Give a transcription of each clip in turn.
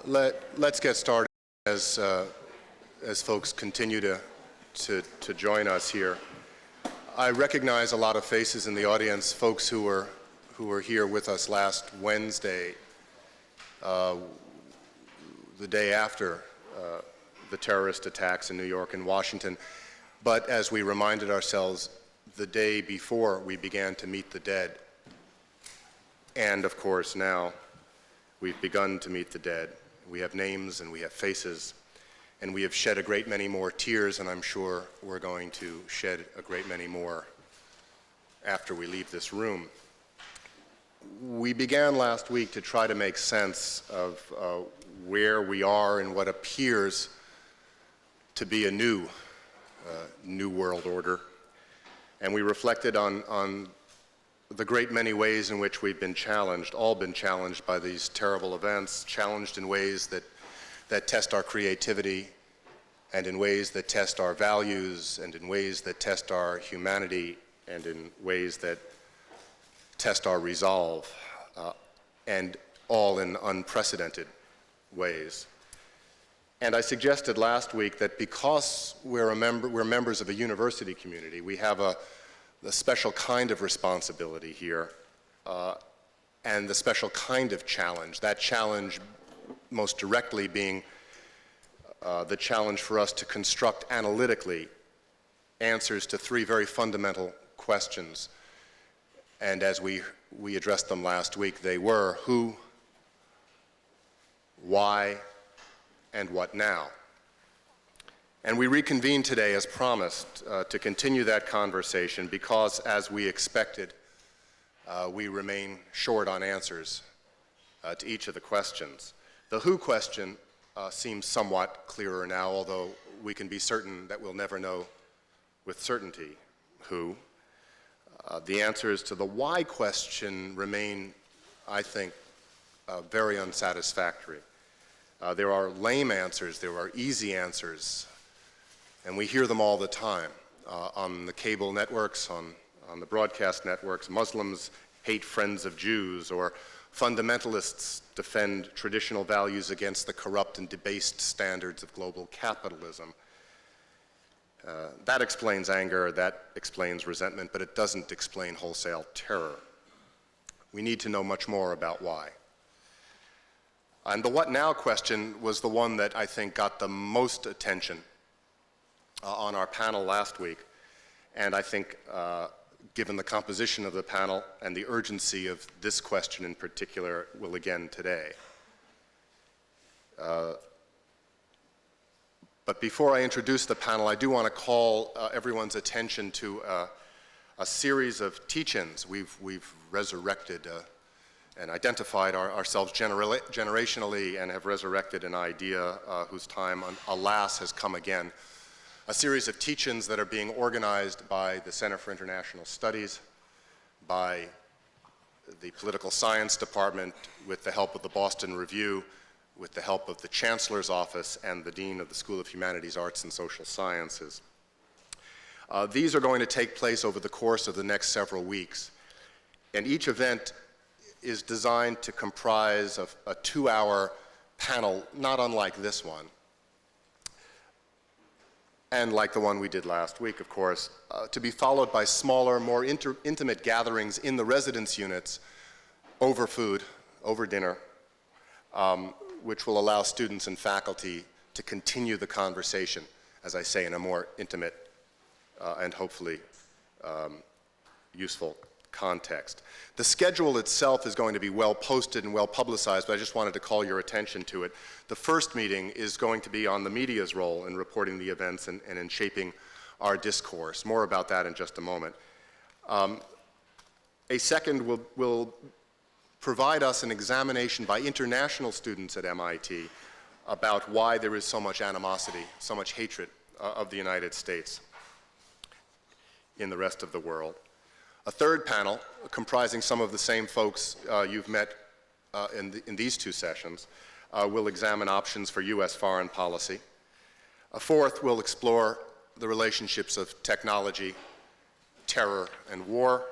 Let's get started as folks continue to join us here. I recognize a lot of faces in the audience, folks who were here with us last Wednesday, the day after the terrorist attacks in New York and Washington. But as we reminded ourselves, the day before we began to meet the dead. And of course now we've begun to meet the dead. We have names and we have faces, and we have shed a great many more tears, and I'm sure we're going to shed a great many more after we leave this room. We began last week to try to make sense of where we are in what appears to be a new world order, and we reflected on the great many ways in which we've been challenged, all been challenged by these terrible events, challenged in ways that test our creativity, and in ways that test our values, and in ways that test our humanity, and in ways that test our resolve, and all in unprecedented ways. And I suggested last week that because we're members of a university community, we have a special kind of responsibility here, and the special kind of challenge, that challenge most directly being the challenge for us to construct analytically answers to three very fundamental questions. And as we addressed them last week, they were who, why, and what now? And we reconvene today as promised to continue that conversation because, as we expected, we remain short on answers to each of the questions. The who question seems somewhat clearer now, although we can be certain that we'll never know with certainty who. The answers to the why question remain, I think, very unsatisfactory. There are lame answers, there are easy answers, and we hear them all the time on the cable networks, on the broadcast networks. Muslims hate friends of Jews, or fundamentalists defend traditional values against the corrupt and debased standards of global capitalism. That explains anger, that explains resentment, but it doesn't explain wholesale terror. We need to know much more about why. And the what now question was the one that I think got the most attention on our panel last week, and I think given the composition of the panel and the urgency of this question in particular, will again today. But before I introduce the panel, I do want to call everyone's attention to a series of teach-ins. We've resurrected and identified ourselves generationally and have resurrected an idea whose time, alas, has come again. A series of teach-ins that are being organized by the Center for International Studies, by the Political Science Department, with the help of the Boston Review, with the help of the Chancellor's Office and the Dean of the School of Humanities, Arts, and Social Sciences. These are going to take place over the course of the next several weeks, and each event is designed to comprise of a 2-hour panel, not unlike this one, and like the one we did last week, of course, to be followed by smaller, more intimate gatherings in the residence units over food, over dinner, which will allow students and faculty to continue the conversation, as I say, in a more intimate and hopefully useful context. The schedule itself is going to be well posted and well publicized, but I just wanted to call your attention to it. The first meeting is going to be on the media's role in reporting the events and in shaping our discourse. More about that in just a moment. A second will provide us an examination by international students at MIT about why there is so much animosity, so much hatred of the United States in the rest of the world. A third panel, comprising some of the same folks you've met in these two sessions, will examine options for U.S. foreign policy. A fourth will explore the relationships of technology, terror, and war.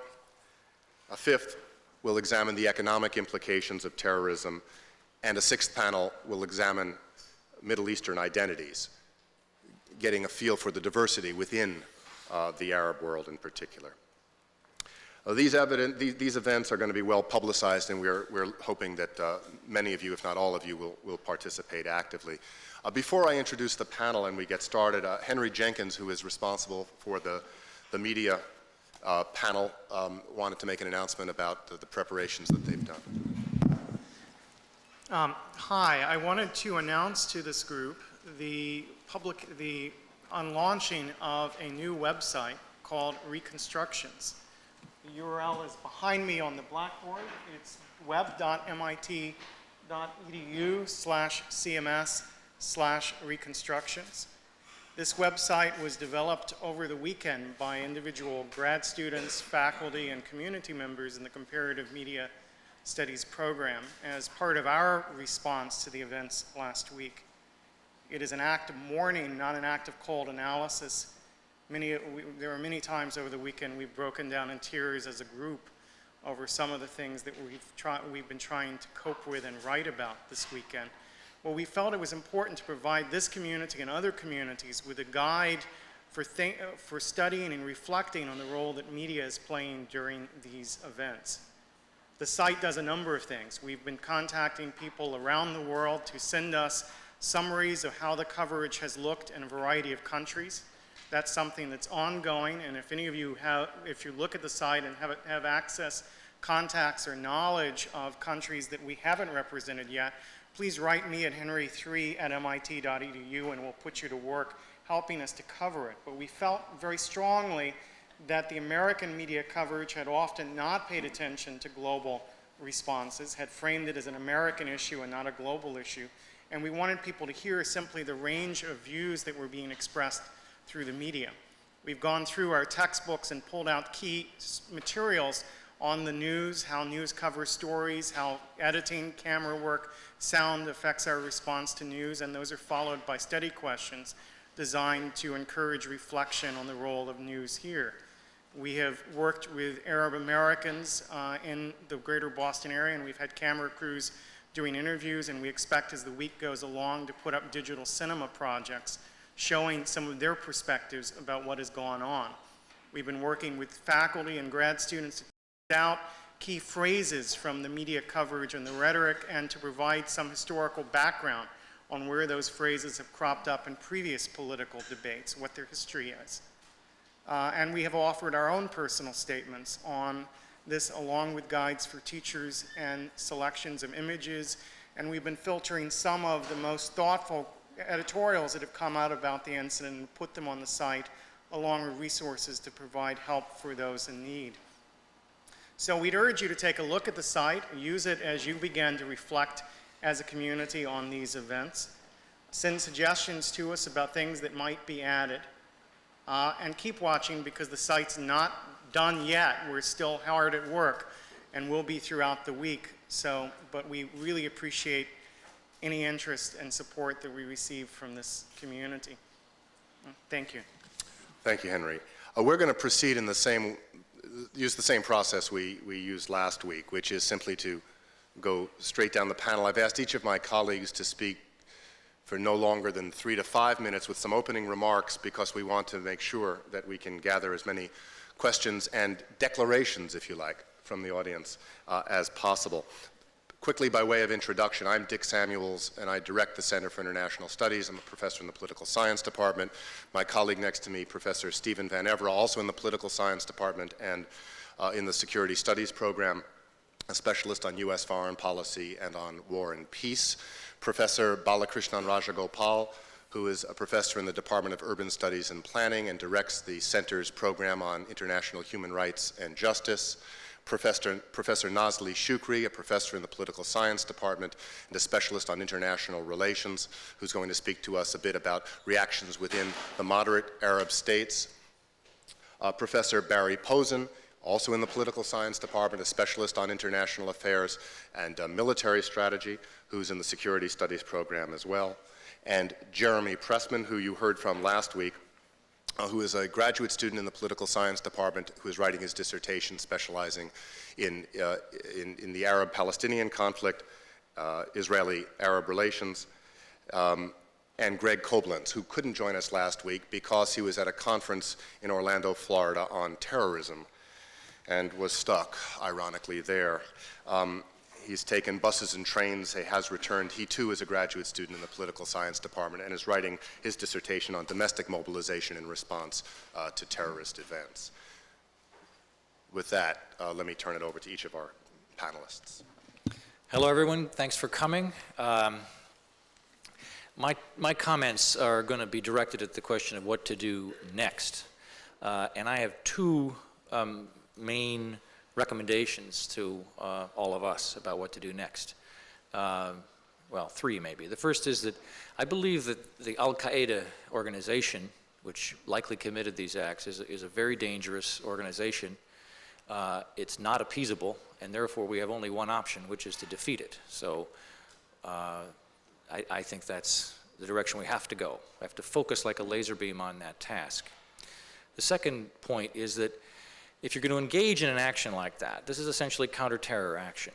A fifth will examine the economic implications of terrorism. And a sixth panel will examine Middle Eastern identities, getting a feel for the diversity within the Arab world in particular. These events are going to be well publicized, and we're hoping that many of you, if not all of you, will participate actively. Before I introduce the panel and we get started, Henry Jenkins, who is responsible for the media panel, wanted to make an announcement about the preparations that they've done. Hi, I wanted to announce to this group on launching of a new website called Reconstructions. The URL is behind me on the blackboard. It's web.mit.edu/cms/reconstructions. This website was developed over the weekend by individual grad students, faculty, and community members in the Comparative Media Studies program as part of our response to the events last week. It is an act of mourning, not an act of cold analysis. There were many times over the weekend we've broken down in tears as a group over some of the things that we've been trying to cope with and write about this weekend. Well, we felt it was important to provide this community and other communities with a guide for studying and reflecting on the role that media is playing during these events. The site does a number of things. We've been contacting people around the world to send us summaries of how the coverage has looked in a variety of countries. That's something that's ongoing, and if any of you if you look at the site and have access, contacts, or knowledge of countries that we haven't represented yet, please write me at henry3@mit.edu and we'll put you to work helping us to cover it. But we felt very strongly that the American media coverage had often not paid attention to global responses, had framed it as an American issue and not a global issue, and we wanted people to hear simply the range of views that were being expressed through the media. We've gone through our textbooks and pulled out key materials on the news, how news covers stories, how editing, camera work, sound affects our response to news, and those are followed by study questions designed to encourage reflection on the role of news here. We have worked with Arab Americans in the greater Boston area, and we've had camera crews doing interviews, and we expect as the week goes along to put up digital cinema projects showing some of their perspectives about what has gone on. We've been working with faculty and grad students to pick out key phrases from the media coverage and the rhetoric, and to provide some historical background on where those phrases have cropped up in previous political debates, what their history is. And we have offered our own personal statements on this, along with guides for teachers and selections of images, and we've been filtering some of the most thoughtful editorials that have come out about the incident and put them on the site, along with resources to provide help for those in need. So we'd urge you to take a look at the site, use it as you begin to reflect as a community on these events. Send suggestions to us about things that might be added. And keep watching, because the site's not done yet. We're still hard at work, and will be throughout the week. But we really appreciate any interest and support that we receive from this community. Thank you. Thank you, Henry. We're going to proceed in use the same process we used last week, which is simply to go straight down the panel. I've asked each of my colleagues to speak for no longer than 3 to 5 minutes with some opening remarks, because we want to make sure that we can gather as many questions and declarations, if you like, from the audience as possible. Quickly, by way of introduction, I'm Dick Samuels, and I direct the Center for International Studies. I'm a professor in the Political Science Department. My colleague next to me, Professor Stephen Van Evera, also in the Political Science Department and in the Security Studies program, a specialist on U.S. foreign policy and on war and peace. Professor Balakrishnan Rajagopal, who is a professor in the Department of Urban Studies and Planning and directs the Center's program on international human rights and justice. Professor Nazli Shukri, a professor in the Political Science Department and a specialist on international relations, who's going to speak to us a bit about reactions within the moderate Arab states. Professor Barry Posen, also in the Political Science Department, a specialist on international affairs and military strategy, who's in the Security Studies program as well. And Jeremy Pressman, who you heard from last week, who is a graduate student in the Political Science Department, who is writing his dissertation specializing in the Arab-Palestinian conflict Israeli-Arab relations, and Greg Koblenz, who couldn't join us last week because he was at a conference in Orlando, Florida on terrorism and was stuck, ironically, there. He's taken buses and trains, he has returned. He too is a graduate student in the political science department and is writing his dissertation on domestic mobilization in response to terrorist events. With that, let me turn it over to each of our panelists. Hello, everyone. Thanks for coming. My comments are going to be directed at the question of what to do next. And I have two main recommendations to all of us about what to do next. Well, three maybe. The first is that I believe that the Al-Qaeda organization, which likely committed these acts, is a very dangerous organization. It's not appeasable, and therefore we have only one option, which is to defeat it. So I think that's the direction we have to go. We have to focus like a laser beam on that task. The second point is that if you're going to engage in an action like that, this is essentially counter-terror action.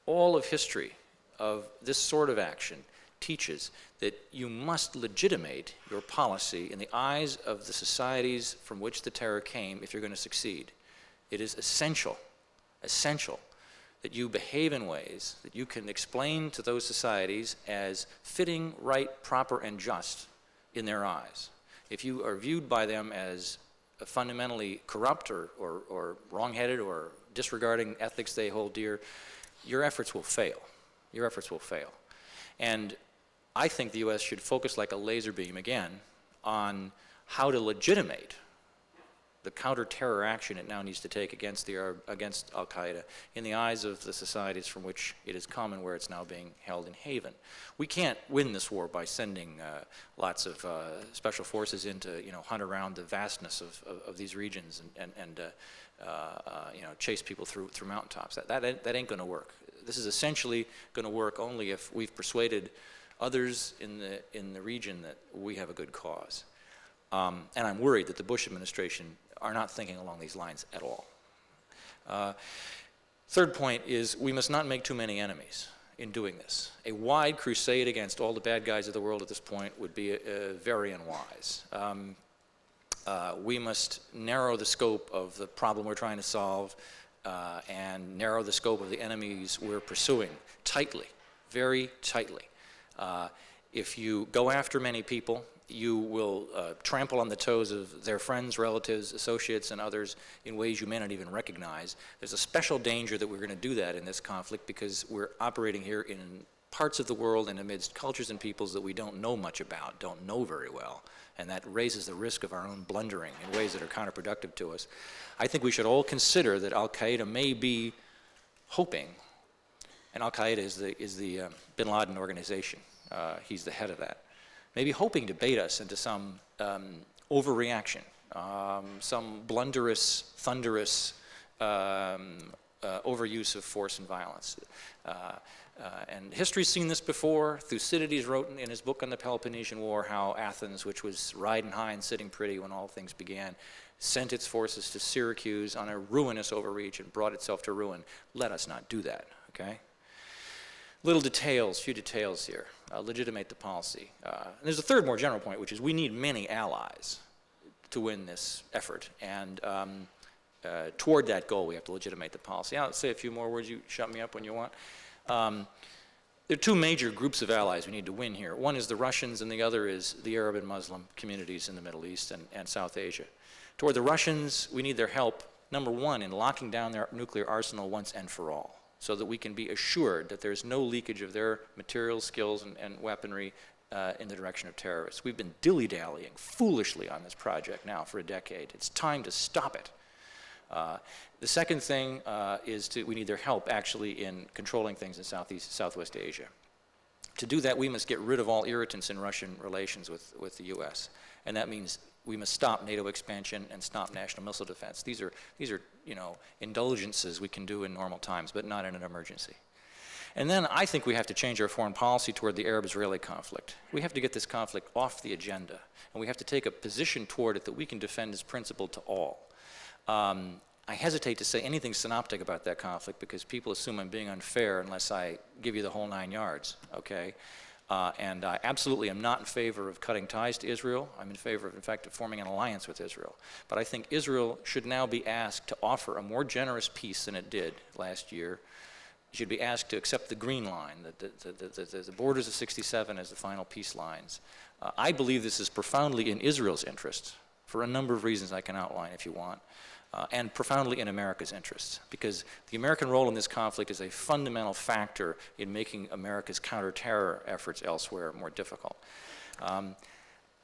All of history of this sort of action teaches that you must legitimate your policy in the eyes of the societies from which the terror came if you're going to succeed. It is essential that you behave in ways that you can explain to those societies as fitting, right, proper, and just in their eyes. If you are viewed by them as fundamentally corrupt or wrong-headed or disregarding ethics they hold dear, your efforts will fail. Your efforts will fail. And I think the U.S. should focus like a laser beam again on how to legitimate the counter-terror action it now needs to take against Al-Qaeda in the eyes of the societies from which it has come and where it's now being held in haven. We can't win this war by sending lots of special forces in to hunt around the vastness of these regions and chase people through mountaintops. That ain't going to work. This is essentially going to work only if we've persuaded others in the region that we have a good cause. And I'm worried that the Bush administration are not thinking along these lines at all. Third point is we must not make too many enemies in doing this. A wide crusade against all the bad guys of the world at this point would be very unwise. We must narrow the scope of the problem we're trying to solve and narrow the scope of the enemies we're pursuing tightly, very tightly. If you go after many people, you will trample on the toes of their friends, relatives, associates, and others in ways you may not even recognize. There's a special danger that we're going to do that in this conflict because we're operating here in parts of the world and amidst cultures and peoples that we don't know much about, don't know very well, and that raises the risk of our own blundering in ways that are counterproductive to us. I think we should all consider that Al-Qaeda may be hoping, and Al-Qaeda is the bin Laden organization. He's the head of that. Maybe hoping to bait us into some overreaction, some blunderous, thunderous overuse of force and violence. And history's seen this before. Thucydides wrote in his book on the Peloponnesian War how Athens, which was riding high and sitting pretty when all things began, sent its forces to Syracuse on a ruinous overreach and brought itself to ruin. Let us not do that, okay? Little details, few details here. Legitimate the policy. And there's a third, more general point, which is we need many allies to win this effort. And toward that goal, we have to legitimate the policy. I'll say a few more words. You shut me up when you want. There are two major groups of allies we need to win here. One is the Russians, and the other is the Arab and Muslim communities in the Middle East and South Asia. Toward the Russians, we need their help, number one, in locking down their nuclear arsenal once and for all, so that we can be assured that there's no leakage of their materials, skills, and weaponry in the direction of terrorists. We've been dilly-dallying foolishly on this project now for a decade. It's time to stop it. The second thing is we need their help actually in controlling things in Southwest Asia. To do that, we must get rid of all irritants in Russian relations with the U.S., and that means we must stop NATO expansion and stop national missile defense. These are indulgences we can do in normal times, but not in an emergency. And then I think we have to change our foreign policy toward the Arab-Israeli conflict. We have to get this conflict off the agenda, and we have to take a position toward it that we can defend as principle to all. I hesitate to say anything synoptic about that conflict because people assume I'm being unfair unless I give you the whole 9 yards, okay? And I absolutely am not in favor of cutting ties to Israel. I'm in favor of, in fact, of forming an alliance with Israel. But I think Israel should now be asked to offer a more generous peace than it did last year. It should be asked to accept the green line, the borders of '67 as the final peace lines. I believe this is profoundly in Israel's interest for a number of reasons I can outline if you want. And profoundly in America's interests, because the American role in this conflict is a fundamental factor in making America's counterterror efforts elsewhere more difficult.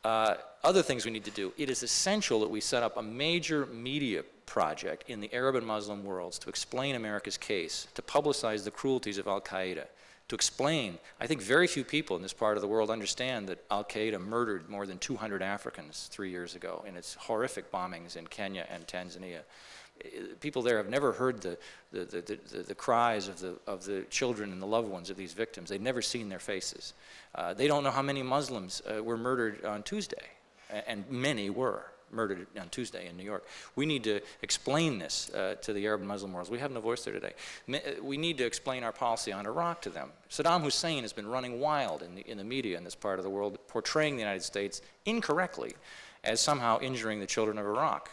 Other things we need to do, it is essential that we set up a major media project in the Arab and Muslim worlds to explain America's case, to publicize the cruelties of al-Qaeda, to explain. I think very few people in this part of the world understand that al-Qaeda murdered more than 200 Africans 3 years ago in its horrific bombings in Kenya and Tanzania. People there have never heard the cries of the children and the loved ones of these victims. They've never seen their faces. They don't know how many Muslims were murdered on Tuesday, and many were murdered on Tuesday in New York. We need to explain this to the Arab and Muslim worlds. We have no voice there today. We need to explain our policy on Iraq to them. Saddam Hussein has been running wild in the media in this part of the world, portraying the United States incorrectly as somehow injuring the children of Iraq.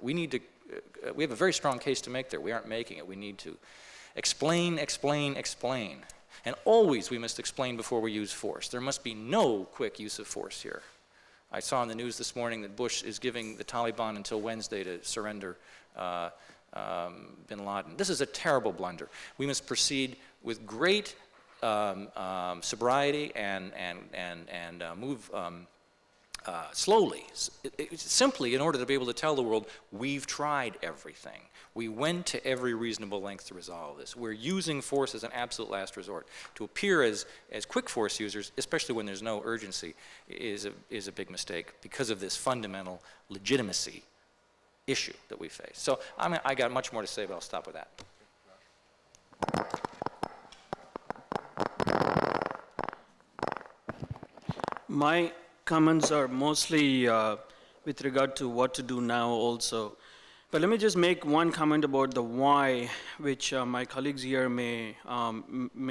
We have a very strong case to make there. We aren't making it. We need to explain, explain, explain. And always we must explain before we use force. There must be no quick use of force here. I saw in the news this morning that Bush is giving the Taliban until Wednesday to surrender bin Laden. This is a terrible blunder. We must proceed with great sobriety and move slowly, simply in order to be able to tell the world, we've tried everything. We went to every reasonable length to resolve this. We're using force as an absolute last resort. To appear as quick force users, especially when there's no urgency, is a big mistake because of this fundamental legitimacy issue that we face. So I got much more to say, but I'll stop with that. My comments are mostly with regard to what to do now also. But let me just make one comment about the why, which my colleagues here may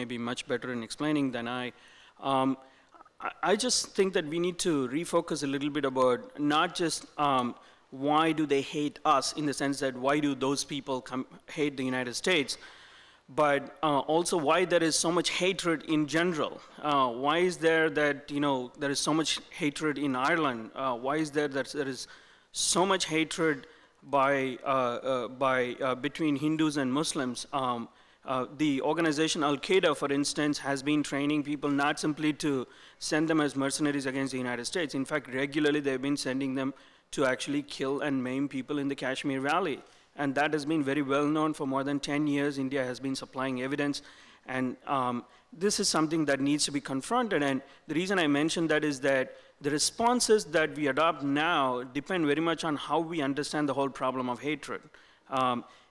be much better in explaining than I. I just think that we need to refocus a little bit about not just why do they hate us, in the sense that why do those people hate the United States, but also why there is so much hatred in general. Why is there that, there is so much hatred in Ireland? Why is there that there is so much hatred between Hindus and Muslims? The organization Al-Qaeda, for instance, has been training people not simply to send them as mercenaries against the United States. In fact, regularly they've been sending them to actually kill and maim people in the Kashmir Valley. And that has been very well known for more than 10 years. India has been supplying evidence. And this is something that needs to be confronted. And the reason I mention that is that the responses that we adopt now depend very much on how we understand the whole problem of hatred.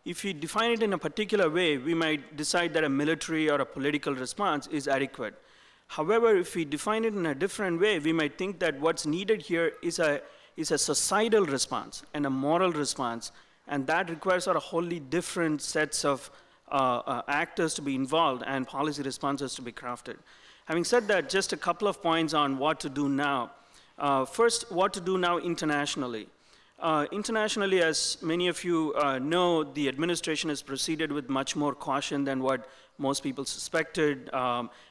If we define it in a particular way, we might decide that a military or a political response is adequate. However, if we define it in a different way, we might think that what's needed here is a societal response and a moral response, and that requires a wholly different sets of actors to be involved and policy responses to be crafted. Having said that, just a couple of points on what to do now. First, what to do now internationally. Internationally, as many of you know, the administration has proceeded with much more caution than what most people suspected.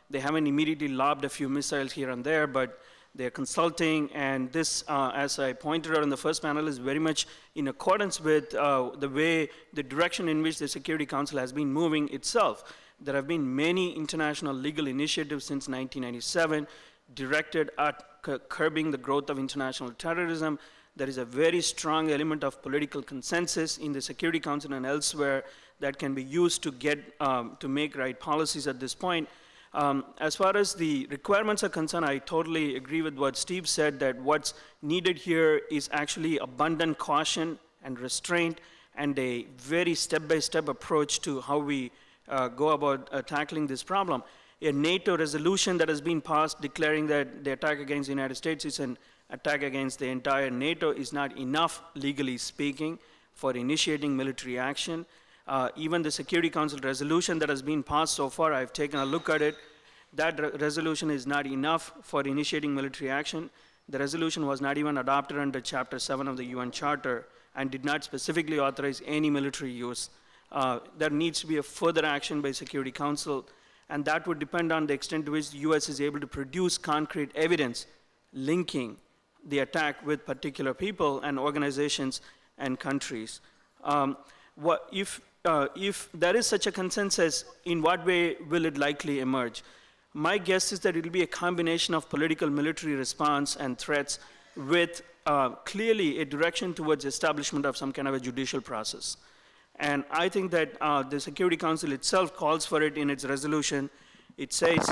They haven't immediately lobbed a few missiles here and there, but they're consulting, and this, as I pointed out in the first panel, is very much in accordance with the direction in which the Security Council has been moving itself. There have been many international legal initiatives since 1997 directed at curbing the growth of international terrorism. There is a very strong element of political consensus in the Security Council and elsewhere that can be used to to make right policies at this point. As far as the requirements are concerned, I totally agree with what Steve said, that what's needed here is actually abundant caution and restraint and a very step-by-step approach to how we go about tackling this problem. A NATO resolution that has been passed declaring that the attack against the United States is an attack against the entire NATO is not enough, legally speaking. for initiating military action. Even the Security Council resolution that has been passed so far, I've taken a look at it. That resolution is not enough for initiating military action. The resolution was not even adopted under Chapter 7 of the UN Charter and did not specifically authorize any military use. There needs to be a further action by Security Council, and that would depend on the extent to which the US is able to produce concrete evidence linking the attack with particular people and organizations and countries. If there is such a consensus, in what way will it likely emerge? My guess is that it will be a combination of political military response and threats with clearly a direction towards establishment of some kind of a judicial process. And I think that the Security Council itself calls for it in its resolution. It says,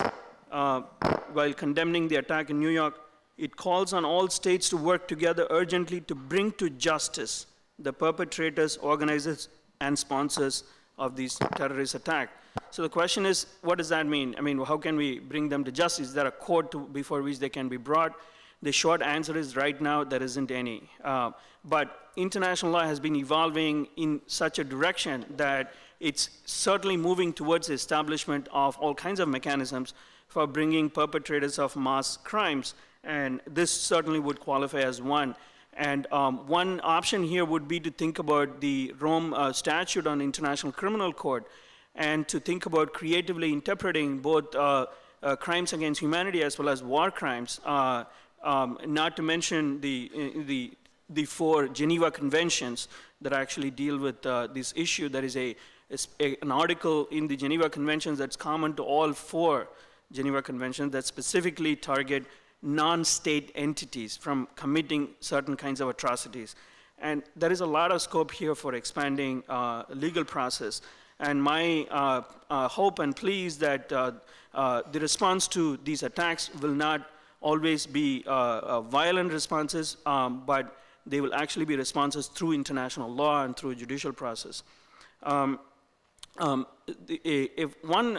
while condemning the attack in New York, it calls on all states to work together urgently to bring to justice the perpetrators, organizers, and sponsors of these terrorist attacks. So the question is, what does that mean? I mean, how can we bring them to justice? Is there a court before which they can be brought? The short answer is right now there isn't any. But international law has been evolving in such a direction that it's certainly moving towards the establishment of all kinds of mechanisms for bringing perpetrators of mass crimes, and this certainly would qualify as one. And one option here would be to think about the Rome Statute on International Criminal Court, and to think about creatively interpreting both crimes against humanity as well as war crimes, not to mention the 4 Geneva Conventions that actually deal with this issue. There is an article in the Geneva Conventions that's common to all 4 Geneva Conventions that specifically target non-state entities from committing certain kinds of atrocities. And there is a lot of scope here for expanding legal process. And my hope and plea is that the response to these attacks will not always be violent responses, but they will actually be responses through international law and through judicial process. If one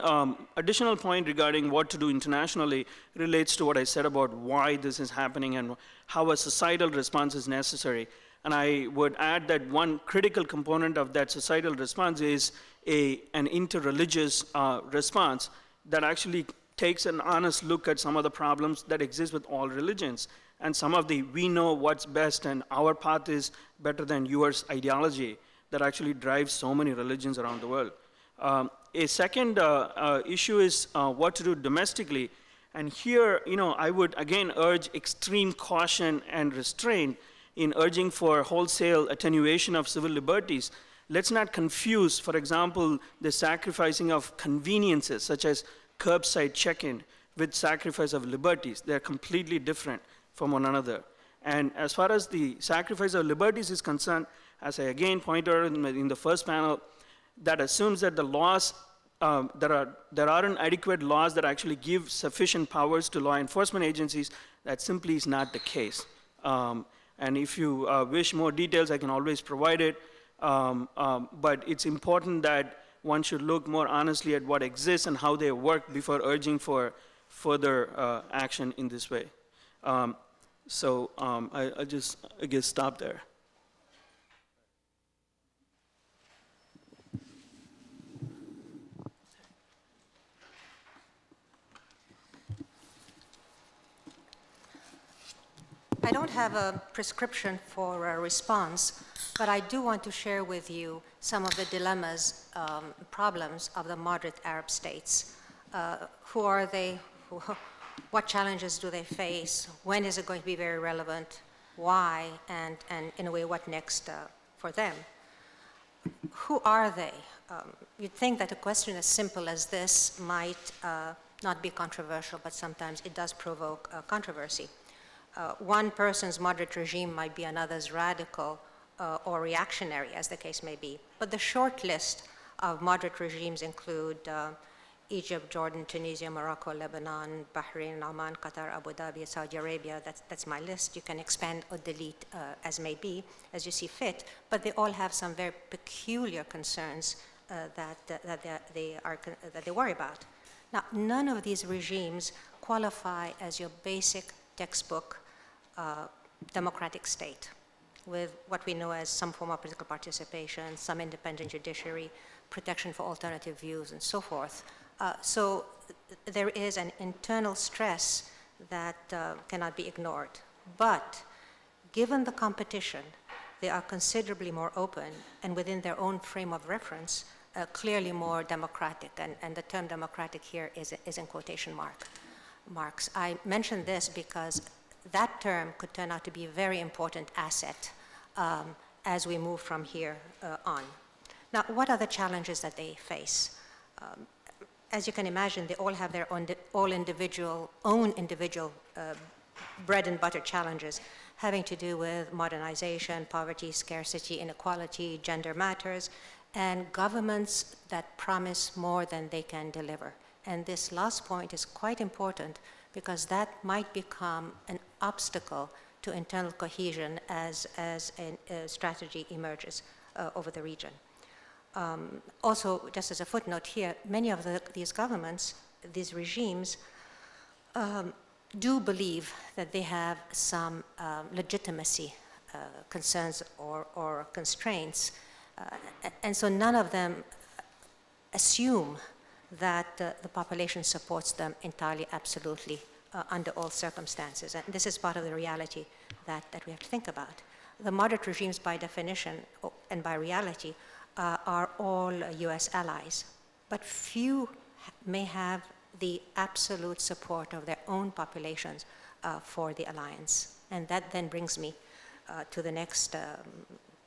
additional point regarding what to do internationally relates to what I said about why this is happening and how a societal response is necessary. And I would add that one critical component of that societal response is an interreligious response that actually takes an honest look at some of the problems that exist with all religions. And some of the we know what's best and our path is better than yours ideology that actually drives so many religions around the world. A second issue is what to do domestically. And here, I would again urge extreme caution and restraint in urging for wholesale attenuation of civil liberties. Let's not confuse, for example, the sacrificing of conveniences, such as curbside check-in, with sacrifice of liberties. They're completely different from one another. And as far as the sacrifice of liberties is concerned, as I again pointed out in the first panel, that assumes that the laws, there aren't adequate laws that actually give sufficient powers to law enforcement agencies. That simply is not the case. And if you wish more details, I can always provide it. But it's important that one should look more honestly at what exists and how they work before urging for further action in this way. I'll just, I guess, stop there. I don't have a prescription for a response, but I do want to share with you some of the dilemmas, problems of the moderate Arab states. Who are they? What challenges do they face? When is it going to be very relevant? Why? And in a way, what next for them? Who are they? You'd think that a question as simple as this might not be controversial, but sometimes it does provoke controversy. One person's moderate regime might be another's radical or reactionary, as the case may be. But the short list of moderate regimes include Egypt, Jordan, Tunisia, Morocco, Lebanon, Bahrain, Oman, Qatar, Abu Dhabi, Saudi Arabia. That's my list. You can expand or delete as may be, as you see fit. But they all have some very peculiar concerns that they worry about. Now, none of these regimes qualify as your basic textbook democratic state. with what we know as some form of political participation, some independent judiciary, protection for alternative views, and so forth. So there is an internal stress that cannot be ignored. But given the competition, they are considerably more open and within their own frame of reference, clearly more democratic. And the term democratic here is in quotation marks. I mention this because that term could turn out to be a very important asset as we move from here on. Now, what are the challenges that they face? As you can imagine, they all have their own individual bread and butter challenges having to do with modernization, poverty, scarcity, inequality, gender matters, and governments that promise more than they can deliver. And this last point is quite important because that might become an obstacle to internal cohesion as a strategy emerges over the region. Also, just as a footnote here, many of these governments, these regimes, do believe that they have some legitimacy concerns or constraints, and so none of them assume that the population supports them entirely, absolutely, under all circumstances. And this is part of the reality that we have to think about. The moderate regimes, by definition and by reality, are all U.S. allies, but few may have the absolute support of their own populations for the alliance. And that then brings me to the next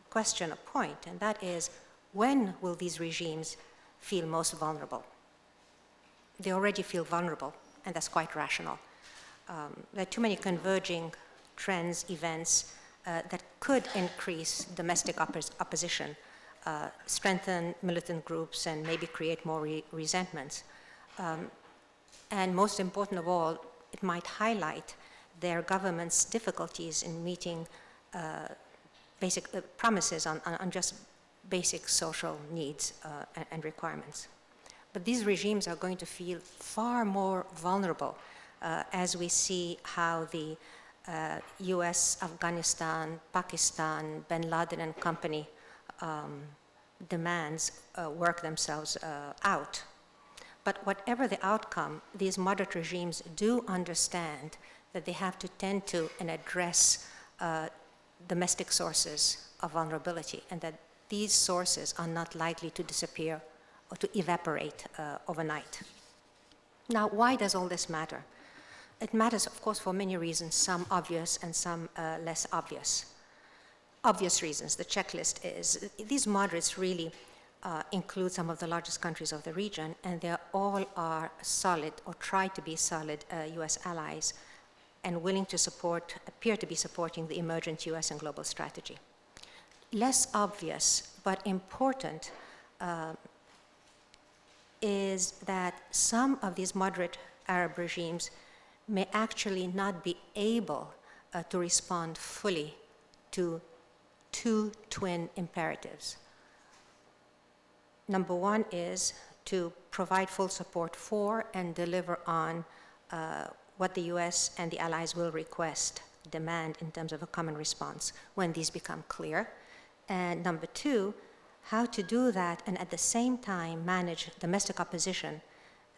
question or point, and that is, when will these regimes feel most vulnerable? They already feel vulnerable, and that's quite rational. There are too many converging trends, events that could increase domestic opposition, strengthen militant groups, and maybe create more resentments. And most important of all, it might highlight their government's difficulties in meeting basic promises on just basic social needs and requirements. But these regimes are going to feel far more vulnerable as we see how the U.S., Afghanistan, Pakistan, bin Laden and company demands work themselves out. But whatever the outcome, these moderate regimes do understand that they have to tend to and address domestic sources of vulnerability, and that these sources are not likely to disappear or to evaporate overnight. Now, why does all this matter? It matters, of course, for many reasons, some obvious and some less obvious. Obvious reasons, the checklist is, these moderates really include some of the largest countries of the region, and they all are solid, or try to be solid, U.S. allies, and willing to support, appear to be supporting the emergent U.S. and global strategy. Less obvious, but important, is that some of these moderate Arab regimes may actually not be able to respond fully to two twin imperatives. Number one is to provide full support for and deliver on what the U.S. and the allies will request, demand in terms of a common response when these become clear. And number two, how to do that and at the same time manage domestic opposition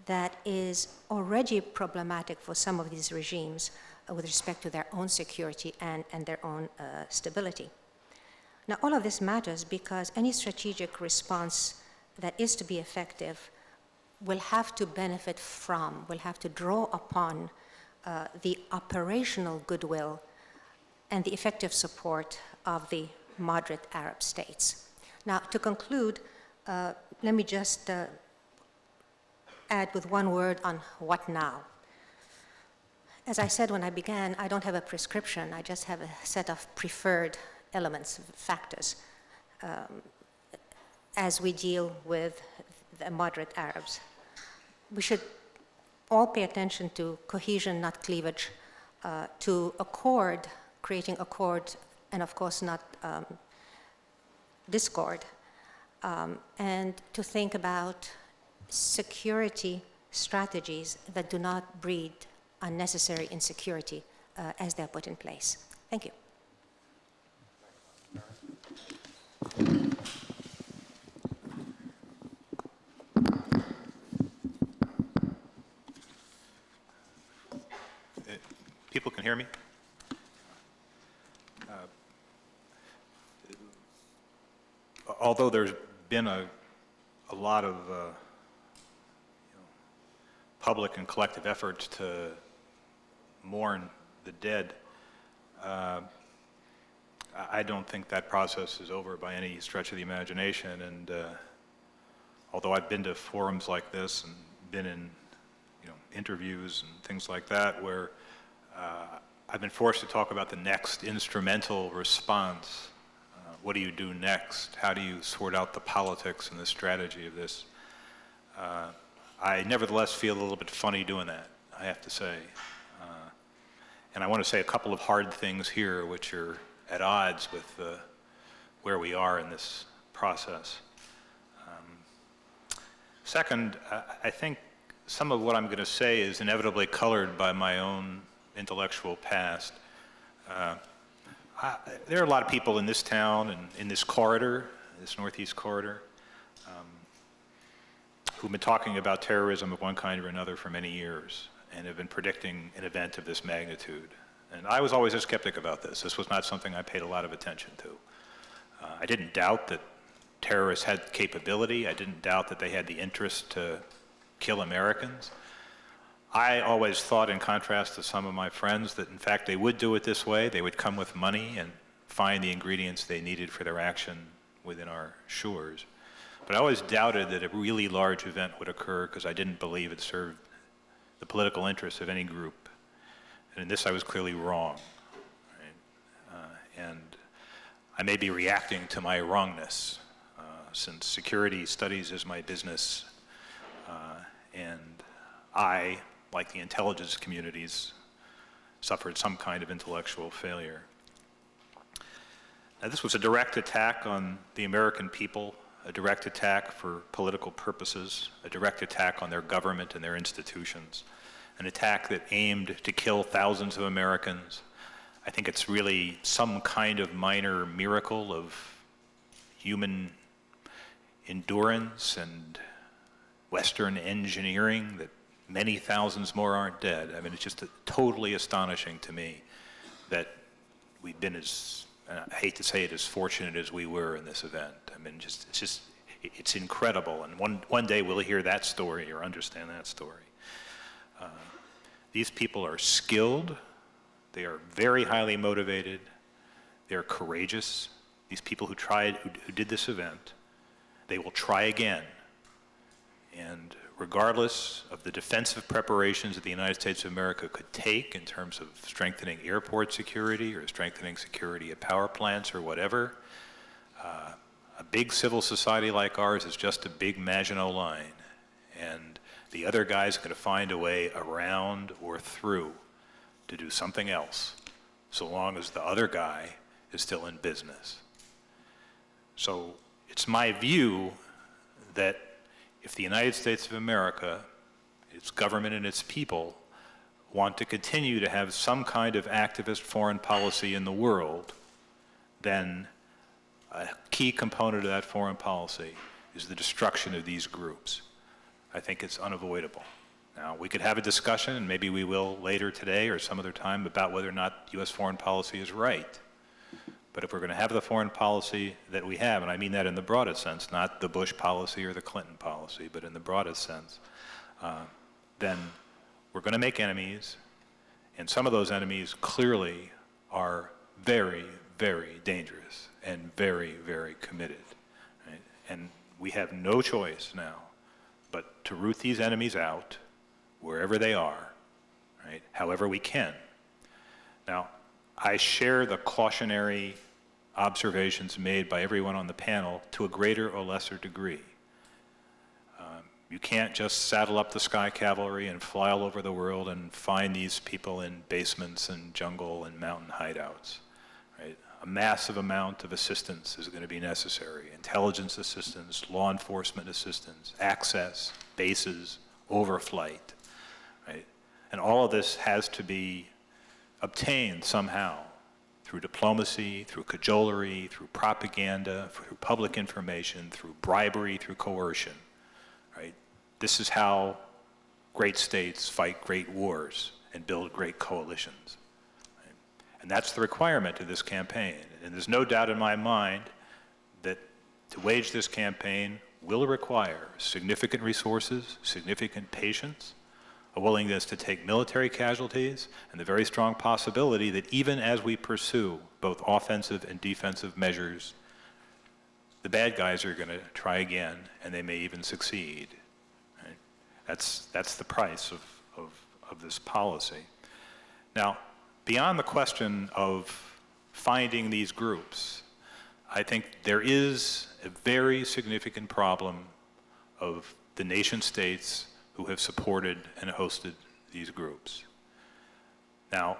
that is already problematic for some of these regimes with respect to their own security and their own stability. Now, all of this matters because any strategic response that is to be effective will have to benefit from, will have to draw upon the operational goodwill and the effective support of the moderate Arab states. Now, to conclude, let me just add with one word on what now. As I said when I began, I don't have a prescription, I just have a set of preferred elements, factors, as we deal with the moderate Arabs. We should all pay attention to cohesion, not cleavage, to accord, creating accord, and of course not discord, and to think about security strategies that do not breed unnecessary insecurity as they're put in place. Thank you. people can hear me? Although there's been a lot of public and collective efforts to mourn the dead, I don't think that process is over by any stretch of the imagination. And although I've been to forums like this and been in interviews and things like that where I've been forced to talk about the next instrumental response. What do you do next? How do you sort out the politics and the strategy of this? I nevertheless feel a little bit funny doing that, I have to say. And I want to say a couple of hard things here which are at odds with where we are in this process. Second, I think some of what I'm going to say is inevitably colored by my own intellectual past. There are a lot of people in this town and in this corridor, this Northeast corridor, who've been talking about terrorism of one kind or another for many years and have been predicting an event of this magnitude. And I was always a skeptic about this. This was not something I paid a lot of attention to. I didn't doubt that terrorists had capability. I didn't doubt that they had the interest to kill Americans. I always thought, in contrast to some of my friends, that in fact they would do it this way. They would come with money and find the ingredients they needed for their action within our shores. But I always doubted that a really large event would occur because I didn't believe it served the political interests of any group. And in this I was clearly wrong. Right? And I may be reacting to my wrongness, since security studies is my business, and I, like the intelligence communities, suffered some kind of intellectual failure. Now, this was a direct attack on the American people, a direct attack for political purposes, a direct attack on their government and their institutions, an attack that aimed to kill thousands of Americans. I think it's really some kind of minor miracle of human endurance and Western engineering that many thousands more aren't dead. I mean, it's just totally astonishing to me that we've been as, I hate to say it, as fortunate as we were in this event. I mean, it's incredible. And one day we'll hear that story or understand that story. These people are skilled. They are very highly motivated. They're courageous. These people who did this event, they will try again. And regardless of the defensive preparations that the United States of America could take in terms of strengthening airport security or strengthening security at power plants or whatever, a big civil society like ours is just a big Maginot Line. And the other guy's going to find a way around or through to do something else, so long as the other guy is still in business. So it's my view that if the United States of America, its government and its people, want to continue to have some kind of activist foreign policy in the world, then a key component of that foreign policy is the destruction of these groups. I think it's unavoidable. Now, we could have a discussion, and maybe we will later today or some other time, about whether or not U.S. foreign policy is right. But if we're going to have the foreign policy that we have, and I mean that in the broadest sense, not the Bush policy or the Clinton policy, but in the broadest sense, then we're going to make enemies, and some of those enemies clearly are very, very dangerous and very, very committed. Right? And we have no choice now but to root these enemies out wherever they are, right? However we can. Now, I share the cautionary observations made by everyone on the panel to a greater or lesser degree. You can't just saddle up the sky cavalry and fly all over the world and find these people in basements and jungle and mountain hideouts. Right? A massive amount of assistance is going to be necessary. Intelligence assistance, law enforcement assistance, access, bases, overflight. Right? And all of this has to be obtained somehow through diplomacy, through cajolery, through propaganda, through public information, through bribery, through coercion. Right? This is how great states fight great wars and build great coalitions. And that's the requirement of this campaign. And there's no doubt in my mind that to wage this campaign will require significant resources, significant patience, a willingness to take military casualties, and the very strong possibility that even as we pursue both offensive and defensive measures, the bad guys are going to try again, and they may even succeed. Right? That's the price of this policy. Now, beyond the question of finding these groups, I think there is a very significant problem of the nation states who have supported and hosted these groups. Now,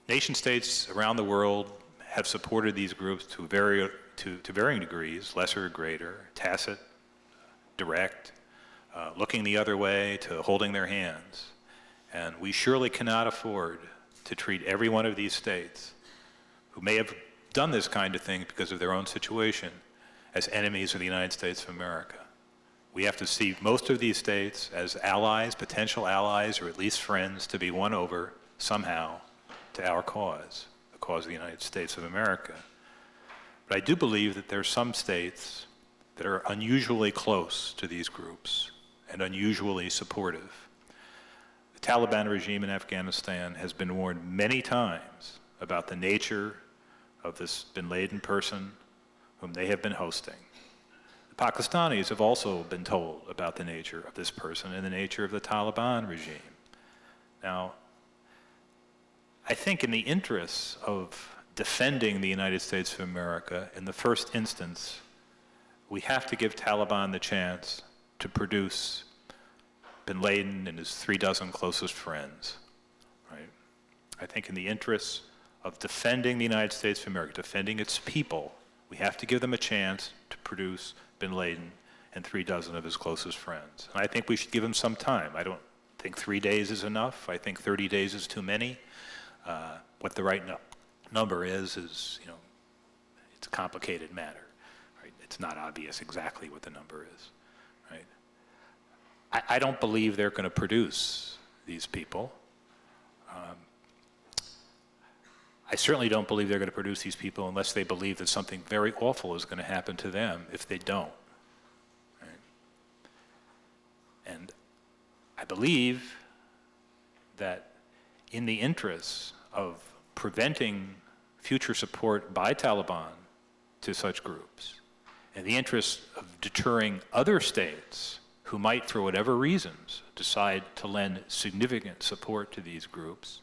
nation states around the world have supported these groups to varying degrees, lesser or greater, tacit, direct, looking the other way to holding their hands. And we surely cannot afford to treat every one of these states who may have done this kind of thing because of their own situation as enemies of the United States of America. We have to see most of these states as allies, potential allies, or at least friends to be won over somehow to our cause, the cause of the United States of America. But I do believe that there are some states that are unusually close to these groups and unusually supportive. The Taliban regime in Afghanistan has been warned many times about the nature of this bin Laden person whom they have been hosting. The Pakistanis have also been told about the nature of this person and the nature of the Taliban regime. Now, I think in the interests of defending the United States of America, in the first instance, we have to give Taliban the chance to produce bin Laden and his 36 closest friends, right? I think in the interests of defending the United States of America, defending its people, we have to give them a chance to produce bin Laden and 36 of his closest friends. And I think we should give them some time. I don't think 3 days is enough. I think 30 days is too many. What the right number is, you know, it's a complicated matter, right? It's not obvious exactly what the number is, right? I don't believe they're going to produce these people. I certainly don't believe they're going to produce these people unless they believe that something very awful is going to happen to them if they don't. Right? And I believe that in the interests of preventing future support by Taliban to such groups, in the interest of deterring other states who might, for whatever reasons, decide to lend significant support to these groups,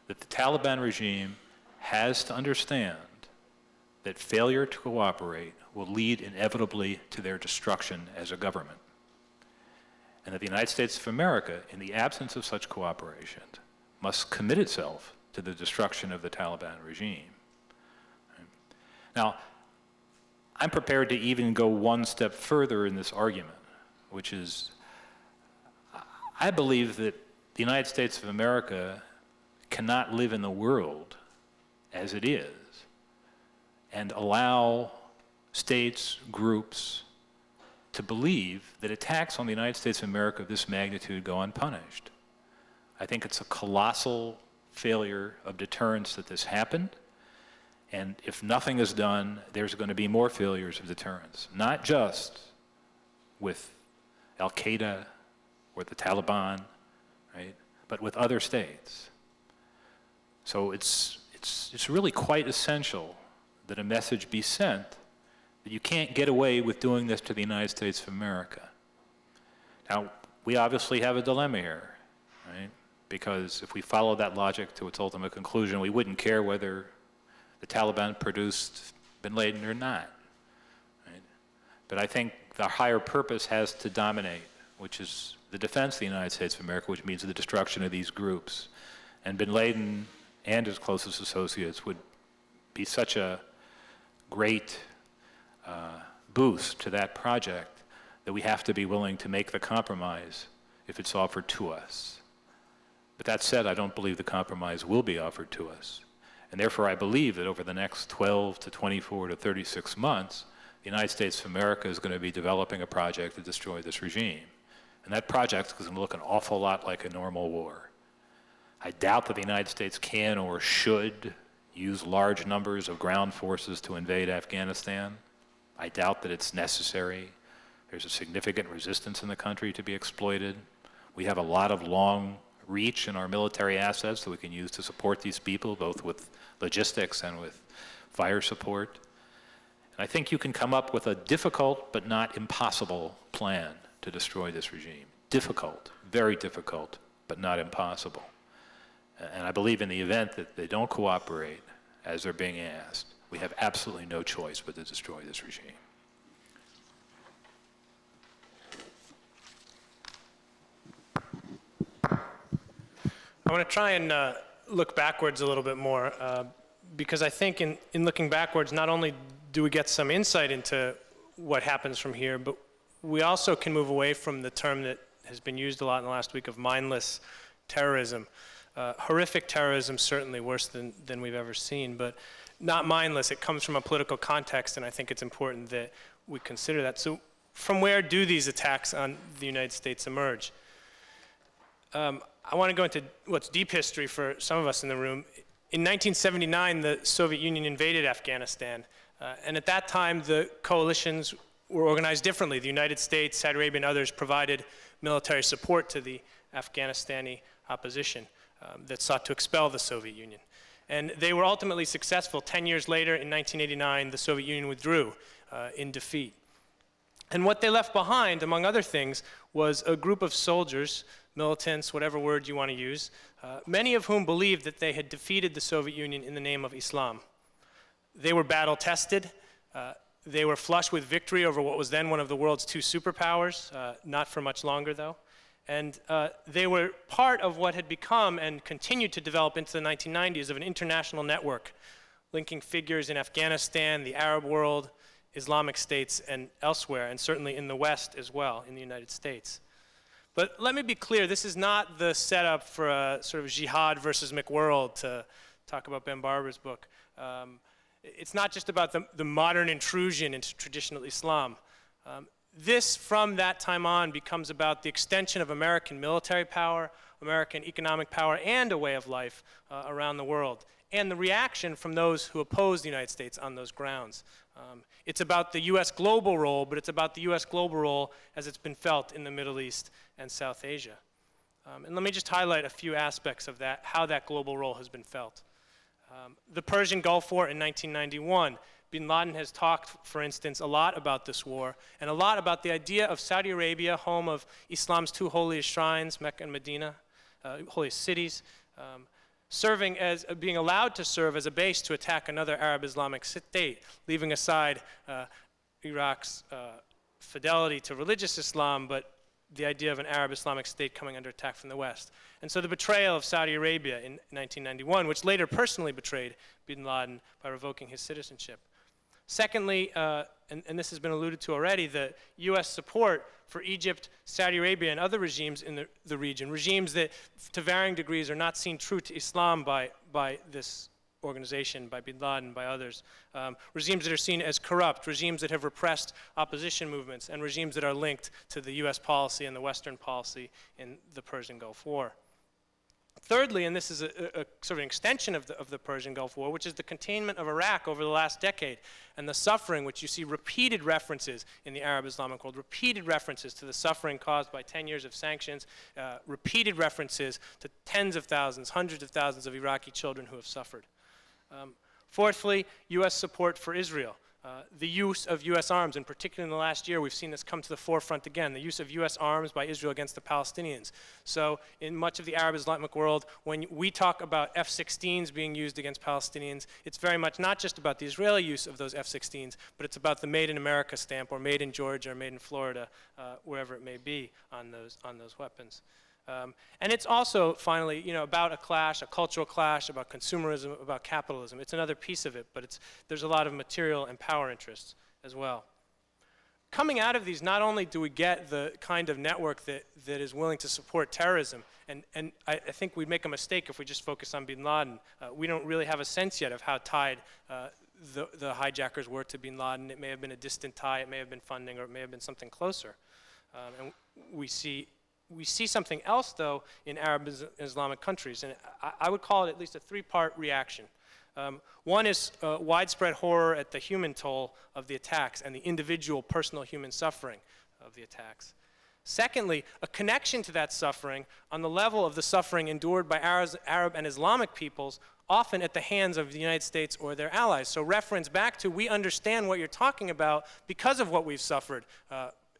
that the Taliban regime has to understand that failure to cooperate will lead inevitably to their destruction as a government. And that the United States of America, in the absence of such cooperation, must commit itself to the destruction of the Taliban regime. Now, I'm prepared to even go one step further in this argument, which is, I believe that the United States of America cannot live in the world as it is and allow states, groups, to believe that attacks on the United States of America of this magnitude go unpunished. I think it's a colossal failure of deterrence that this happened, and if nothing is done, there's going to be more failures of deterrence, not just with Al-Qaeda or the Taliban, right, but with other states. So it's really quite essential that a message be sent that you can't get away with doing this to the United States of America. Now, we obviously have a dilemma here, right? Because if we follow that logic to its ultimate conclusion, we wouldn't care whether the Taliban produced bin Laden or not, right? But I think the higher purpose has to dominate, which is the defense of the United States of America, which means the destruction of these groups. And bin Laden and his closest associates would be such a great boost to that project that we have to be willing to make the compromise if it's offered to us. But that said, I don't believe the compromise will be offered to us. And therefore, I believe that over the next 12 to 24 to 36 months, the United States of America is going to be developing a project to destroy this regime. And that project is going to look an awful lot like a normal war. I doubt that the United States can or should use large numbers of ground forces to invade Afghanistan. I doubt that it's necessary. There's a significant resistance in the country to be exploited. We have a lot of long reach in our military assets that we can use to support these people, both with logistics and with fire support. And I think you can come up with a difficult but not impossible plan to destroy this regime. Difficult, very difficult, but not impossible. And I believe in the event that they don't cooperate as they're being asked, we have absolutely no choice but to destroy this regime. I want to try and look backwards a little bit more because I think in looking backwards, not only do we get some insight into what happens from here, but we also can move away from the term that has been used a lot in the last week of mindless terrorism. Horrific terrorism, certainly worse than we've ever seen, but not mindless. It comes from a political context, and I think it's important that we consider that. So from where do these attacks on the United States emerge? I want to go into what's deep history for some of us in the room. In 1979, the Soviet Union invaded Afghanistan, and at that time, the coalitions were organized differently. The United States, Saudi Arabia, and others provided military support to the Afghanistani opposition that sought to expel the Soviet Union. And they were ultimately successful. 10 years later, in 1989, the Soviet Union withdrew in defeat. And what they left behind, among other things, was a group of soldiers, militants, whatever word you want to use, many of whom believed that they had defeated the Soviet Union in the name of Islam. They were battle-tested. They were flush with victory over what was then one of the world's two superpowers, not for much longer, though. And they were part of what had become and continued to develop into the 1990s of an international network linking figures in Afghanistan, the Arab world, Islamic states, and elsewhere, and certainly in the West as well, in the United States. But let me be clear, this is not the setup for a sort of jihad versus McWorld, to talk about Ben Barber's book. It's not just about the modern intrusion into traditional Islam. This, from that time on, becomes about the extension of American military power, American economic power, and a way of life around the world, and the reaction from those who oppose the United States on those grounds. It's about the U.S. global role, but it's about the U.S. global role as it's been felt in the Middle East and South Asia. And let me just highlight a few aspects of that, how that global role has been felt. The Persian Gulf War in 1991. Bin Laden has talked, for instance, a lot about this war and a lot about the idea of Saudi Arabia, home of Islam's two holiest shrines, Mecca and Medina, holiest cities, being allowed to serve as a base to attack another Arab Islamic state, leaving aside Iraq's fidelity to religious Islam, but the idea of an Arab Islamic state coming under attack from the West. And so the betrayal of Saudi Arabia in 1991, which later personally betrayed bin Laden by revoking his citizenship. Secondly, and this has been alluded to already, the U.S. support for Egypt, Saudi Arabia, and other regimes in the region, regimes that to varying degrees are not seen true to Islam by this organization, by bin Laden, by others, regimes that are seen as corrupt, regimes that have repressed opposition movements, and regimes that are linked to the U.S. policy and the Western policy in the Persian Gulf War. Thirdly, and this is a sort of an extension of the Persian Gulf War, which is the containment of Iraq over the last decade and the suffering, which you see repeated references in the Arab Islamic world, repeated references to the suffering caused by 10 years of sanctions, repeated references to tens of thousands, hundreds of thousands of Iraqi children who have suffered. Fourthly, U.S. support for Israel. The use of U.S. arms, and particularly in the last year, we've seen this come to the forefront again, the use of U.S. arms by Israel against the Palestinians. So in much of the Arab Islamic world, when we talk about F-16s being used against Palestinians, it's very much not just about the Israeli use of those F-16s, but it's about the Made in America stamp, or Made in Georgia, or Made in Florida, wherever it may be on those weapons. And it's also, finally, about a clash, a cultural clash, about consumerism, about capitalism. It's another piece of it, but there's a lot of material and power interests as well. Coming out of these, not only do we get the kind of network that is willing to support terrorism, and I think we'd make a mistake if we just focus on bin Laden. We don't really have a sense yet of how tied the hijackers were to bin Laden. It may have been a distant tie, it may have been funding, or it may have been something closer. And we see something else, though, in Arab Islamic countries, and I would call it at least a three-part reaction. One is widespread horror at the human toll of the attacks and the individual personal human suffering of the attacks. Secondly, a connection to that suffering on the level of the suffering endured by Arab and Islamic peoples, often at the hands of the United States or their allies. So reference back to, we understand what you're talking about because of what we've suffered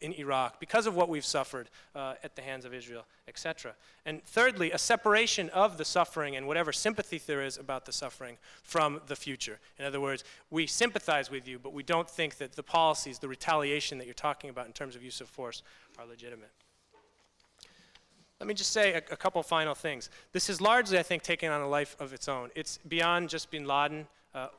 in Iraq, because of what we've suffered at the hands of Israel, etc. And thirdly, a separation of the suffering and whatever sympathy there is about the suffering from the future. In other words, we sympathize with you, but we don't think that the policies, the retaliation that you're talking about in terms of use of force are legitimate. Let me just say a couple final things. This is largely, I think, taken on a life of its own. It's beyond just bin Laden.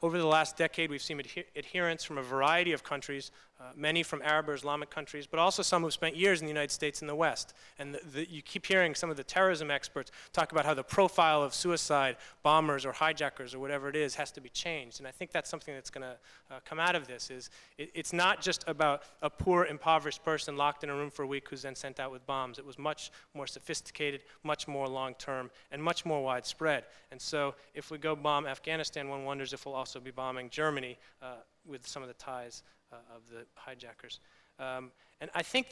Over the last decade, we've seen adherents from a variety of countries, many from Arab or Islamic countries, but also some who've spent years in the United States and the West. And you keep hearing some of the terrorism experts talk about how the profile of suicide bombers or hijackers or whatever it is has to be changed. And I think that's something that's going to come out of this. It's not just about a poor, impoverished person locked in a room for a week who's then sent out with bombs. It was much more sophisticated, much more long-term, and much more widespread. And so if we go bomb Afghanistan, one wonders if we'll also be bombing Germany with some of the ties of the hijackers. And I think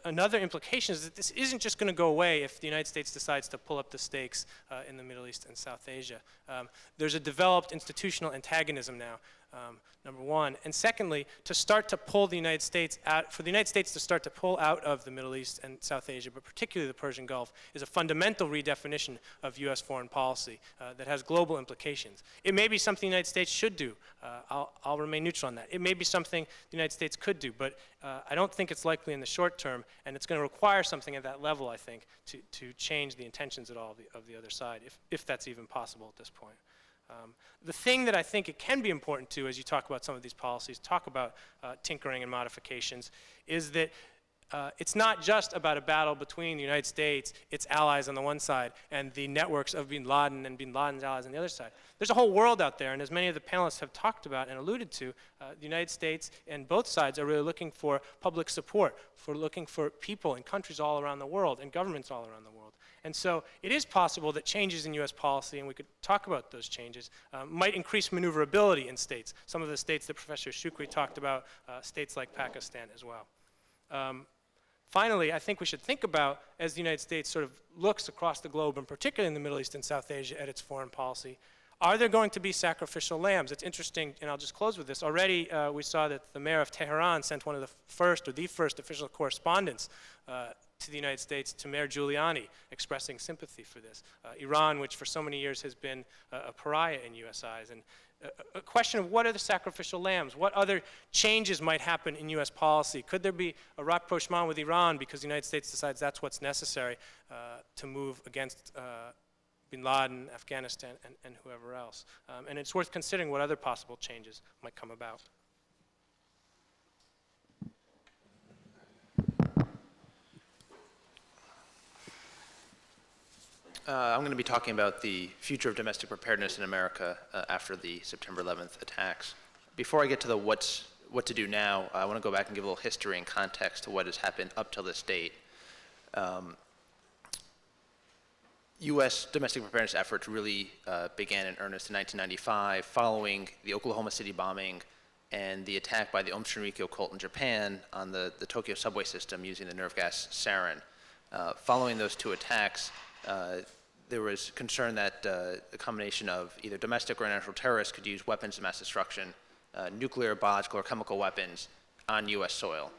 another implication is that this isn't just going to go away if the United States decides to pull up the stakes in the Middle East and South Asia. There's a developed institutional antagonism now, number one. And secondly, to start to pull the United States out, for the United States to start to pull out of the Middle East and South Asia, but particularly the Persian Gulf, is a fundamental redefinition of U.S. foreign policy that has global implications. It may be something the United States should do. I'll remain neutral on that. It may be something the United States could do, but I don't think it's likely in the short term, and it's going to require something at that level, I think, to change the intentions at all of the other side, if that's even possible at this point. The thing that I think it can be important to, as you talk about some of these policies, talk about tinkering and modifications, is that it's not just about a battle between the United States, its allies on the one side, and the networks of bin Laden and bin Laden's allies on the other side. There's a whole world out there, and as many of the panelists have talked about and alluded to, the United States and both sides are really looking for public support, looking for people in countries all around the world and governments all around the world. And so it is possible that changes in U.S. policy, and we could talk about those changes, might increase maneuverability in states. Some of the states that Professor Shukri talked about, states like Pakistan as well. Finally, I think we should think about, as the United States sort of looks across the globe, and particularly in the Middle East and South Asia, at its foreign policy, are there going to be sacrificial lambs? It's interesting, and I'll just close with this. Already we saw that the mayor of Tehran sent one of the first official correspondence to the United States, to Mayor Giuliani, expressing sympathy for this. Iran, which for so many years has been a pariah in U.S. eyes, and a question of what are the sacrificial lambs? What other changes might happen in U.S. policy? Could there be a rapprochement with Iran because the United States decides that's what's necessary to move against bin Laden, Afghanistan, and whoever else? And it's worth considering what other possible changes might come about. I'm going to be talking about the future of domestic preparedness in America after the September 11th attacks. Before I get to the what to do now, I want to go back and give a little history and context to what has happened up till this date. U.S. domestic preparedness efforts really began in earnest in 1995 following the Oklahoma City bombing and the attack by the Aum Shinrikyo cult in Japan on the Tokyo subway system using the nerve gas sarin. Following those two attacks, there was concern that a combination of either domestic or international terrorists could use weapons of mass destruction, nuclear, biological, or chemical weapons on U.S. soil.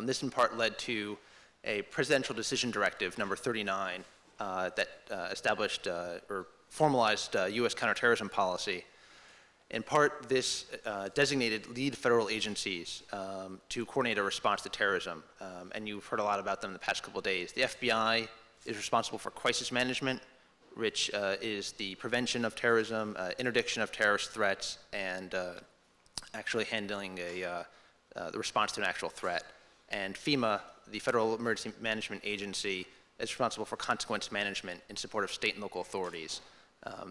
This in part led to a presidential decision directive, number 39, that established or formalized U.S. counterterrorism policy. In part, this designated lead federal agencies to coordinate a response to terrorism, and you've heard a lot about them in the past couple of days. The FBI is responsible for crisis management, which is the prevention of terrorism, interdiction of terrorist threats, and actually handling the response to an actual threat. And FEMA, the Federal Emergency Management Agency, is responsible for consequence management in support of state and local authorities.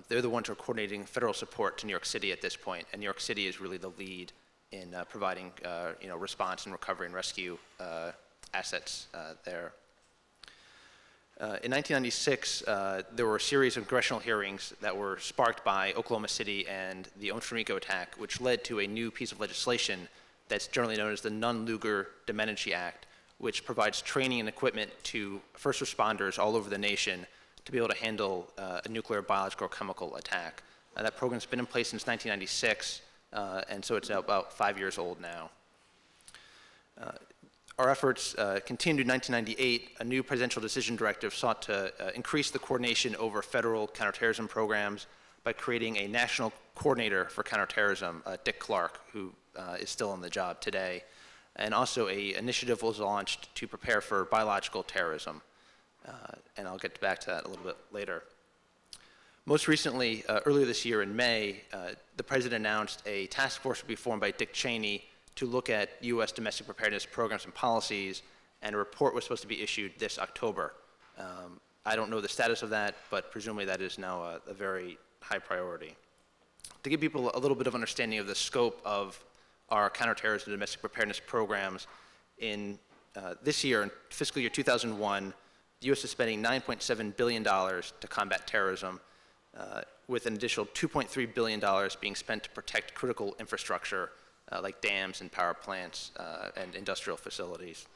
They're the ones who are coordinating federal support to New York City at this point, and New York City is really the lead in providing response and recovery and rescue assets there. In 1996, there were a series of congressional hearings that were sparked by Oklahoma City and the Rico attack, which led to a new piece of legislation that's generally known as the Nunn-Lugar Domenici Act, which provides training and equipment to first responders all over the nation to be able to handle a nuclear, biological, or chemical attack. That program's been in place since 1996, and so it's about 5 years old now. Our efforts continued in 1998. A new presidential decision directive sought to increase the coordination over federal counterterrorism programs by creating a national coordinator for counterterrorism, Dick Clark, who is still on the job today. And also an initiative was launched to prepare for biological terrorism. And I'll get back to that a little bit later. Most recently, earlier this year in May, the president announced a task force would be formed by Dick Cheney to look at U.S. domestic preparedness programs and policies, and a report was supposed to be issued this October. I don't know the status of that, but presumably that is now a very high priority. To give people a little bit of understanding of the scope of our counterterrorism and domestic preparedness programs, in this year, in fiscal year 2001, the U.S. is spending $9.7 billion to combat terrorism, with an additional $2.3 billion being spent to protect critical infrastructure like dams and power plants and industrial facilities.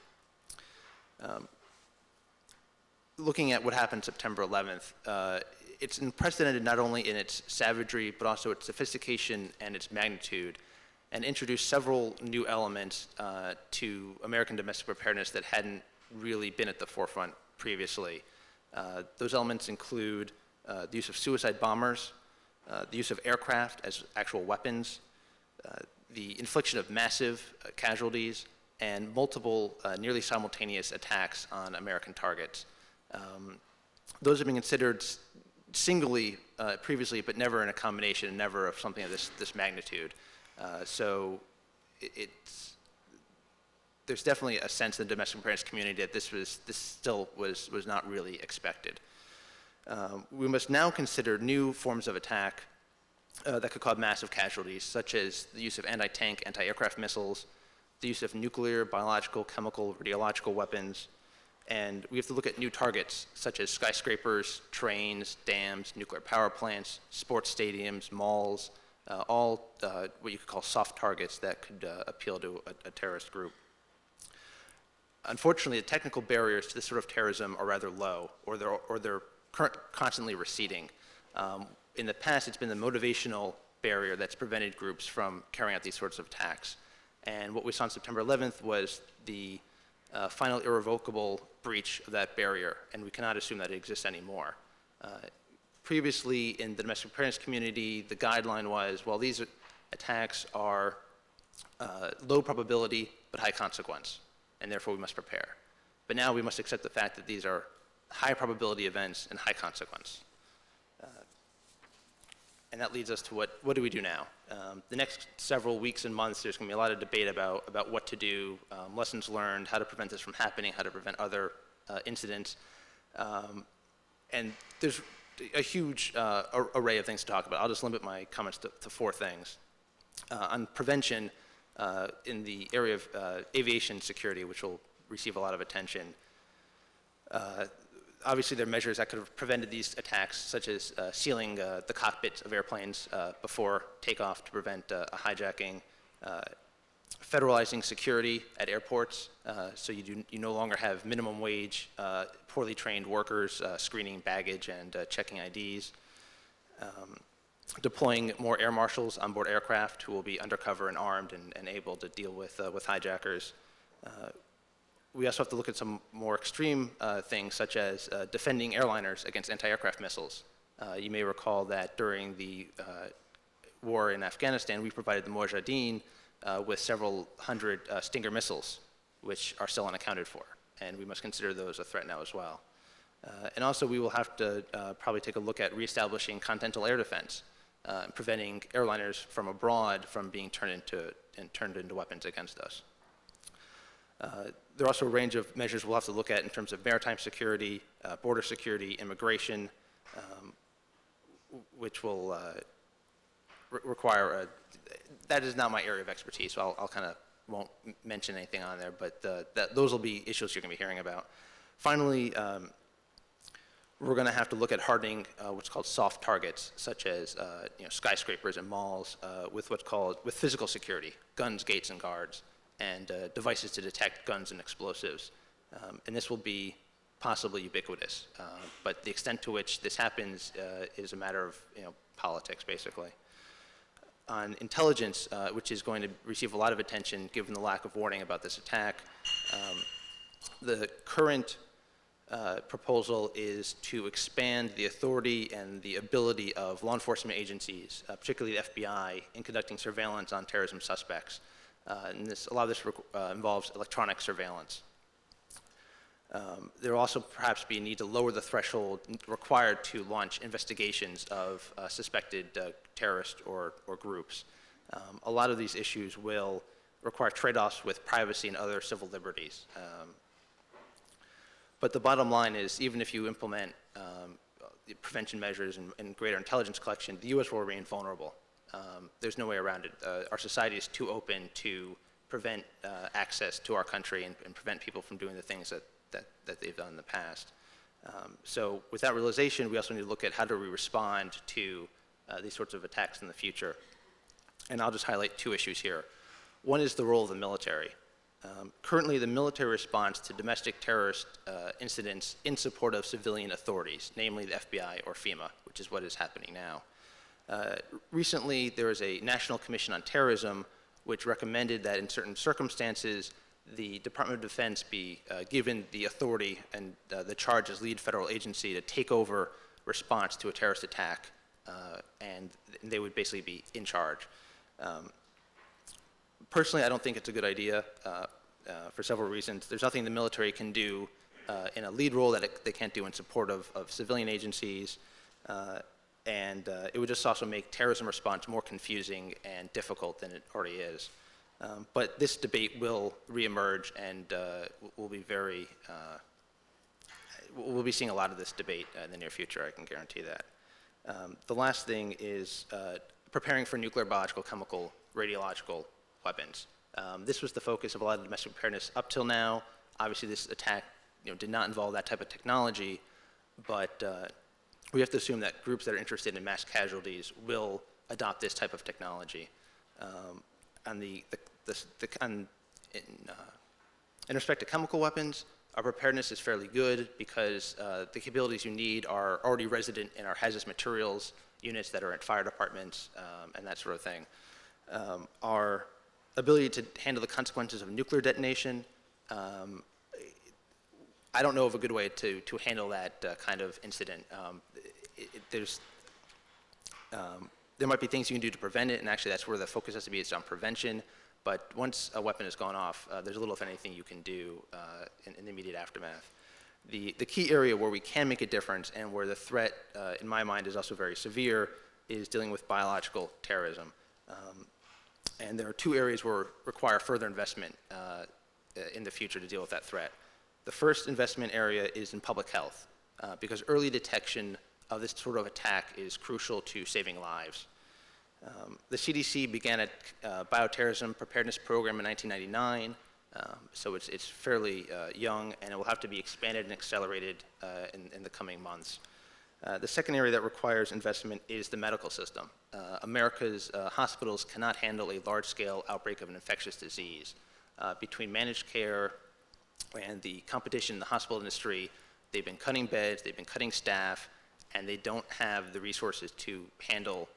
Looking at what happened September 11th, it's unprecedented not only in its savagery, but also its sophistication and its magnitude, and introduced several new elements to American domestic preparedness that hadn't really been at the forefront previously. Those elements include the use of suicide bombers, the use of aircraft as actual weapons, the infliction of massive casualties, and multiple nearly simultaneous attacks on American targets. Those have been considered singly previously, but never in a combination, never of something of this magnitude. So there's definitely a sense in the domestic preparedness community that this still was not really expected. We must now consider new forms of attack that could cause massive casualties, such as the use of anti-tank, anti-aircraft missiles, the use of nuclear, biological, chemical, radiological weapons, and we have to look at new targets, such as skyscrapers, trains, dams, nuclear power plants, sports stadiums, malls, all what you could call soft targets that could appeal to a terrorist group. Unfortunately, the technical barriers to this sort of terrorism are rather low, or they're constantly receding. In the past, it's been the motivational barrier that's prevented groups from carrying out these sorts of attacks. And what we saw on September 11th was the final irrevocable breach of that barrier, and we cannot assume that it exists anymore. Previously, in the domestic preparedness community, the guideline was, well, these attacks are low probability but high consequence, and therefore we must prepare. But now we must accept the fact that these are high probability events and high consequence. And that leads us to what do we do now? The next several weeks and months, there's going to be a lot of debate about what to do, lessons learned, how to prevent this from happening, how to prevent other incidents. And there's a huge array of things to talk about. I'll just limit my comments to 4 things. On prevention, in the area of aviation security, which will receive a lot of attention, obviously, there are measures that could have prevented these attacks, such as sealing the cockpits of airplanes before takeoff to prevent a hijacking, federalizing security at airports, so you no longer have minimum wage, poorly trained workers screening baggage and checking IDs, deploying more air marshals on board aircraft who will be undercover and armed and able to deal with hijackers. We also have to look at some more extreme things, such as defending airliners against anti-aircraft missiles. You may recall that during the war in Afghanistan, we provided the Mujahideen with several hundred Stinger missiles, which are still unaccounted for, and we must consider those a threat now as well. And also, we will have to probably take a look at reestablishing continental air defense, preventing airliners from abroad from being turned into weapons against us. There are also a range of measures we'll have to look at in terms of maritime security, border security, immigration, which will require, that is not my area of expertise, so I'll kind of won't mention anything on there, but those will be issues you're going to be hearing about. Finally, we're going to have to look at hardening what's called soft targets, such as skyscrapers and malls, with physical security, guns, gates, and guards, and devices to detect guns and explosives. And this will be possibly ubiquitous, but the extent to which this happens is a matter of politics, basically. On intelligence, which is going to receive a lot of attention given the lack of warning about this attack, the current proposal is to expand the authority and the ability of law enforcement agencies, particularly the FBI, in conducting surveillance on terrorism suspects. And a lot of this involves electronic surveillance. There will also perhaps be a need to lower the threshold required to launch investigations of suspected terrorists or groups. A lot of these issues will require trade-offs with privacy and other civil liberties. But the bottom line is, even if you implement the prevention measures and greater intelligence collection, the U.S. will remain vulnerable. There's no way around it. Our society is too open to prevent access to our country and prevent people from doing the things that they've done in the past. So with that realization, we also need to look at how do we respond to these sorts of attacks in the future. And I'll just highlight two issues here. One is the role of the military. Currently, the military responds to domestic terrorist incidents in support of civilian authorities, namely the FBI or FEMA, which is what is happening now. Recently, there was a National Commission on Terrorism which recommended that in certain circumstances, the Department of Defense be given the authority and the charge as lead federal agency to take over response to a terrorist attack, and they would basically be in charge. Personally, I don't think it's a good idea for several reasons. There's nothing the military can do in a lead role that they can't do in support of civilian agencies, and it would just also make terrorism response more confusing and difficult than it already is. But this debate will reemerge, and we'll be seeing a lot of this debate in the near future, I can guarantee that. The last thing is preparing for nuclear, biological, chemical, radiological weapons. This was the focus of a lot of domestic preparedness up till now. Obviously, this attack did not involve that type of technology, but we have to assume that groups that are interested in mass casualties will adopt this type of technology. In respect to chemical weapons, our preparedness is fairly good because the capabilities you need are already resident in our hazardous materials units that are at fire departments and that sort of thing. Our ability to handle the consequences of nuclear detonation, I don't know of a good way to handle that kind of incident. There might be things you can do to prevent it, and actually that's where the focus has to be, is on prevention. But once a weapon has gone off, there's little, if anything, you can do in the immediate aftermath. The key area where we can make a difference and where the threat, in my mind, is also very severe is dealing with biological terrorism. And there are two areas where require further investment in the future to deal with that threat. The first investment area is in public health, because early detection of this sort of attack is crucial to saving lives. The CDC began a bioterrorism preparedness program in 1999, so it's fairly young, and it will have to be expanded and accelerated in the coming months. The second area that requires investment is the medical system. America's hospitals cannot handle a large-scale outbreak of an infectious disease. Between managed care and the competition in the hospital industry, they've been cutting beds, they've been cutting staff, and they don't have the resources to handle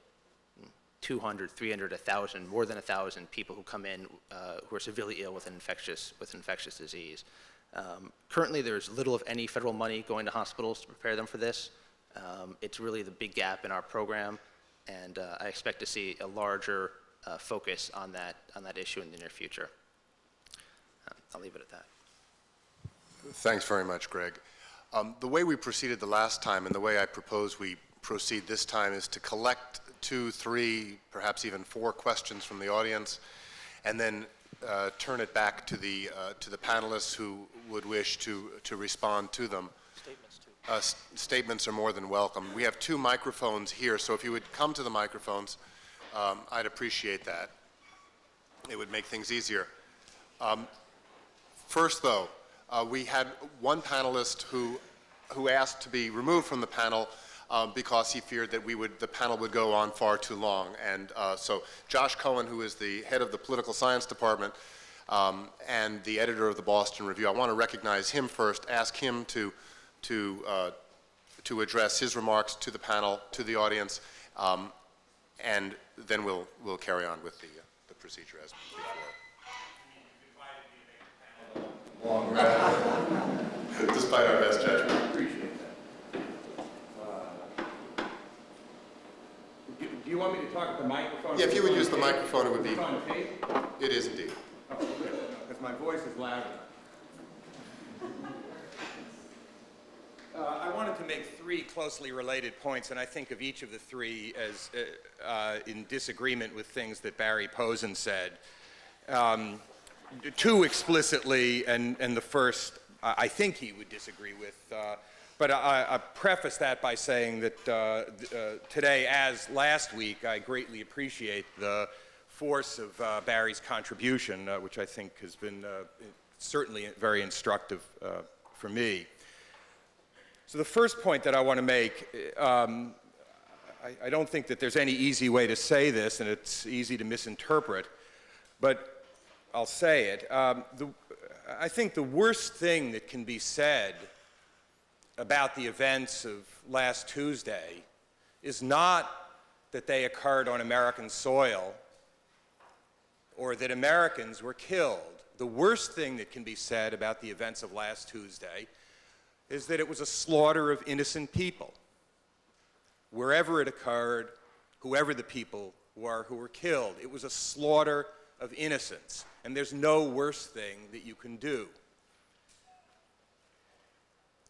200, 300, 1,000, more than 1,000 people who come in who are severely ill with infectious disease. Currently, there's little, if any, federal money going to hospitals to prepare them for this. It's really the big gap in our program, and I expect to see a larger focus on that issue in the near future. I'll leave it at that. Thanks very much, Greg. The way we proceeded the last time and the way I propose we proceed this time is to collect 2, 3, perhaps even 4 questions from the audience, and then turn it back to the panelists who would wish to respond to them. Statements, too. Statements are more than welcome. We have 2 microphones here, so if you would come to the microphones, I'd appreciate that. It would make things easier. First, though, we had one panelist who who asked to be removed from the panel because he feared that the panel would go on far too long. And so Josh Cohen, who is the head of the political science department and the editor of the Boston Review, I want to recognize him first, ask him to address his remarks to the panel, to the audience, and then we'll carry on with the procedure as before. Long ride, despite our best judgment. Appreciate that. Do you want me to talk at the microphone? Yeah, if you would use the microphone, it would be. It's on tape? It is indeed. Oh, good, because my voice is loud enough. I wanted to make three closely related points, and I think of each of the three as in disagreement with things that Barry Posen said. Two explicitly, and the first I think he would disagree with. But I preface that by saying that today, as last week, I greatly appreciate the force of Barry's contribution, which I think has been certainly very instructive for me. So the first point that I want to make, I don't think that there's any easy way to say this, and it's easy to misinterpret, but I'll say it. I think the worst thing that can be said about the events of last Tuesday is not that they occurred on American soil or that Americans were killed. The worst thing that can be said about the events of last Tuesday is that it was a slaughter of innocent people. Wherever it occurred, whoever the people were who were killed, it was a slaughter of innocents. And there's no worse thing that you can do.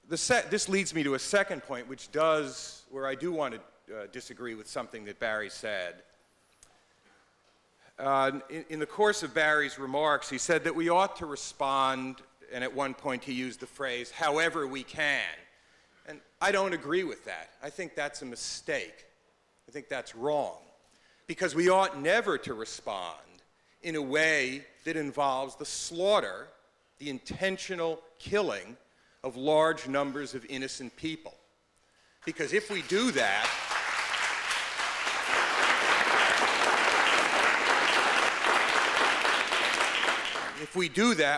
This leads me to a second point, where I do want to disagree with something that Barry said. In the course of Barry's remarks, he said that we ought to respond, and at one point he used the phrase, however we can. And I don't agree with that. I think that's a mistake. I think that's wrong. Because we ought never to respond in a way that involves the slaughter, the intentional killing of large numbers of innocent people. Because if we do that,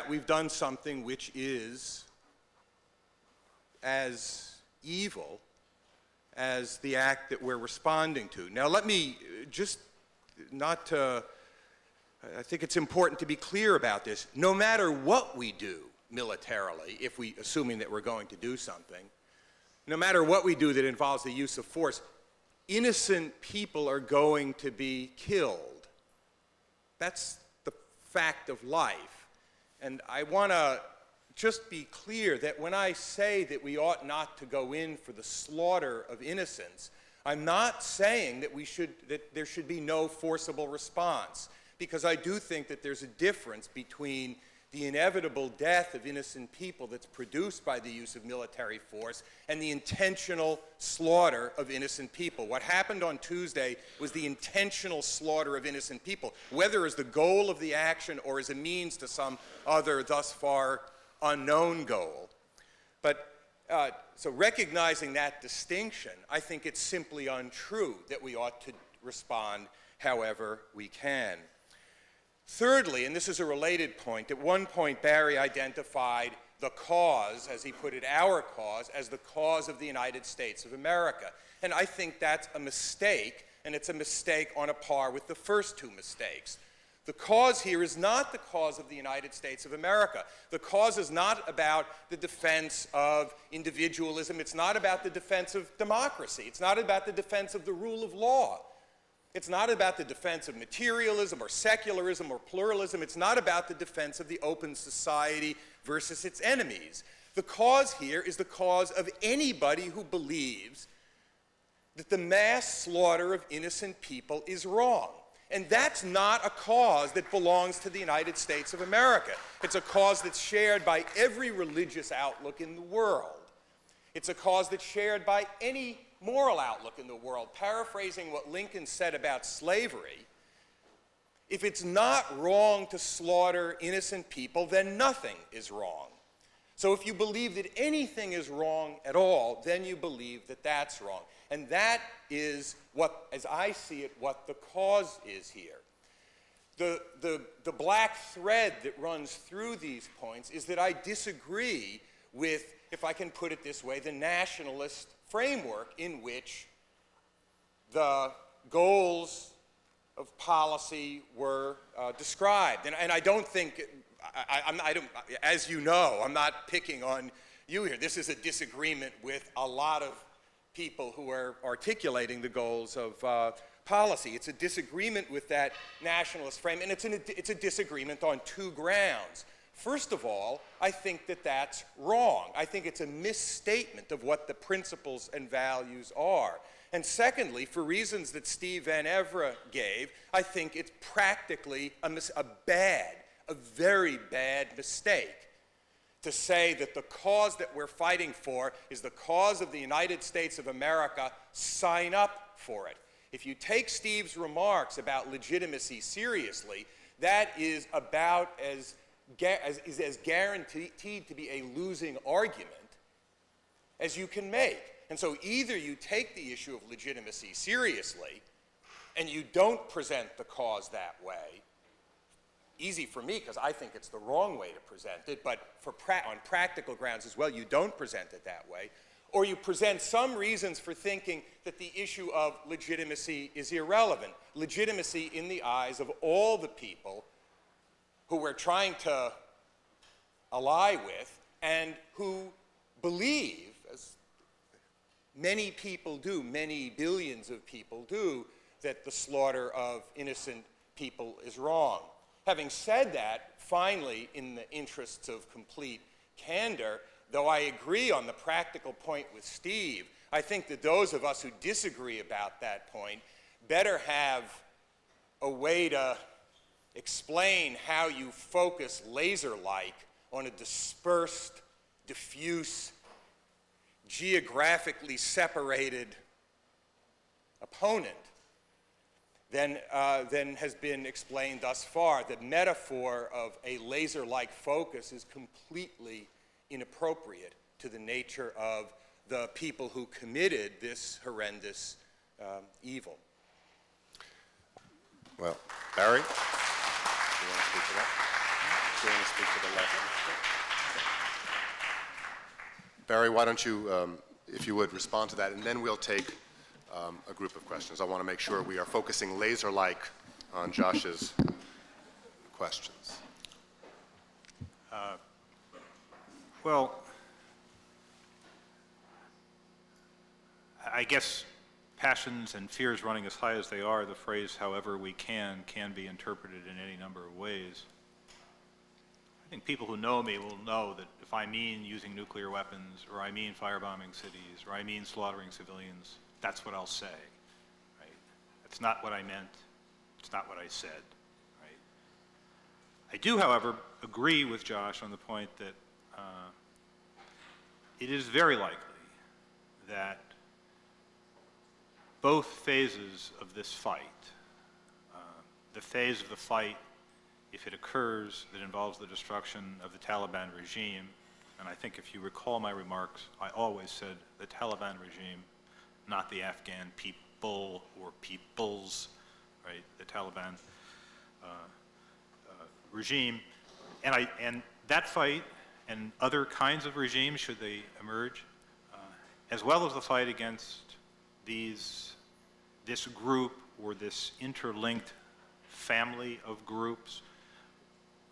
we've done something which is as evil as the act that we're responding to. Now let me I think it's important to be clear about this. No matter what we do militarily, assuming that we're going to do something, no matter what we do that involves the use of force, innocent people are going to be killed. That's the fact of life. And I want to just be clear that when I say that we ought not to go in for the slaughter of innocents, I'm not saying that there should be no forcible response, because I do think that there's a difference between the inevitable death of innocent people that's produced by the use of military force and the intentional slaughter of innocent people. What happened on Tuesday was the intentional slaughter of innocent people, whether as the goal of the action or as a means to some other, thus far unknown goal. But so recognizing that distinction, I think it's simply untrue that we ought to respond however we can. Thirdly, and this is a related point, at one point Barry identified the cause, as he put it, our cause, as the cause of the United States of America. And I think that's a mistake, and it's a mistake on a par with the first two mistakes. The cause here is not the cause of the United States of America. The cause is not about the defense of individualism. It's not about the defense of democracy. It's not about the defense of the rule of law. It's not about the defense of materialism or secularism or pluralism. It's not about the defense of the open society versus its enemies. The cause here is the cause of anybody who believes that the mass slaughter of innocent people is wrong. And that's not a cause that belongs to the United States of America. It's a cause that's shared by every religious outlook in the world. It's a cause that's shared by any moral outlook in the world. Paraphrasing what Lincoln said about slavery, if it's not wrong to slaughter innocent people, then nothing is wrong. So if you believe that anything is wrong at all, then you believe that that's wrong. And that is what, as I see it, what the cause is here. The black thread that runs through these points is that I disagree with, if I can put it this way, the nationalist framework in which the goals of policy were described. And I don't think, as you know, I'm not picking on you here. This is a disagreement with a lot of people who are articulating the goals of policy. It's a disagreement with that nationalist frame, and it's a disagreement on two grounds. First of all, I think that that's wrong. I think it's a misstatement of what the principles and values are. And secondly, for reasons that Steve Van Evera gave, I think it's practically a very bad mistake to say that the cause that we're fighting for is the cause of the United States of America. Sign up for it. If you take Steve's remarks about legitimacy seriously, that is about as guaranteed to be a losing argument as you can make. And so either you take the issue of legitimacy seriously and you don't present the cause that way. Easy for me because I think it's the wrong way to present it, but on practical grounds as well, you don't present it that way. Or you present some reasons for thinking that the issue of legitimacy is irrelevant. Legitimacy in the eyes of all the people who we're trying to ally with and who believe, as many people do, many billions of people do, that the slaughter of innocent people is wrong. Having said that, finally, in the interests of complete candor, though I agree on the practical point with Steve, I think that those of us who disagree about that point better have a way to explain how you focus laser-like on a dispersed, diffuse, geographically separated opponent than has been explained thus far. The metaphor of a laser-like focus is completely inappropriate to the nature of the people who committed this horrendous evil. Well, Barry, do you want to speak to that? Do you want to speak to the left? Barry, why don't you, if you would, respond to that, and then we'll take a group of questions. I want to make sure we are focusing laser-like on Josh's questions. Well, I guess passions and fears running as high as they are, the phrase "however we can" be interpreted in any number of ways. I think people who know me will know that if I mean using nuclear weapons, or I mean firebombing cities, or I mean slaughtering civilians, that's what I'll say, right? That's not what I meant. It's not what I said, right? I do, however, agree with Josh on the point that it is very likely that both phases of this fight, the phase of the fight, if it occurs, that involves the destruction of the Taliban regime, and I think if you recall my remarks, I always said the Taliban regime, not the Afghan people or peoples, right? The Taliban regime, and that fight and other kinds of regimes, should they emerge, as well as the fight against this group or this interlinked family of groups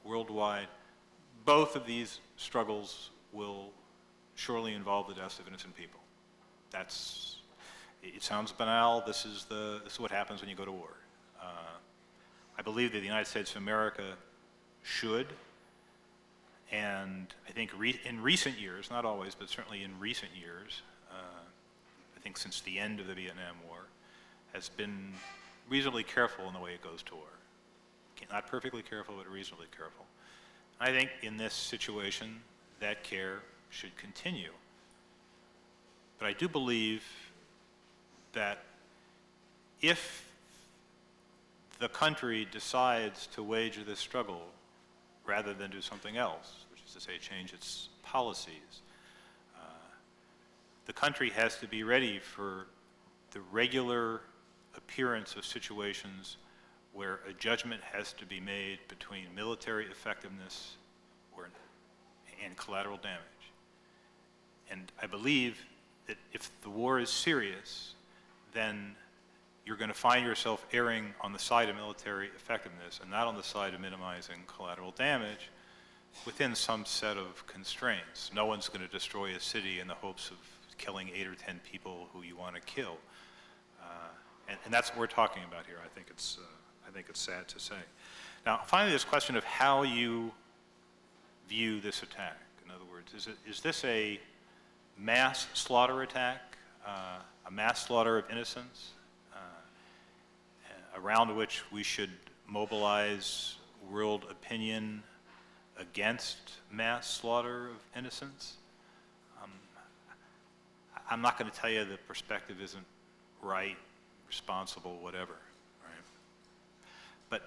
worldwide, both of these struggles will surely involve the deaths of innocent people. It sounds banal. This is what happens when you go to war. I believe that the United States of America should, and I think in recent years, not always, but certainly in recent years, I think since the end of the Vietnam War, has been reasonably careful in the way it goes to war. Not perfectly careful, but reasonably careful. I think in this situation, that care should continue. But I do believe that if the country decides to wage this struggle rather than do something else, which is to say change its policies. The country has to be ready for the regular appearance of situations where a judgment has to be made between military effectiveness and collateral damage. And I believe that if the war is serious, then you're going to find yourself erring on the side of military effectiveness and not on the side of minimizing collateral damage within some set of constraints. No one's going to destroy a city in the hopes of killing 8 or 10 people who you want to kill. And that's what we're talking about here. I think it's sad to say. Now, finally, this question of how you view this attack. In other words, is this a mass slaughter attack, a mass slaughter of innocents, around which we should mobilize world opinion against mass slaughter of innocents? I'm not going to tell you the perspective isn't right, responsible, whatever, right? But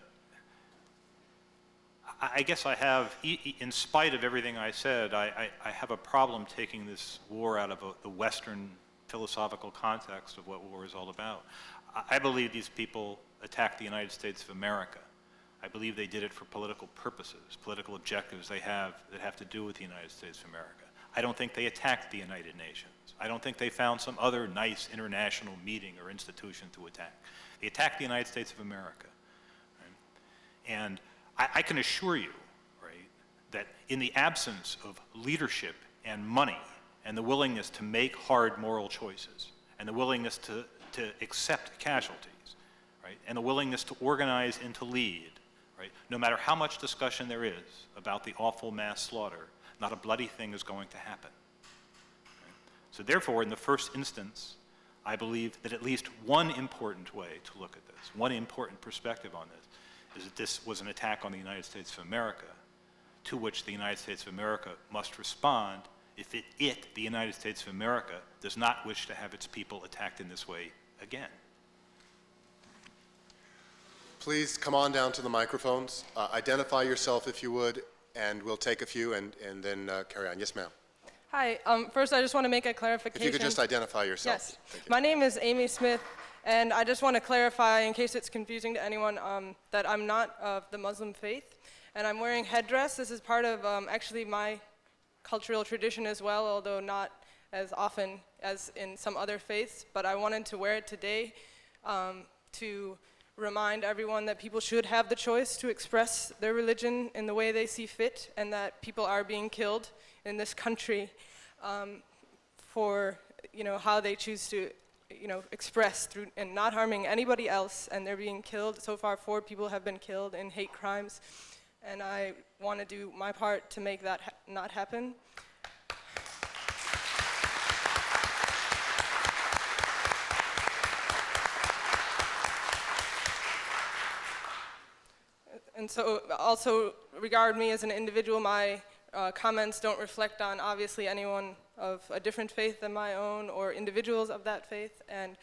I guess I have, in spite of everything I said, I have a problem taking this war out of the Western philosophical context of what war is all about. I believe these people attacked the United States of America. I believe they did it for political purposes, political objectives they have that have to do with the United States of America. I don't think they attacked the United Nations. I don't think they found some other nice international meeting or institution to attack. They attacked the United States of America. Right? And I can assure you, right, that in the absence of leadership and money and the willingness to make hard moral choices and the willingness to accept casualties, right, and the willingness to organize and to lead, right, no matter how much discussion there is about the awful mass slaughter, not a bloody thing is going to happen. Right? So therefore, in the first instance, I believe that at least one important way to look at this, one important perspective on this, is that this was an attack on the United States of America, to which the United States of America must respond if the United States of America, does not wish to have its people attacked in this way again. Please come on down to the microphones. Identify yourself if you would, and we'll take a few and then carry on. Yes, ma'am. Hi. First, I just want to make a clarification. If you could just identify yourself. Yes. My name is Amy Smith, and I just want to clarify, in case it's confusing to anyone, that I'm not of the Muslim faith, and I'm wearing headdress. This is part of actually my cultural tradition as well, although not as often as in some other faiths. But I wanted to wear it today to remind everyone that people should have the choice to express their religion in the way they see fit, and that people are being killed in this country for how they choose to express through and not harming anybody else, and they're being killed. So far 4 people have been killed in hate crimes, and I want to do my part to make that not happen. And so also regard me as an individual. My comments don't reflect on obviously anyone of a different faith than my own or individuals of that faith. And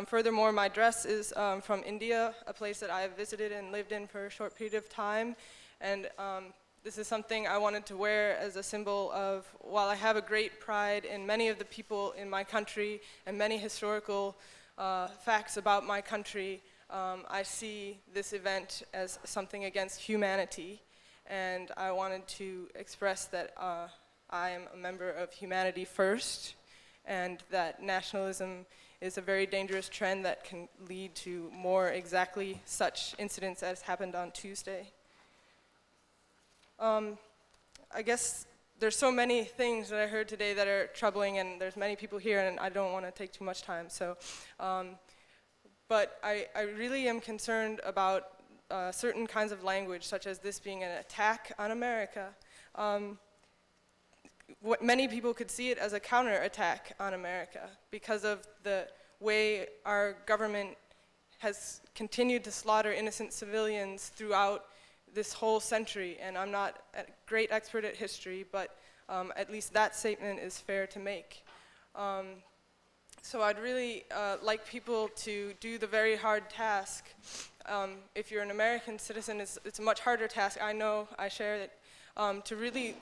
furthermore, my dress is from India, a place that I have visited and lived in for a short period of time. And this is something I wanted to wear as a symbol of, while I have a great pride in many of the people in my country and many historical facts about my country, I see this event as something against humanity, and I wanted to express that I am a member of humanity first, and that nationalism is a very dangerous trend that can lead to more exactly such incidents as happened on Tuesday. I guess there's so many things that I heard today that are troubling, and there's many people here, and I don't want to take too much time. So. But I really am concerned about certain kinds of language, such as this being an attack on America. What many people could see it as a counterattack on America because of the way our government has continued to slaughter innocent civilians throughout this whole century. And I'm not a great expert at history, but at least that statement is fair to make. So I'd really like people to do the very hard task. If you're an American citizen, it's a much harder task. I know, I share it, to really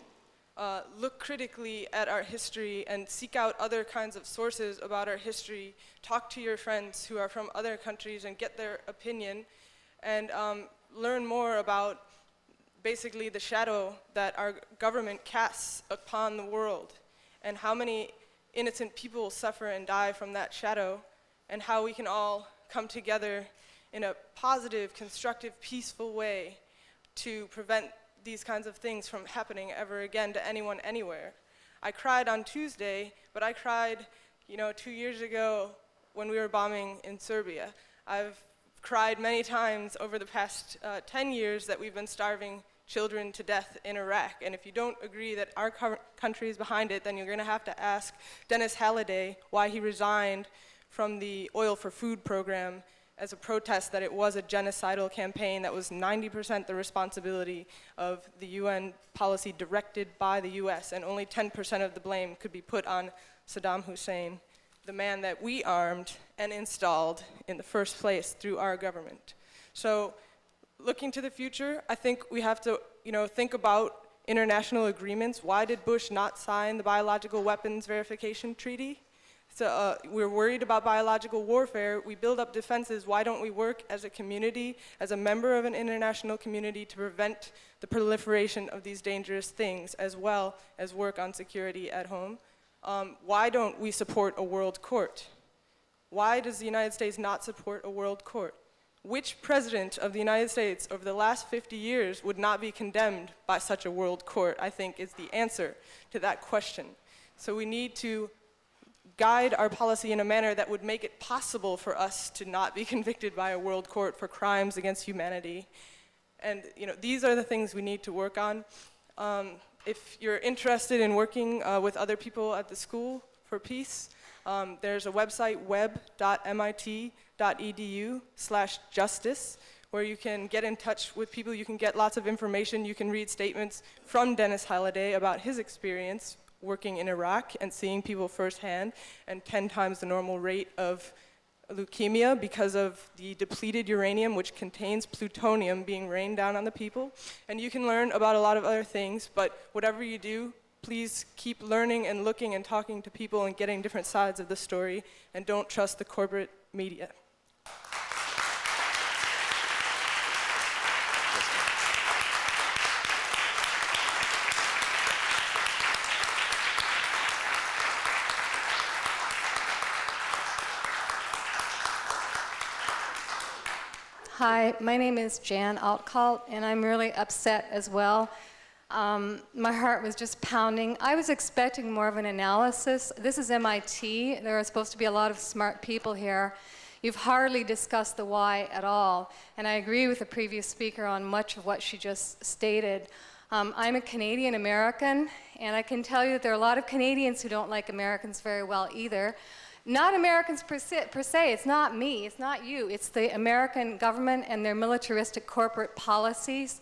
look critically at our history and seek out other kinds of sources about our history, talk to your friends who are from other countries and get their opinion, and learn more about basically the shadow that our government casts upon the world, and how many innocent people suffer and die from that shadow, and how we can all come together in a positive, constructive, peaceful way to prevent these kinds of things from happening ever again to anyone anywhere. I cried on Tuesday, but I cried, 2 years ago when we were bombing in Serbia. I've cried many times over the past 10 years that we've been starving children to death in Iraq. And if you don't agree that our country is behind it, then you're going to have to ask Dennis Halliday why he resigned from the Oil for Food program as a protest that it was a genocidal campaign that was 90% the responsibility of the UN policy directed by the US, and only 10% of the blame could be put on Saddam Hussein, the man that we armed and installed in the first place through our government. So looking to the future, I think we have to think about international agreements. Why did Bush not sign the Biological Weapons Verification Treaty? So we're worried about biological warfare. We build up defenses. Why don't we work as a community, as a member of an international community, to prevent the proliferation of these dangerous things, as well as work on security at home? Why don't we support a world court? Why does the United States not support a world court? Which president of the United States over the last 50 years would not be condemned by such a world court, I think, is the answer to that question. So we need to guide our policy in a manner that would make it possible for us to not be convicted by a world court for crimes against humanity. And these are the things we need to work on. If you're interested in working with other people at the School for Peace, there's a website, web.mit.edu/justice, where you can get in touch with people. You can get lots of information. You can read statements from Dennis Halliday about his experience working in Iraq and seeing people firsthand, and 10 times the normal rate of leukemia because of the depleted uranium, which contains plutonium, being rained down on the people. And you can learn about a lot of other things, but whatever you do, please keep learning and looking and talking to people and getting different sides of the story, and don't trust the corporate media. Hi, my name is Jan Altkalt, and I'm really upset as well. My heart was just pounding. I was expecting more of an analysis. This is MIT. There are supposed to be a lot of smart people here. You've hardly discussed the why at all, and I agree with the previous speaker on much of what she just stated. I'm a Canadian American, and I can tell you that there are a lot of Canadians who don't like Americans very well either. Not Americans per se, it's not me, it's not you, it's the American government and their militaristic corporate policies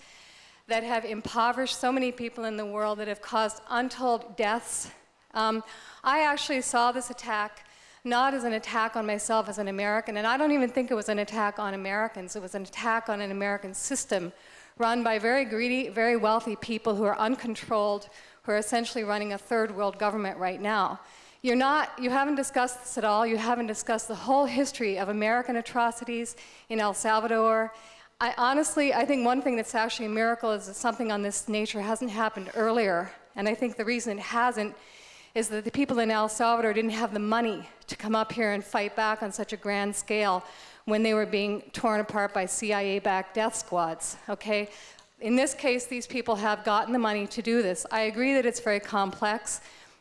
that have impoverished so many people in the world, that have caused untold deaths. I actually saw this attack not as an attack on myself as an American, and I don't even think it was an attack on Americans. It was an attack on an American system run by very greedy, very wealthy people who are uncontrolled, who are essentially running a third world government right now. You haven't discussed this at all. You haven't discussed the whole history of American atrocities in El Salvador. I think one thing that's actually a miracle is that something on this nature hasn't happened earlier. And I think the reason it hasn't is that the people in El Salvador didn't have the money to come up here and fight back on such a grand scale when they were being torn apart by CIA-backed death squads, okay? In this case, these people have gotten the money to do this. I agree that it's very complex.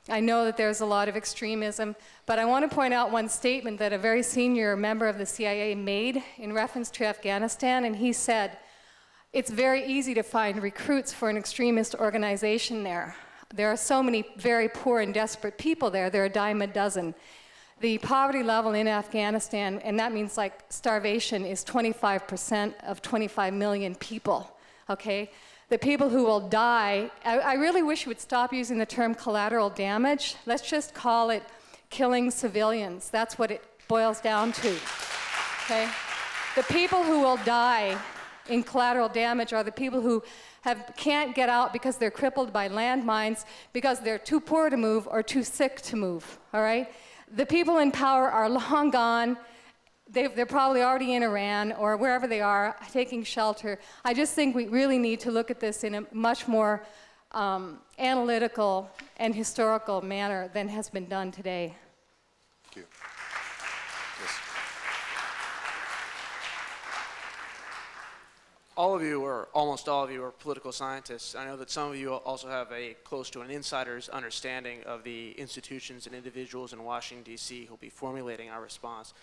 I know that there's a lot of extremism, but I want to point out one statement that a very senior member of the CIA made in reference to Afghanistan, and he said, it's very easy to find recruits for an extremist organization there. There are so many very poor and desperate people there. There are a dime a dozen. The poverty level in Afghanistan, and that means like starvation, is 25% of 25 million people, okay? The people who will die, I really wish you would stop using the term collateral damage. Let's just call it killing civilians. That's what it boils down to, okay? The people who will die in collateral damage are the people who can't get out because they're crippled by landmines, because they're too poor to move or too sick to move, all right? The people in power are long gone. They're probably already in Iran or wherever they are, taking shelter. I just think we really need to look at this in a much more analytical and historical manner than has been done today. Thank you. Yes. All of you, or almost all of you, are political scientists. I know that some of you also have a close to an insider's understanding of the institutions and individuals in Washington, D.C. who will be formulating our response.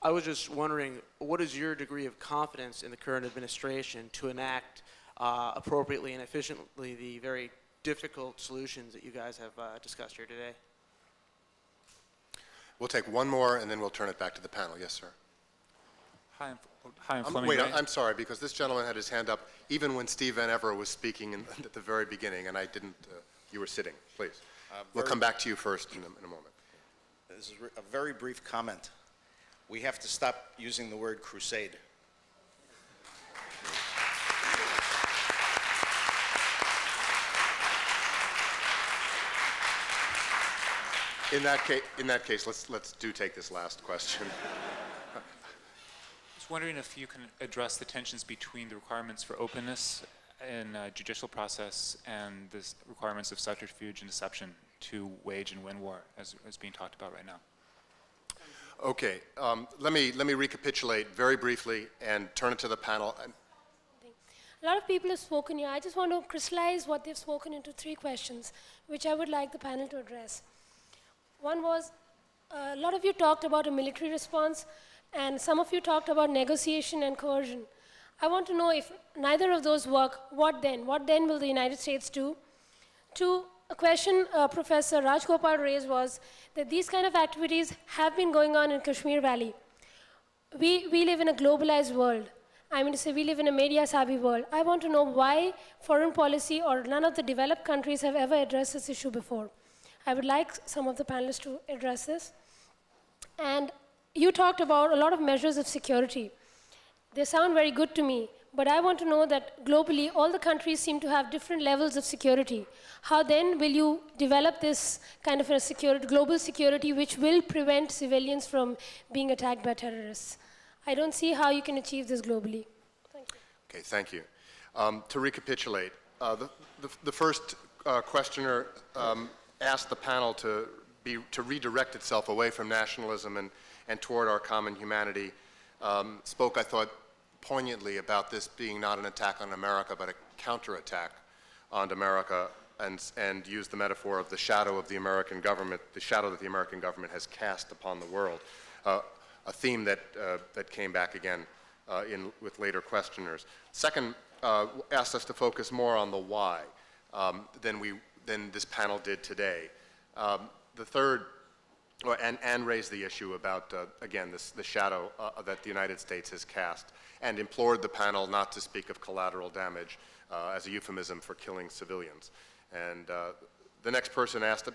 I was just wondering, what is your degree of confidence in the current administration to enact appropriately and efficiently the very difficult solutions that you guys have discussed here today? We'll take one more, and then we'll turn it back to the panel. Yes, sir. Hi, I'm Fleming. Wait, I'm sorry, because this gentleman had his hand up even when Steve Van Evera was speaking at the very beginning, and I didn't, you were sitting. Please. We'll come back to you first in a moment. This is a very brief comment. We have to stop using the word crusade. In that case, let's take this last question. I was wondering if you can address the tensions between the requirements for openness in judicial process and the requirements of subterfuge and deception to wage and win war, as being talked about right now. Okay, let me recapitulate very briefly and turn it to the panel. A lot of people have spoken here. I just want to crystallize what they've spoken into 3 questions, which I would like the panel to address. One was, a lot of you talked about a military response, and some of you talked about negotiation and coercion. I want to know if neither of those work, what then? What then will the United States do? 2, a question Professor Rajgopal raised was that these kind of activities have been going on in Kashmir Valley. We live in a globalized world. I mean to say, we live in a media-savvy world. I want to know why foreign policy or none of the developed countries have ever addressed this issue before. I would like some of the panelists to address this. And you talked about a lot of measures of security. They sound very good to me, but I want to know that globally, all the countries seem to have different levels of security. How then will you develop this kind of a global security which will prevent civilians from being attacked by terrorists? I don't see how you can achieve this globally. Thank you. Okay, thank you. To recapitulate, the first questioner asked the panel to redirect itself away from nationalism and toward our common humanity. Spoke, I thought, poignantly about this being not an attack on America, but a counterattack on America, and used the metaphor of the shadow of the American government, the shadow that the American government has cast upon the world, a theme that came back again with later questioners. Second, asked us to focus more on the why than this panel did today. The third, and raised the issue about, again, the shadow that the United States has cast, and implored the panel not to speak of collateral damage as a euphemism for killing civilians. And the next person asked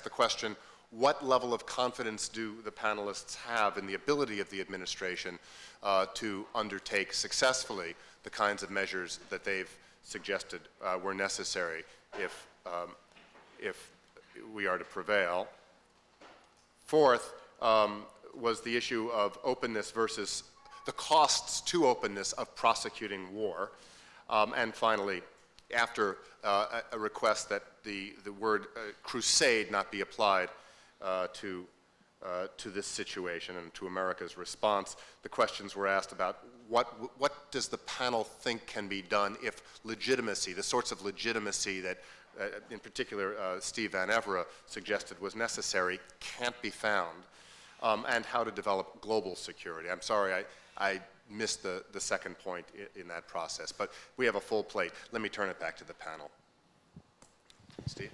the question, what level of confidence do the panelists have in the ability of the administration to undertake successfully the kinds of measures that they've suggested were necessary if we are to prevail? Fourth was the issue of openness versus the costs to openness of prosecuting war. And finally, after a request that the word crusade not be applied to this situation and to America's response, the questions were asked about what does the panel think can be done if legitimacy, the sorts of legitimacy that in particular Steve Van Evera suggested was necessary, can't be found, and how to develop global security. I'm sorry, I missed the second point in that process, but we have a full plate. Let me turn it back to the panel. Steve?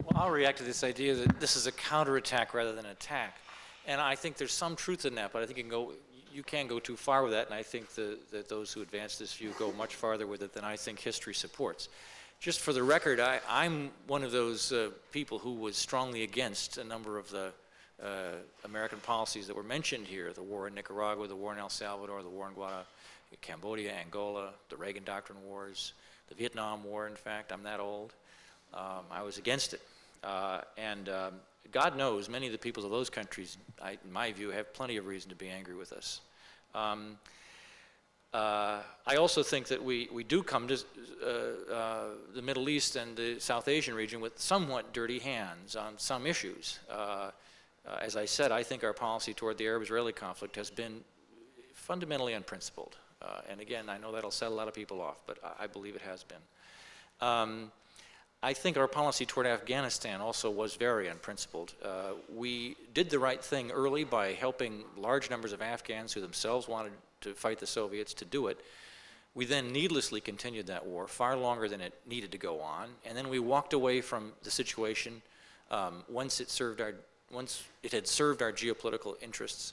Well, I'll react to this idea that this is a counterattack rather than an attack. And I think there's some truth in that, but I think you can go too far with that, and I think that those who advance this view go much farther with it than I think history supports. Just for the record, I'm one of those people who was strongly against a number of the American policies that were mentioned here, the war in Nicaragua, the war in El Salvador, the war in Cambodia, Angola, the Reagan Doctrine Wars, the Vietnam War, in fact, I'm that old. I was against it. God knows many of the peoples of those countries, in my view, have plenty of reason to be angry with us. I also think that we do come to the Middle East and the South Asian region with somewhat dirty hands on some issues. As I said, I think our policy toward the Arab-Israeli conflict has been fundamentally unprincipled. And again, I know that'll set a lot of people off, but I believe it has been. I think our policy toward Afghanistan also was very unprincipled. We did the right thing early by helping large numbers of Afghans who themselves wanted to fight the Soviets to do it. We then needlessly continued that war far longer than it needed to go on, and then we walked away from the situation once it had served our geopolitical interests,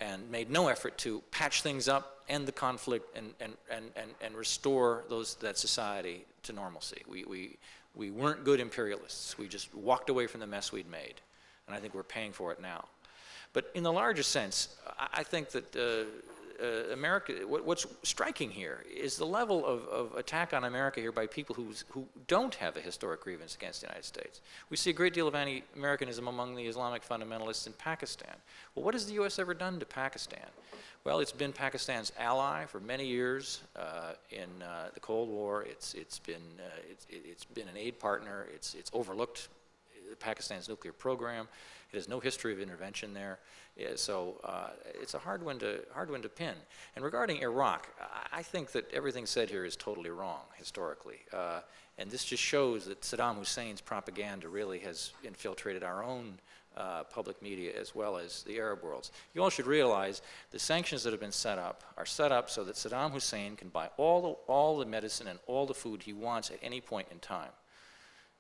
and made no effort to patch things up, end the conflict, and restore that society to normalcy. We weren't good imperialists. We just walked away from the mess we'd made, and I think we're paying for it now. But in the larger sense, I think that America, what's striking here is the level of attack on America here by people who don't have a historic grievance against the United States. We see a great deal of anti-Americanism among the Islamic fundamentalists in Pakistan. Well, what has the U.S. ever done to Pakistan? Well, it's been Pakistan's ally for many years in the Cold War. It's been an aid partner. It's overlooked Pakistan's nuclear program. It has no history of intervention there. So it's a hard one to pin. And regarding Iraq, I think that everything said here is totally wrong historically. And this just shows that Saddam Hussein's propaganda really has infiltrated our own public media as well as the Arab worlds. You all should realize the sanctions that have been set up are set up so that Saddam Hussein can buy all the medicine and all the food he wants at any point in time.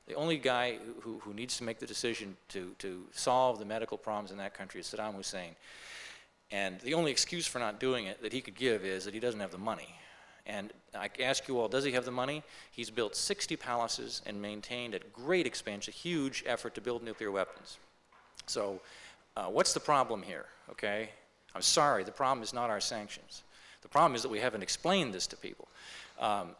The only guy who needs to make the decision to solve the medical problems in that country is Saddam Hussein. And the only excuse for not doing it that he could give is that he doesn't have the money. And I ask you all, does he have the money? He's built 60 palaces and maintained at great expense a huge effort to build nuclear weapons. So what's the problem here, okay? I'm sorry, the problem is not our sanctions. The problem is that we haven't explained this to people.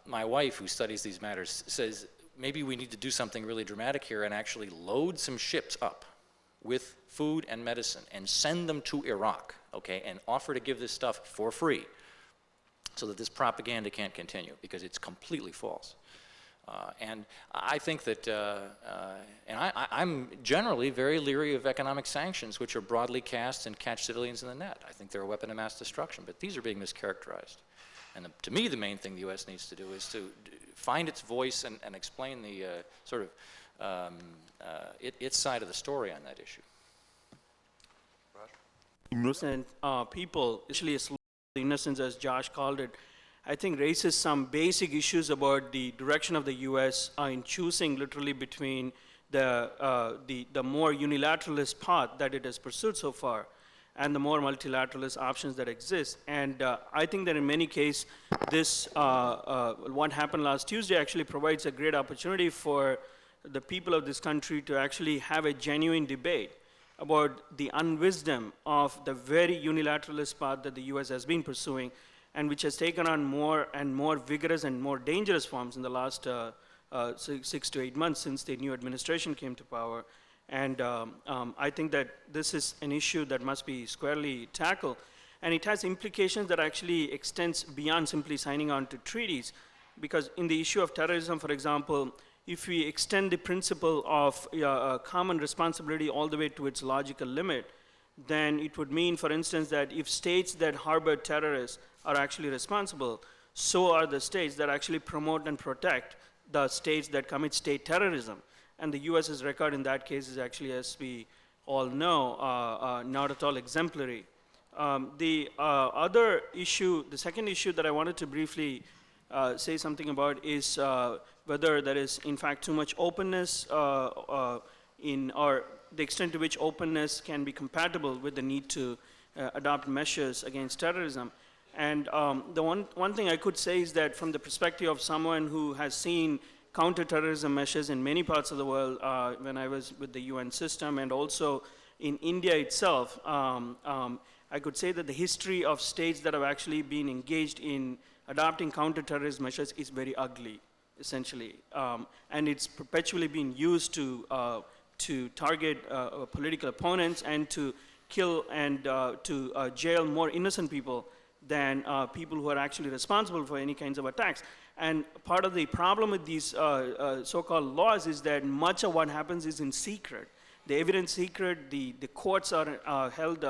My wife, who studies these matters, says maybe we need to do something really dramatic here and actually load some ships up with food and medicine and send them to Iraq, okay, and offer to give this stuff for free so that this propaganda can't continue, because it's completely false. And I think that, I'm generally very leery of economic sanctions which are broadly cast and catch civilians in the net. I think they're a weapon of mass destruction, but these are being mischaracterized. And to me, the main thing the U.S. needs to do is to find its voice and explain the its side of the story on that issue. Innocent people, especially innocence, as Josh called it, I think raises some basic issues about the direction of the U.S. In choosing literally between the more unilateralist path that it has pursued so far and the more multilateralist options that exist. And I think that in many cases, this, what happened last Tuesday actually provides a great opportunity for the people of this country to actually have a genuine debate about the unwisdom of the very unilateralist path that the U.S. has been pursuing, and which has taken on more and more vigorous and more dangerous forms in the last 6 to 8 months since the new administration came to power. And I think that this is an issue that must be squarely tackled. And it has implications that actually extends beyond simply signing on to treaties. Because in the issue of terrorism, for example, if we extend the principle of common responsibility all the way to its logical limit, then it would mean, for instance, that if states that harbor terrorists are actually responsible, so are the states that actually promote and protect the states that commit state terrorism. And the US's record in that case is actually, as we all know, not at all exemplary. The other issue, the second issue that I wanted to briefly say something about is whether there is, in fact, too much openness or the extent to which openness can be compatible with the need to adopt measures against terrorism. And the one thing I could say is that from the perspective of someone who has seen counterterrorism measures in many parts of the world, when I was with the UN system and also in India itself, I could say that the history of states that have actually been engaged in adopting counterterrorism measures is very ugly, essentially. And it's perpetually been used to target political opponents and to kill and to jail more innocent people than people who are actually responsible for any kinds of attacks. And part of the problem with these so-called laws is that much of what happens is in secret. The evidence secret, the courts are held,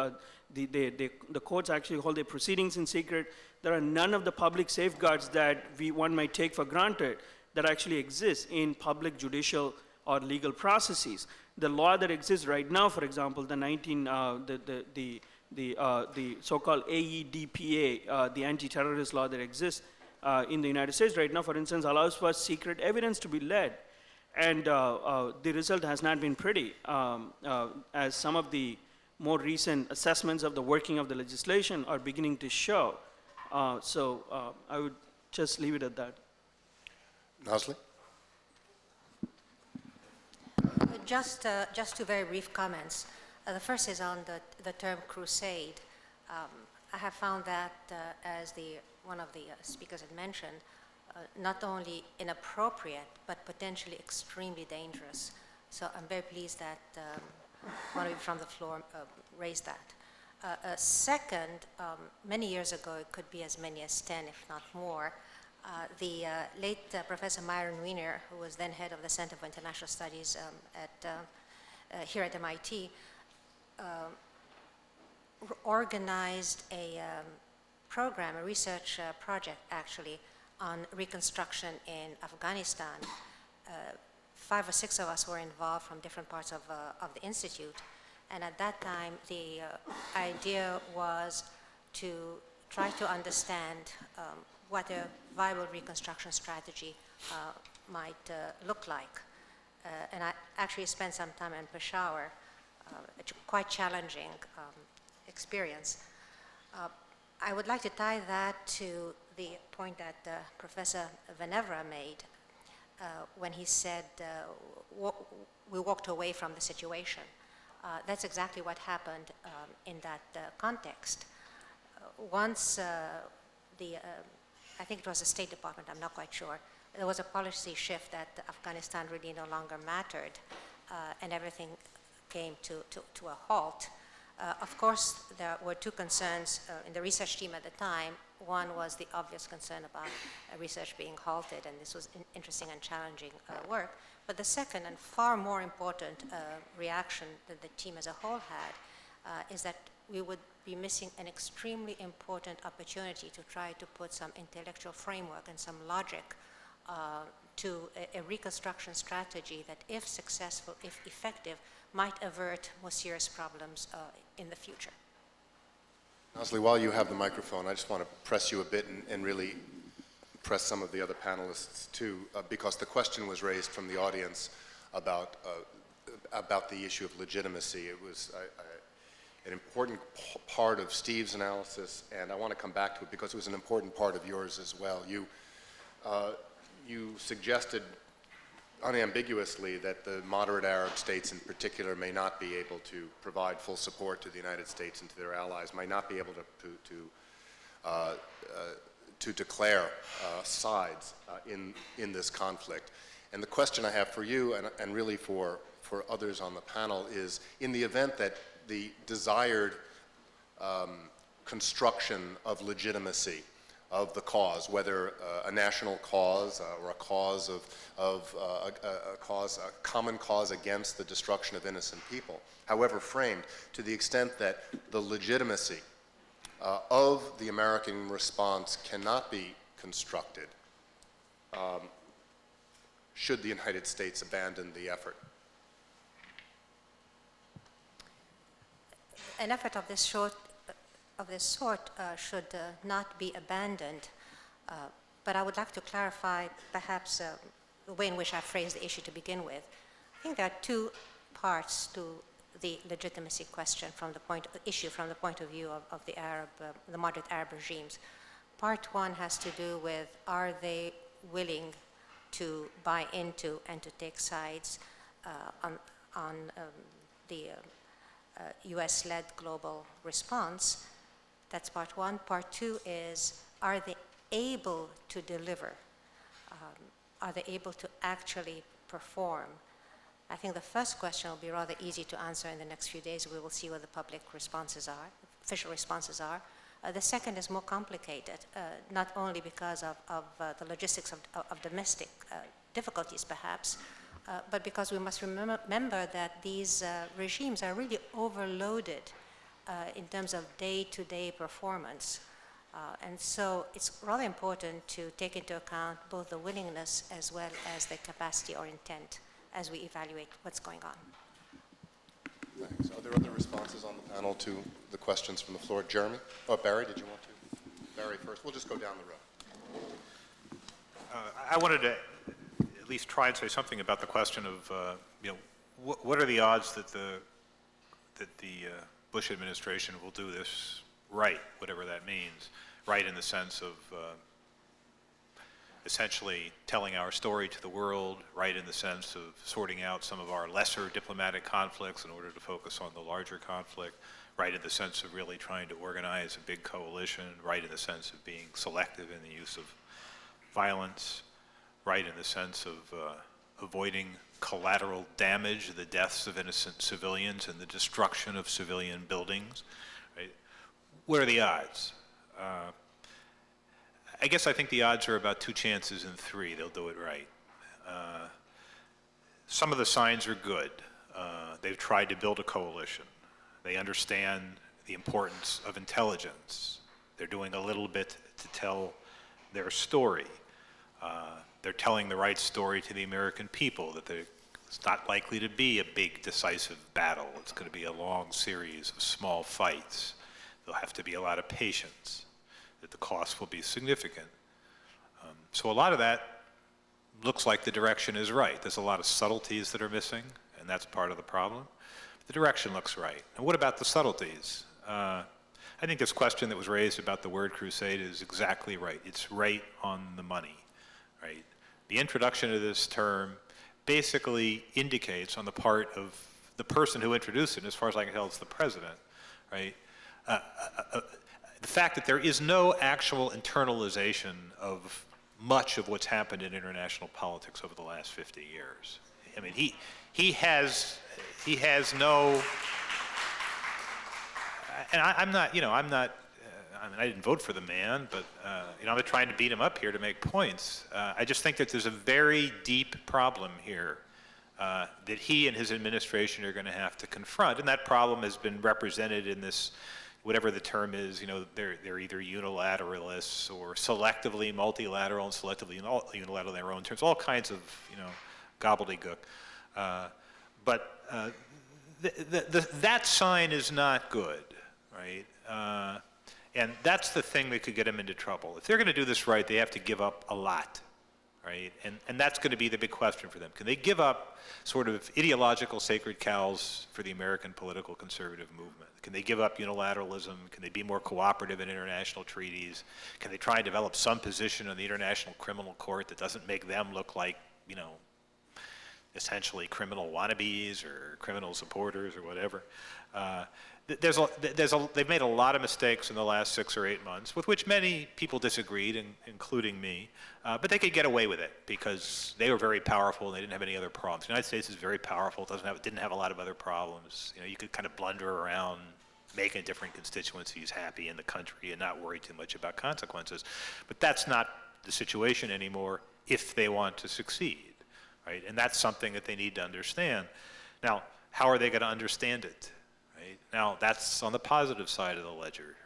the courts actually hold their proceedings in secret. There are none of the public safeguards that one might take for granted that actually exist in public judicial or legal processes. The law that exists right now, for example, the so-called AEDPA, the anti-terrorist law that exists in the United States right now, for instance, allows for secret evidence to be led. And the result has not been pretty, as some of the more recent assessments of the working of the legislation are beginning to show. So I would just leave it at that. Nasli? Just two very brief comments. The first is on the term crusade. I have found that, as one of the speakers had mentioned, not only inappropriate, but potentially extremely dangerous. So I'm very pleased that one of you from the floor raised that. Second, many years ago, it could be as many as 10, if not more, the late Professor Myron Weiner, who was then head of the Center for International Studies here at MIT, organized a program, a research project actually, on reconstruction in Afghanistan. 5 or 6 of us were involved from different parts of the Institute. And at that time, the idea was to try to understand what a viable reconstruction strategy might look like. And I actually spent some time in Peshawar, a quite challenging experience. I would like to tie that to the point that Professor Venevra made when he said we walked away from the situation. That's exactly what happened in that context. Once I think it was the State Department, I'm not quite sure, there was a policy shift that Afghanistan really no longer mattered, and everything came to a halt. Of course, there were two concerns in the research team at the time. One was the obvious concern about research being halted, and this was interesting and challenging work. But the second and far more important reaction that the team as a whole had is that we would be missing an extremely important opportunity to try to put some intellectual framework and some logic to a reconstruction strategy that, if successful, if effective, might avert more serious problems in the future. Nasli, while you have the microphone, I just want to press you a bit and really press some of the other panelists too, because the question was raised from the audience about the issue of legitimacy. It was an important part of Steve's analysis, and I want to come back to it because it was an important part of yours as well. You suggested unambiguously that the moderate Arab states in particular may not be able to provide full support to the United States and to their allies, might not be able to declare sides in this conflict. And the question I have for you and really for others on the panel is, in the event that the desired construction of legitimacy of the cause, whether a national cause or a cause a common cause against the destruction of innocent people, however framed, to the extent that the legitimacy of the American response cannot be constructed, should the United States abandon the effort? An effort of this sort should not be abandoned, but I would like to clarify perhaps the way in which I phrased the issue to begin with. I think there are two parts to the legitimacy question from the point of view of the moderate Arab regimes. Part one has to do with, are they willing to buy into and to take sides on the US-led global response? That's part one. Part two is, are they able to deliver? Are they able to actually perform? I think the first question will be rather easy to answer in the next few days. We will see what the public responses are, official responses are. The second is more complicated, not only because of the logistics of domestic difficulties, perhaps, but because we must remember that these regimes are really overloaded in terms of day-to-day performance. And so it's rather important to take into account both the willingness as well as the capacity or intent as we evaluate what's going on. Thanks. Are there other responses on the panel to the questions from the floor? Jeremy? Oh, Barry, did you want to? Barry first. We'll just go down the row. I wanted to at least try and say something about the question of, what are the odds that the Bush administration will do this right, whatever that means, right in the sense of essentially telling our story to the world, right in the sense of sorting out some of our lesser diplomatic conflicts in order to focus on the larger conflict, right in the sense of really trying to organize a big coalition, right in the sense of being selective in the use of violence, right in the sense of avoiding collateral damage, the deaths of innocent civilians and the destruction of civilian buildings. Right? What are the odds? I guess I think the odds are about 2 chances in 3 they'll do it right. Some of the signs are good. They've tried to build a coalition. They understand the importance of intelligence. They're doing a little bit to tell their story. They're telling the right story to the American people, that it's not likely to be a big decisive battle. It's going to be a long series of small fights. There'll have to be a lot of patience, that the cost will be significant. So a lot of that looks like the direction is right. There's a lot of subtleties that are missing, and that's part of the problem. The direction looks right. And what about the subtleties? I think this question that was raised about the word crusade is exactly right. It's right on the money, right? The introduction of this term basically indicates on the part of the person who introduced it, as far as I can tell, it's the president, right? The fact that there is no actual internalization of much of what's happened in international politics over the last 50 years. I mean, he has no, and I'm not, I mean, I didn't vote for the man, but, I'm not trying to beat him up here to make points. I just think that there's a very deep problem here that he and his administration are going to have to confront, and that problem has been represented in this, whatever the term is, they're either unilateralists or selectively multilateral and selectively unilateral in their own terms, all kinds of, gobbledygook. But that sign is not good, right? And that's the thing that could get them into trouble. If they're going to do this right, they have to give up a lot, right? And that's going to be the big question for them. Can they give up sort of ideological sacred cows for the American political conservative movement? Can they give up unilateralism? Can they be more cooperative in international treaties? Can they try and develop some position on the International Criminal Court that doesn't make them look like, essentially criminal wannabes or criminal supporters or whatever? They've made a lot of mistakes in the last 6 or 8 months, with which many people disagreed, including me, but they could get away with it because they were very powerful and they didn't have any other problems. The United States is very powerful, didn't have a lot of other problems. You could kind of blunder around making different constituencies happy in the country and not worry too much about consequences. But that's not the situation anymore if they want to succeed, right? And that's something that they need to understand. Now, how are they going to understand it? Now, that's on the positive side of the ledger.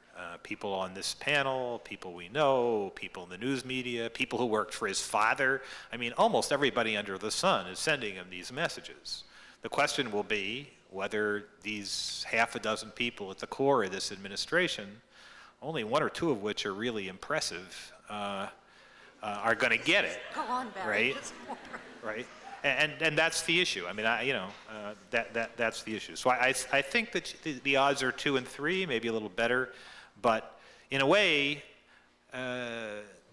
People on this panel, people we know, people in the news media, people who worked for his father. I mean, almost everybody under the sun is sending him these messages. The question will be whether these half a dozen people at the core of this administration, only 1 or 2 of which are really impressive, are going to get it. Go on, Barry. Right? Right? And that's the issue. I mean, that's the issue. So I think that the odds are 2 and 3, maybe a little better, but in a way,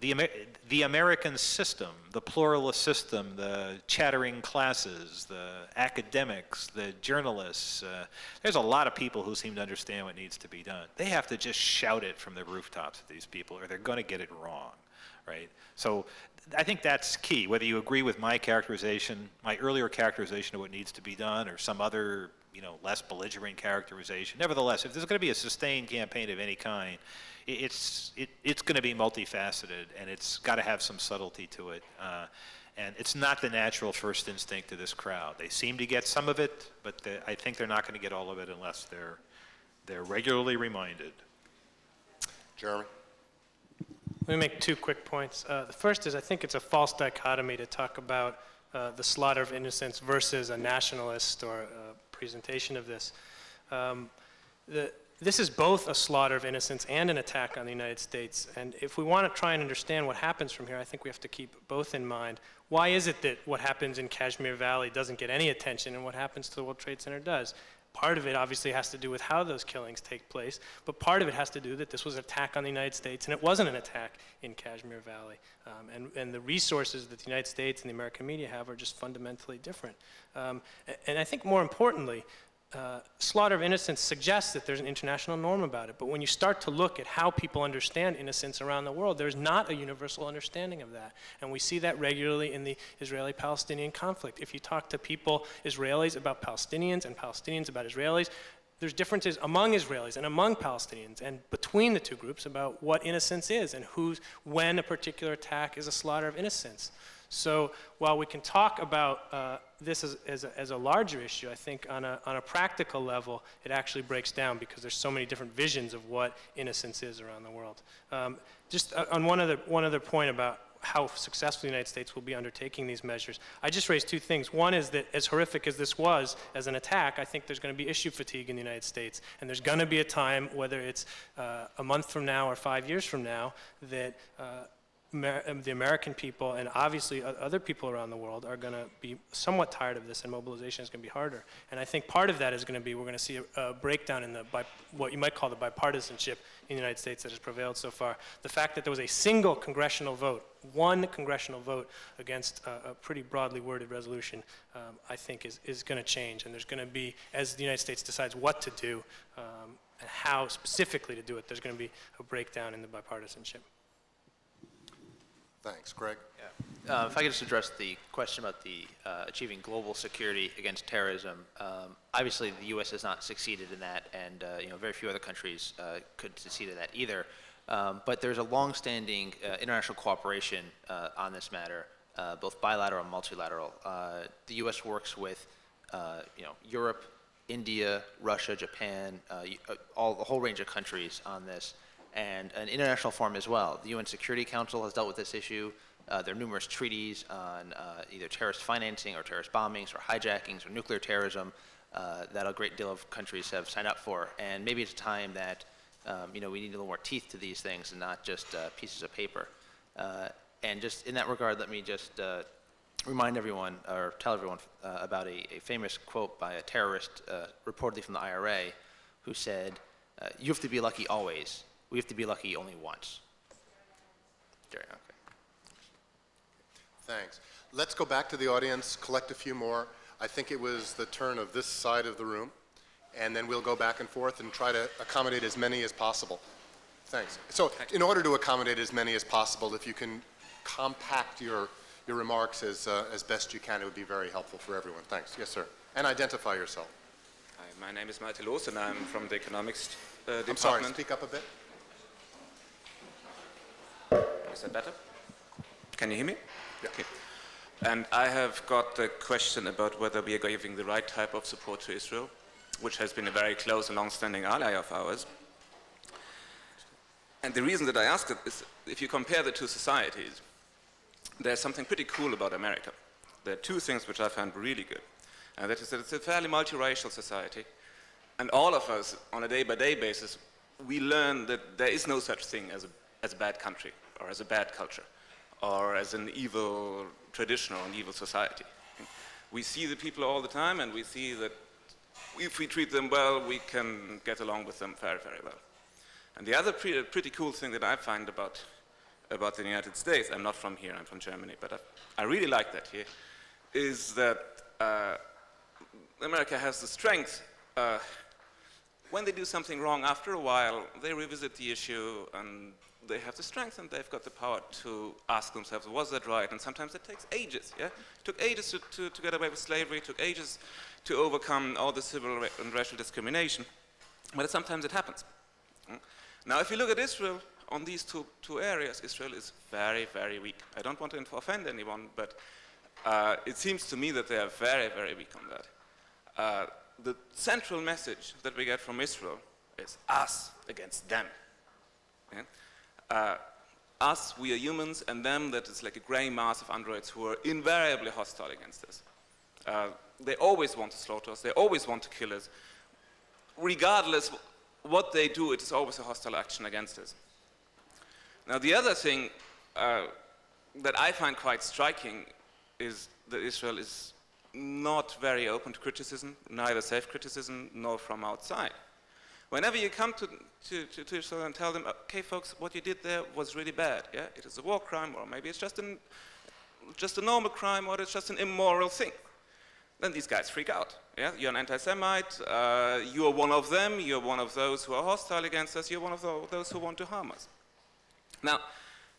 the American system, the pluralist system, the chattering classes, the academics, the journalists, there's a lot of people who seem to understand what needs to be done. They have to just shout it from the rooftops at these people or they're going to get it wrong, right? So I think that's key, whether you agree with my characterization, my earlier characterization of what needs to be done or some other, less belligerent characterization. Nevertheless, if there's going to be a sustained campaign of any kind, it's going to be multifaceted and it's got to have some subtlety to it. And it's not the natural first instinct of this crowd. They seem to get some of it, but I think they're not going to get all of it unless they're regularly reminded. Jeremy? Let me make 2 quick points. The first is I think it's a false dichotomy to talk about the slaughter of innocents versus a nationalist or a presentation of this. This is both a slaughter of innocents and an attack on the United States. And if we want to try and understand what happens from here, I think we have to keep both in mind. Why is it that what happens in Kashmir Valley doesn't get any attention and what happens to the World Trade Center does? Part of it obviously has to do with how those killings take place, but part of it has to do that this was an attack on the United States, and it wasn't an attack in Kashmir Valley. And the resources that the United States and the American media have are just fundamentally different. And I think more importantly, slaughter of innocents suggests that there's an international norm about it, but when you start to look at how people understand innocence around the world, there's not a universal understanding of that. And we see that regularly in the Israeli-Palestinian conflict. If you talk to people, Israelis about Palestinians and Palestinians about Israelis, there's differences among Israelis and among Palestinians and between the 2 groups about what innocence is and when a particular attack is a slaughter of innocents. So while we can talk about this as a larger issue, I think on a practical level, it actually breaks down because there's so many different visions of what innocence is around the world. Just on one other point about how successful the United States will be undertaking these measures, I just raised 2 things. One is that as horrific as this was as an attack, I think there's going to be issue fatigue in the United States. And there's going to be a time, whether it's a month from now or 5 years from now, that the American people and obviously other people around the world are going to be somewhat tired of this and mobilization is going to be harder. And I think part of that is going to be we're going to see a breakdown in what you might call the bipartisanship in the United States that has prevailed so far. The fact that there was a single congressional vote, one congressional vote against a pretty broadly worded resolution, I think is going to change. And there's going to be, as the United States decides what to do and how specifically to do it, there's going to be a breakdown in the bipartisanship. Thanks. Greg? Yeah. If I could just address the question about the achieving global security against terrorism. Obviously, the U.S. has not succeeded in that, and very few other countries could succeed in that either. But there's a long-standing international cooperation on this matter, both bilateral and multilateral. The U.S. works with Europe, India, Russia, Japan, the whole range of countries on this. And an international forum as well. The UN Security Council has dealt with this issue. There are numerous treaties on either terrorist financing or terrorist bombings or hijackings or nuclear terrorism that a great deal of countries have signed up for. And maybe it's time that we need a little more teeth to these things and not just pieces of paper. And just in that regard, let me just remind everyone or tell everyone about a famous quote by a terrorist reportedly from the IRA who said, "You have to be lucky always. We have to be lucky only once." Jerry, okay. Thanks. Let's go back to the audience, collect a few more. I think it was the turn of this side of the room, and then we'll go back and forth and try to accommodate as many as possible. Thanks. So in order to accommodate as many as possible, if you can compact your remarks as best you can, it would be very helpful for everyone. Thanks. Yes, sir. And identify yourself. Hi, my name is Malte Loos, and I'm from the economics department. I'm sorry, speak up a bit. Is that better? Can you hear me? Yeah. Okay. And I have got a question about whether we are giving the right type of support to Israel, which has been a very close and long-standing ally of ours. And the reason that I ask it is, if you compare the 2 societies, there's something pretty cool about America. There are 2 things which I find really good. And that is that it's a fairly multiracial society. And all of us, on a day-by-day basis, we learn that there is no such thing as a bad country, or as a bad culture, or as an evil tradition or an evil society. We see the people all the time, and we see that if we treat them well, we can get along with them very, very well. And the other pretty cool thing that I find about about the United States, I'm not from here, I'm from Germany, but I really like that here, is that America has the strength. When they do something wrong, after a while, they revisit the issue and they have the strength and they've got the power to ask themselves, was that right? And sometimes it takes ages, yeah? It took ages to get away with slavery, it took ages to overcome all the civil and racial discrimination, but sometimes it happens. Now, if you look at Israel, on these two areas, Israel is very, very weak. I don't want to offend anyone, but it seems to me that they are very, very weak on that. The central message that we get from Israel is us against them. Yeah? Us, we are humans, and them, that is like a gray mass of androids who are invariably hostile against us. They always want to slaughter us, they always want to kill us. Regardless what they do, it is always a hostile action against us. Now, the other thing that I find quite striking is that Israel is not very open to criticism, neither safe criticism nor from outside. Whenever you come to Israel and tell them, okay, folks, what you did there was really bad, yeah? It is a war crime, or maybe it's just a normal crime, or it's just an immoral thing. Then these guys freak out. Yeah? You're an anti-Semite, you're one of them, you're one of those who are hostile against us, you're one of those who want to harm us. Now,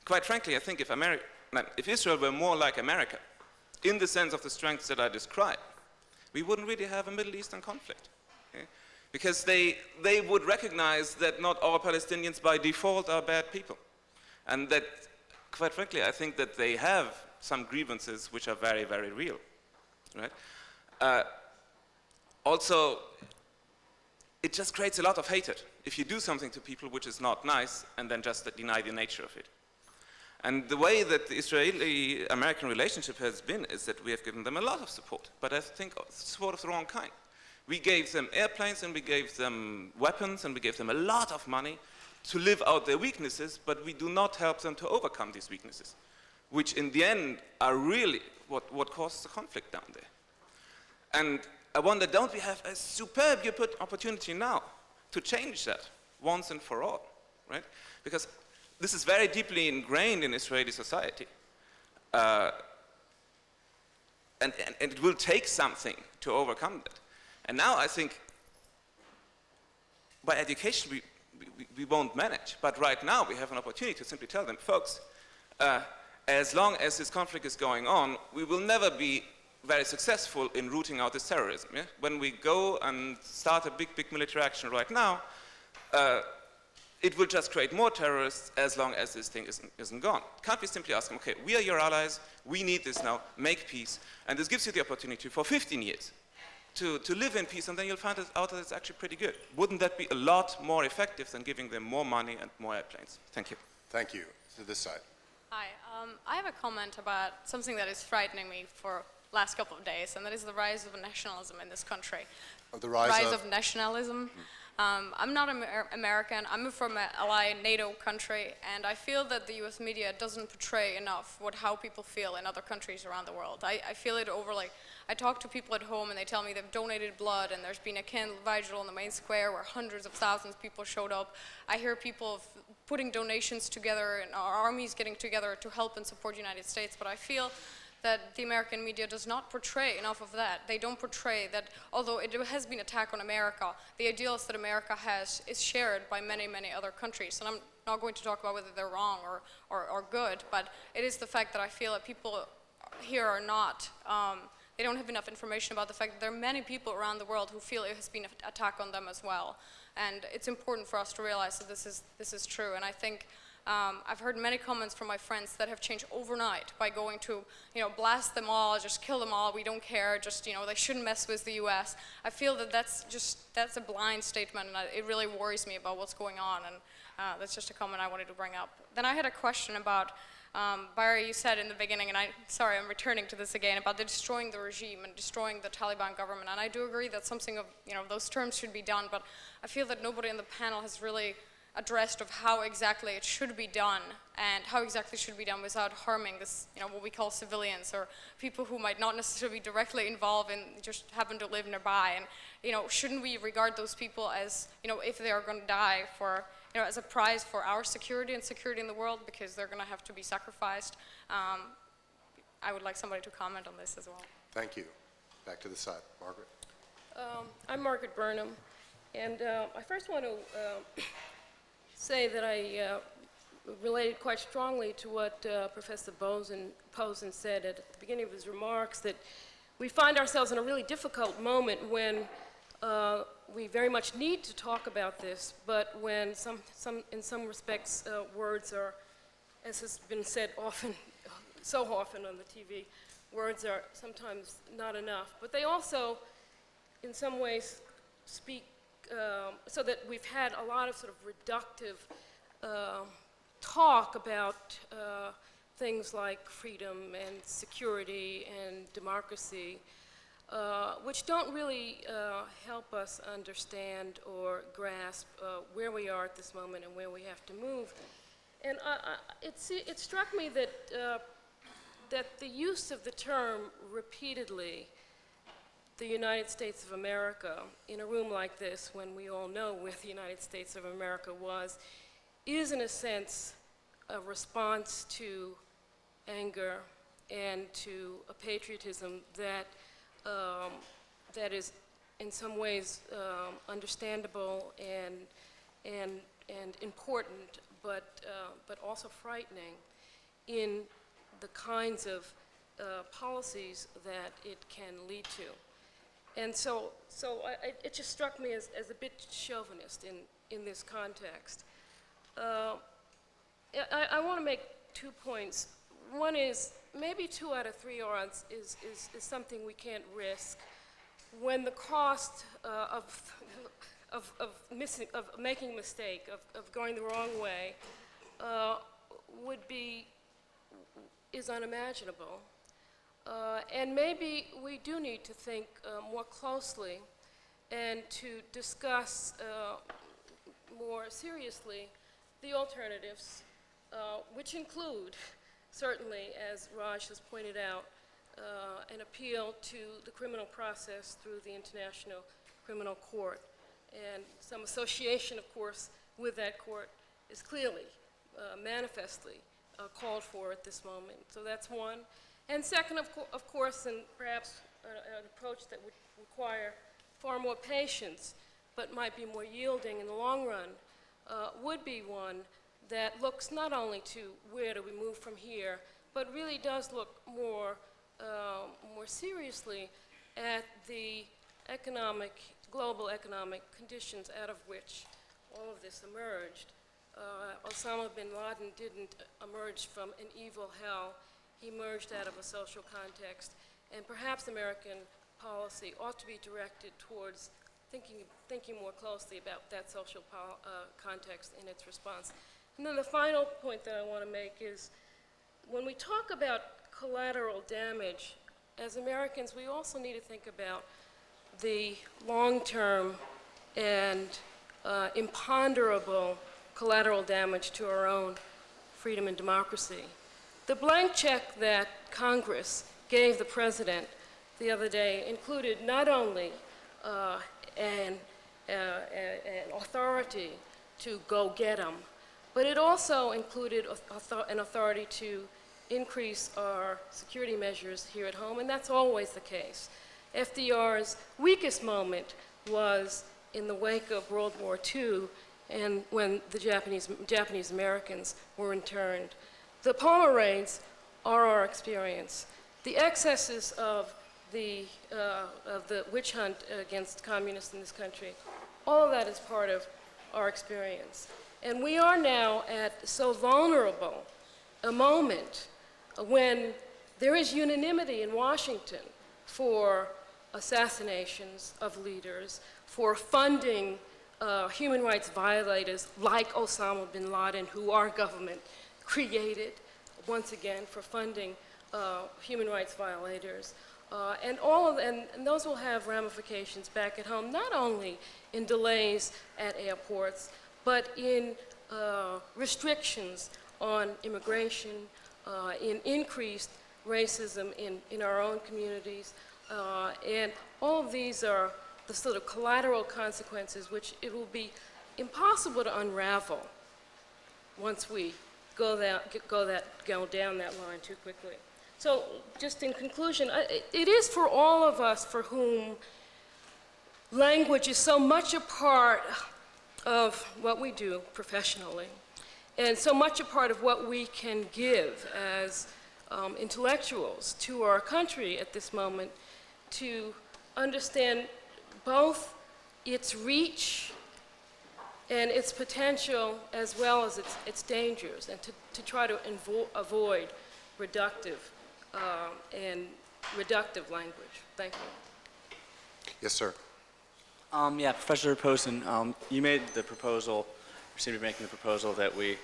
quite frankly, I think if Israel were more like America, in the sense of the strengths that I described, we wouldn't really have a Middle Eastern conflict. Okay? Because they would recognize that not all Palestinians by default are bad people. And that, quite frankly, I think that they have some grievances which are very, very real. Right? Also, it just creates a lot of hatred if you do something to people which is not nice and then just deny the nature of it. And the way that the Israeli-American relationship has been is that we have given them a lot of support, but I think support of the wrong kind. We gave them airplanes and we gave them weapons and we gave them a lot of money to live out their weaknesses, but we do not help them to overcome these weaknesses, which in the end are really what causes the conflict down there. And I wonder, don't we have a superb opportunity now to change that once and for all, right? Because this is very deeply ingrained in Israeli society. And it will take something to overcome that. And now I think by education we won't manage, but right now we have an opportunity to simply tell them, folks, as long as this conflict is going on, we will never be very successful in rooting out this terrorism. Yeah? When we go and start a big military action right now, it will just create more terrorists as long as this thing isn't gone. Can't we simply ask them, okay, we are your allies, we need this now, make peace, and this gives you the opportunity for 15 years to live in peace, and then you'll find out that it's actually pretty good. Wouldn't that be a lot more effective than giving them more money and more airplanes? Thank you. Thank you. To this side. Hi, I have a comment about something that is frightening me for the last couple of days, and that is the rise of nationalism in this country. The rise of nationalism. I'm not American, I'm from an allied NATO country, and I feel that the US media doesn't portray enough how people feel in other countries around the world. I feel it overly. I talk to people at home and they tell me they've donated blood and there's been a candle vigil in the main square where hundreds of thousands of people showed up. I hear people putting donations together and our armies getting together to help and support the United States, but I feel that the American media does not portray enough of that. They don't portray that, although it has been an attack on America, the ideals that America has is shared by many, many other countries. And I'm not going to talk about whether they're wrong or good, but it is the fact that I feel that people here are not, they don't have enough information about the fact that there are many people around the world who feel it has been an attack on them as well. And it's important for us to realize that this is true. And I think I've heard many comments from my friends that have changed overnight by going to, blast them all, just kill them all, we don't care, just, they shouldn't mess with the US. I feel that that's a blind statement, and it really worries me about what's going on, and that's just a comment I wanted to bring up. Then I had a question about, Barry, you said in the beginning, and I'm returning to this again, about destroying the regime and destroying the Taliban government, and I do agree that something of, those terms should be done, but I feel that nobody in the panel has really addressed of how exactly it should be done and how exactly it should be done without harming this, what we call civilians or people who might not necessarily be directly involved and just happen to live nearby. And, shouldn't we regard those people as, if they are going to die for, you know, as a prize for our security and security in the world, because they're going to have to be sacrificed. I would like somebody to comment on this as well. Thank you. Back to the side. Margaret. I'm Margaret Burnham, and I first want to say that I related quite strongly to what Professor Posen said at the beginning of his remarks, that we find ourselves in a really difficult moment when we very much need to talk about this, but when in some respects words are, as has been said often, so often on the TV, words are sometimes not enough. But they also, in some ways, speak so that we've had a lot of sort of reductive talk about things like freedom and security and democracy, which don't really help us understand or grasp where we are at this moment and where we have to move. And it struck me that that the use of the term repeatedly, the United States of America, in a room like this, when we all know where the United States of America was, is in a sense a response to anger and to a patriotism that that is in some ways understandable and important, but also frightening in the kinds of policies that it can lead to. And so it just struck me as a bit chauvinist in this context. I want to make 2 points. One is maybe 2 out of 3 odds is something we can't risk when the cost of making a mistake, of going the wrong way, is unimaginable. And maybe we do need to think more closely and to discuss more seriously the alternatives, which include, certainly, as Raj has pointed out, an appeal to the criminal process through the International Criminal Court. And some association, of course, with that court is clearly, manifestly called for at this moment. So that's one. And second, of course, and perhaps an approach that would require far more patience, but might be more yielding in the long run, would be one that looks not only to where do we move from here, but really does look more seriously at the global economic conditions out of which all of this emerged. Osama bin Laden didn't emerge from an evil hell. He emerged out of a social context, and perhaps American policy ought to be directed towards thinking more closely about that social context in its response. And then the final point that I want to make is, when we talk about collateral damage, as Americans, we also need to think about the long-term and imponderable collateral damage to our own freedom and democracy. The blank check that Congress gave the president the other day included not only an authority to go get them, but it also included an authority to increase our security measures here at home, and that's always the case. FDR's weakest moment was in the wake of World War II and when the Japanese Americans were interned. The Palmer raids are our experience. The excesses of the witch hunt against communists in this country, all of that is part of our experience. And we are now at so vulnerable a moment when there is unanimity in Washington for assassinations of leaders, for funding human rights violators like Osama bin Laden, who our government created, once again, for funding human rights violators. And those will have ramifications back at home, not only in delays at airports, but in restrictions on immigration, in increased racism in our own communities. And all of these are the sort of collateral consequences which it will be impossible to unravel once we go down that line too quickly. So just in conclusion, it is for all of us for whom language is so much a part of what we do professionally, and so much a part of what we can give as intellectuals to our country at this moment, to understand both its reach and its potential as well as its dangers, and to try to avoid reductive language. Thank you. Yes, sir. Yeah, Professor Posen, you made the proposal, you seem to be making the proposal that we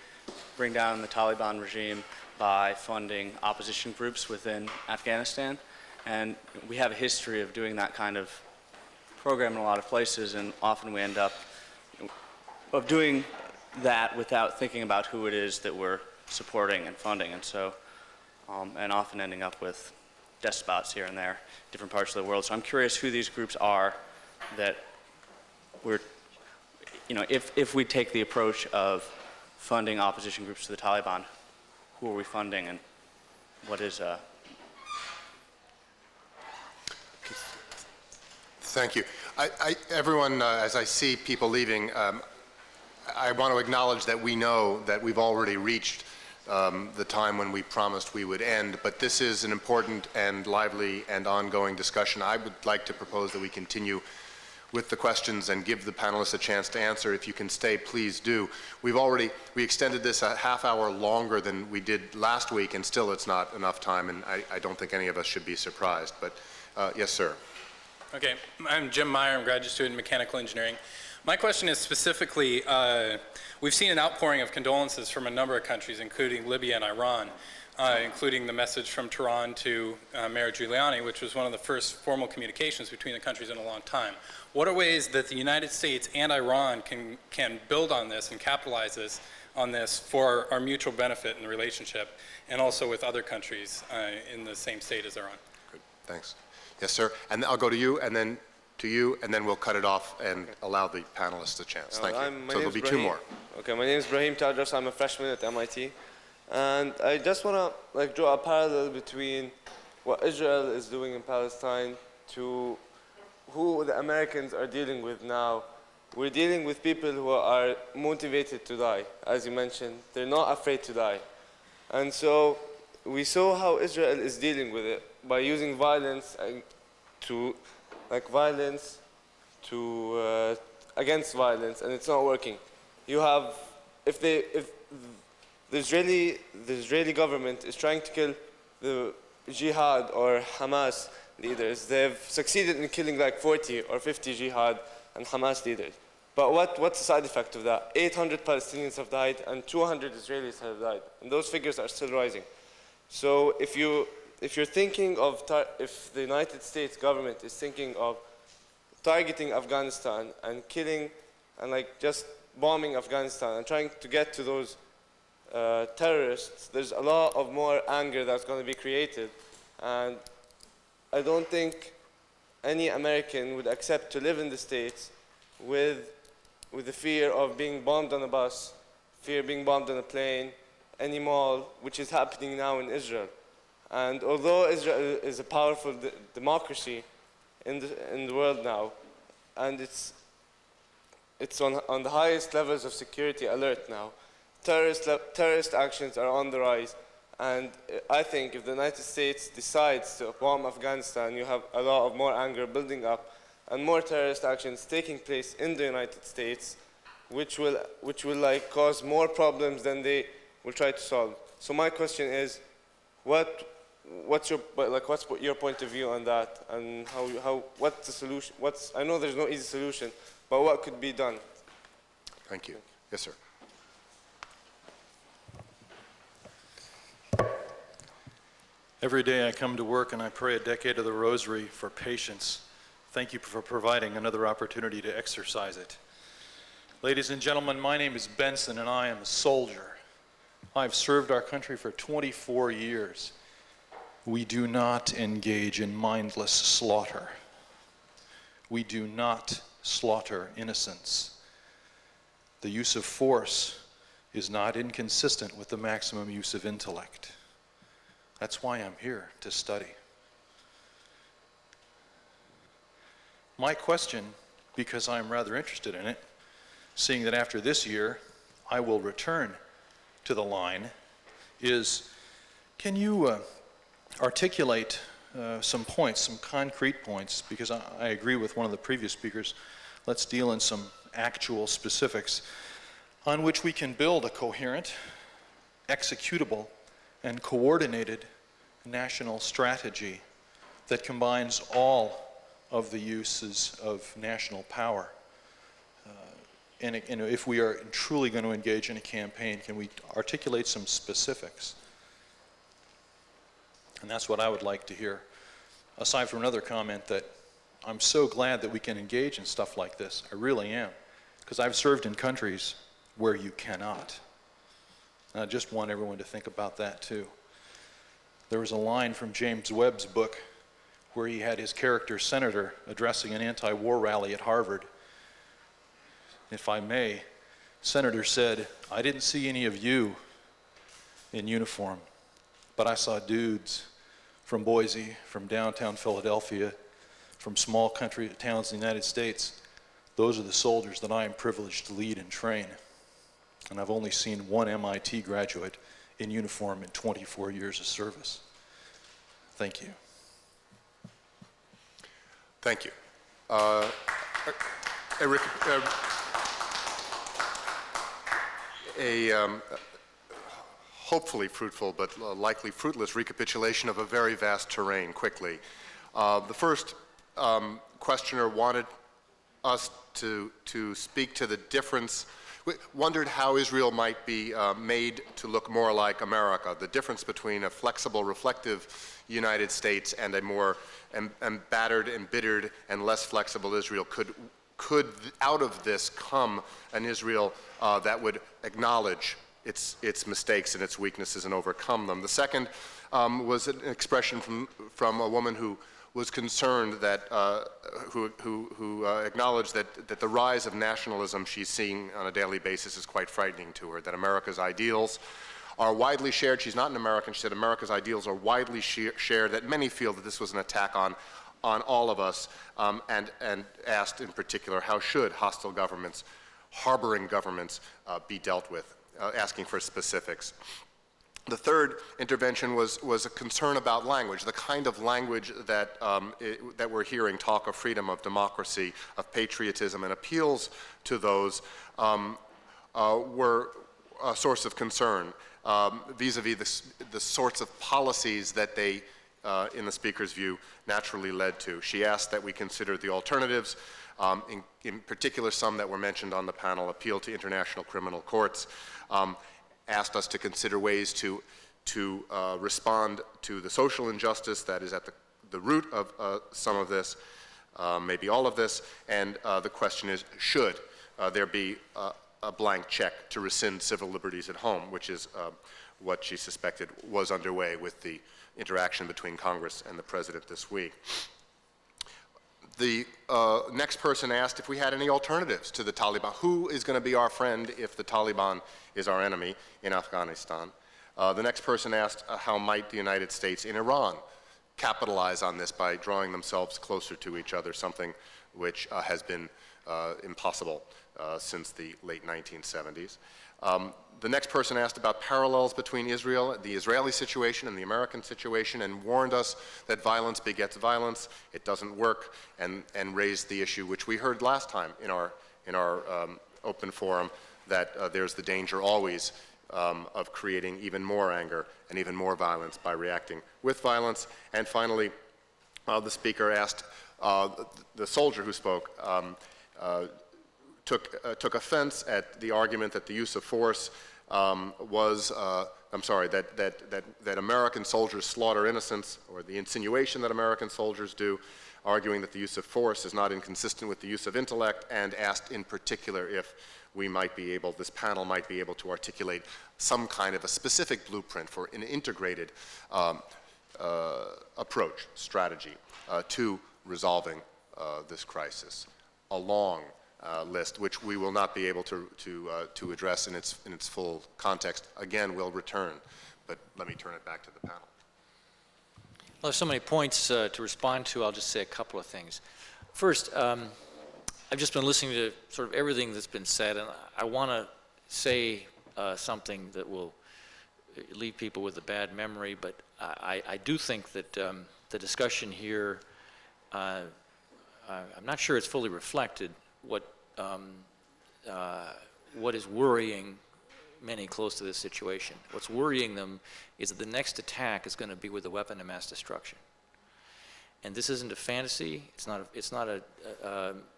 bring down the Taliban regime by funding opposition groups within Afghanistan. And we have a history of doing that kind of program in a lot of places, and often we end up doing that without thinking about who it is that we're supporting and funding. And so, and often ending up with despots here and there, different parts of the world. So I'm curious who these groups are that we're, if we take the approach of funding opposition groups to the Taliban, who are we funding, and what is Thank you. Everyone, as I see people leaving, I want to acknowledge that we know that we've already reached the time when we promised we would end, but this is an important and lively and ongoing discussion. I would like to propose that we continue with the questions and give the panelists a chance to answer. If you can stay, please do. We extended this a half hour longer than we did last week, and still it's not enough time, and I don't think any of us should be surprised. But yes, sir. Okay, I'm Jim Meyer. I'm a graduate student in mechanical engineering. My question is specifically, we've seen an outpouring of condolences from a number of countries, including Libya and Iran, including the message from Tehran to Mayor Giuliani, which was one of the first formal communications between the countries in a long time. What are ways that the United States and Iran can build on this and capitalize on this for our mutual benefit in the relationship, and also with other countries in the same state as Iran? Good, thanks. Yes, sir. And I'll go to you, and then to you, and then we'll cut it off and allow the panelists a chance. Thank you. So there'll be two more. Okay, my name is Brahim Tadros. I'm a freshman at MIT. And I just want to draw a parallel between what Israel is doing in Palestine to who the Americans are dealing with now. We're dealing with people who are motivated to die, as you mentioned. They're not afraid to die. And so we saw how Israel is dealing with it by using violence against violence, and it's not working. You have, if the Israeli government is trying to kill the jihad or Hamas leaders, they've succeeded in killing like 40 or 50 jihad and Hamas leaders. But what's the side effect of that? 800 Palestinians have died and 200 Israelis have died, and those figures are still rising. So if you're thinking of, if the United States government is thinking of targeting Afghanistan and killing and just bombing Afghanistan and trying to get to those terrorists, there's a lot of more anger that's going to be created. And I don't think any American would accept to live in the States with the fear of being bombed on a bus, fear of being bombed on a plane, any mall, which is happening now in Israel. And although Israel is a powerful democracy in the world now, and it's on the highest levels of security alert now, terrorist actions are on the rise. And I think if the United States decides to bomb Afghanistan, you have a lot of more anger building up and more terrorist actions taking place in the United States, which will cause more problems than they will try to solve. So my question is, what's your point of view on that, and what's the solution? I know there's no easy solution, but what could be done? Thank you. Yes, sir. Every day I come to work and I pray a decade of the rosary for patience. Thank you for providing another opportunity to exercise it. Ladies and gentlemen, my name is Benson and I am a soldier. I've served our country for 24 years. We do not engage in mindless slaughter. We do not slaughter innocents. the use of force is not inconsistent with the maximum use of intellect. That's why I'm here, to study. My question, because I'm rather interested in it, seeing that after this year I will return to the line, is can you articulate some points, some concrete points, because I agree with one of the previous speakers, let's deal in some actual specifics on which we can build a coherent, executable, and coordinated national strategy that combines all of the uses of national power. And if we are truly going to engage in a campaign, can we articulate some specifics? And that's what I would like to hear. Aside from another comment that I'm so glad that we can engage in stuff like this. I really am. Because I've served in countries where you cannot. And I just want everyone to think about that too. There was a line from James Webb's book where he had his character senator addressing an anti-war rally at Harvard. If I may, Senator said, "I didn't see any of you in uniform, but I saw dudes from Boise, from downtown Philadelphia, from small country towns in the United States. Those are the soldiers that I am privileged to lead and train. And I've only seen one MIT graduate in uniform in 24 years of service." Thank you. Thank you. Hopefully fruitful, but likely fruitless recapitulation of a very vast terrain quickly. The first questioner wanted us to speak to the difference, wondered how Israel might be made to look more like America, the difference between a flexible, reflective United States and a more battered, embittered, and less flexible Israel. Could out of this come an Israel that would acknowledge its mistakes and its weaknesses and overcome them? The second was an expression from a woman who was concerned that, who acknowledged that the rise of nationalism she's seeing on a daily basis is quite frightening to her, that America's ideals are widely shared. She's not an American. She said America's ideals are widely shared, that many feel that this was an attack on all of us, and asked in particular, how should hostile governments, harboring governments, be dealt with, asking for specifics. The third intervention was a concern about language, the kind of language that, that we're hearing, talk of freedom, of democracy, of patriotism, and appeals to those were a source of concern vis-a-vis the sorts of policies that they, in the speaker's view, naturally led to. She asked that we consider the alternatives, in particular some that were mentioned on the panel, appeal to international criminal courts, asked us to consider ways to respond to the social injustice that is at the root of some of this, maybe all of this, and the question is, should there be a blank check to rescind civil liberties at home, which is what she suspected was underway with the interaction between Congress and the President this week. The next person asked if we had any alternatives to the Taliban. Who is going to be our friend if the Taliban is our enemy in Afghanistan? The next person asked how might the United States in Iran capitalize on this by drawing themselves closer to each other, something which has been impossible since the late 1970s. The next person asked about parallels between Israel, the Israeli situation and the American situation, and warned us that violence begets violence, it doesn't work, and raised the issue which we heard last time in our open forum, that there's the danger always of creating even more anger and even more violence by reacting with violence. And finally, the speaker asked, the soldier who spoke took offense at the argument that the use of force that American soldiers slaughter innocents, or the insinuation that American soldiers do, arguing that the use of force is not inconsistent with the use of intellect, and asked in particular if we might be able, this panel might be able to articulate some kind of a specific blueprint for an integrated approach, strategy to resolving this crisis along list, which we will not be able to address in its full context. Again, we'll return, but let me turn it back to the panel. Well, there's so many points to respond to. I'll just say a couple of things. First, I've just been listening to sort of everything that's been said, and I want to say something that will leave people with a bad memory, but I do think that the discussion here, I'm not sure it's fully reflected what is worrying many close to this situation. What's worrying them is that the next attack is going to be with a weapon of mass destruction. And this isn't a fantasy. It's not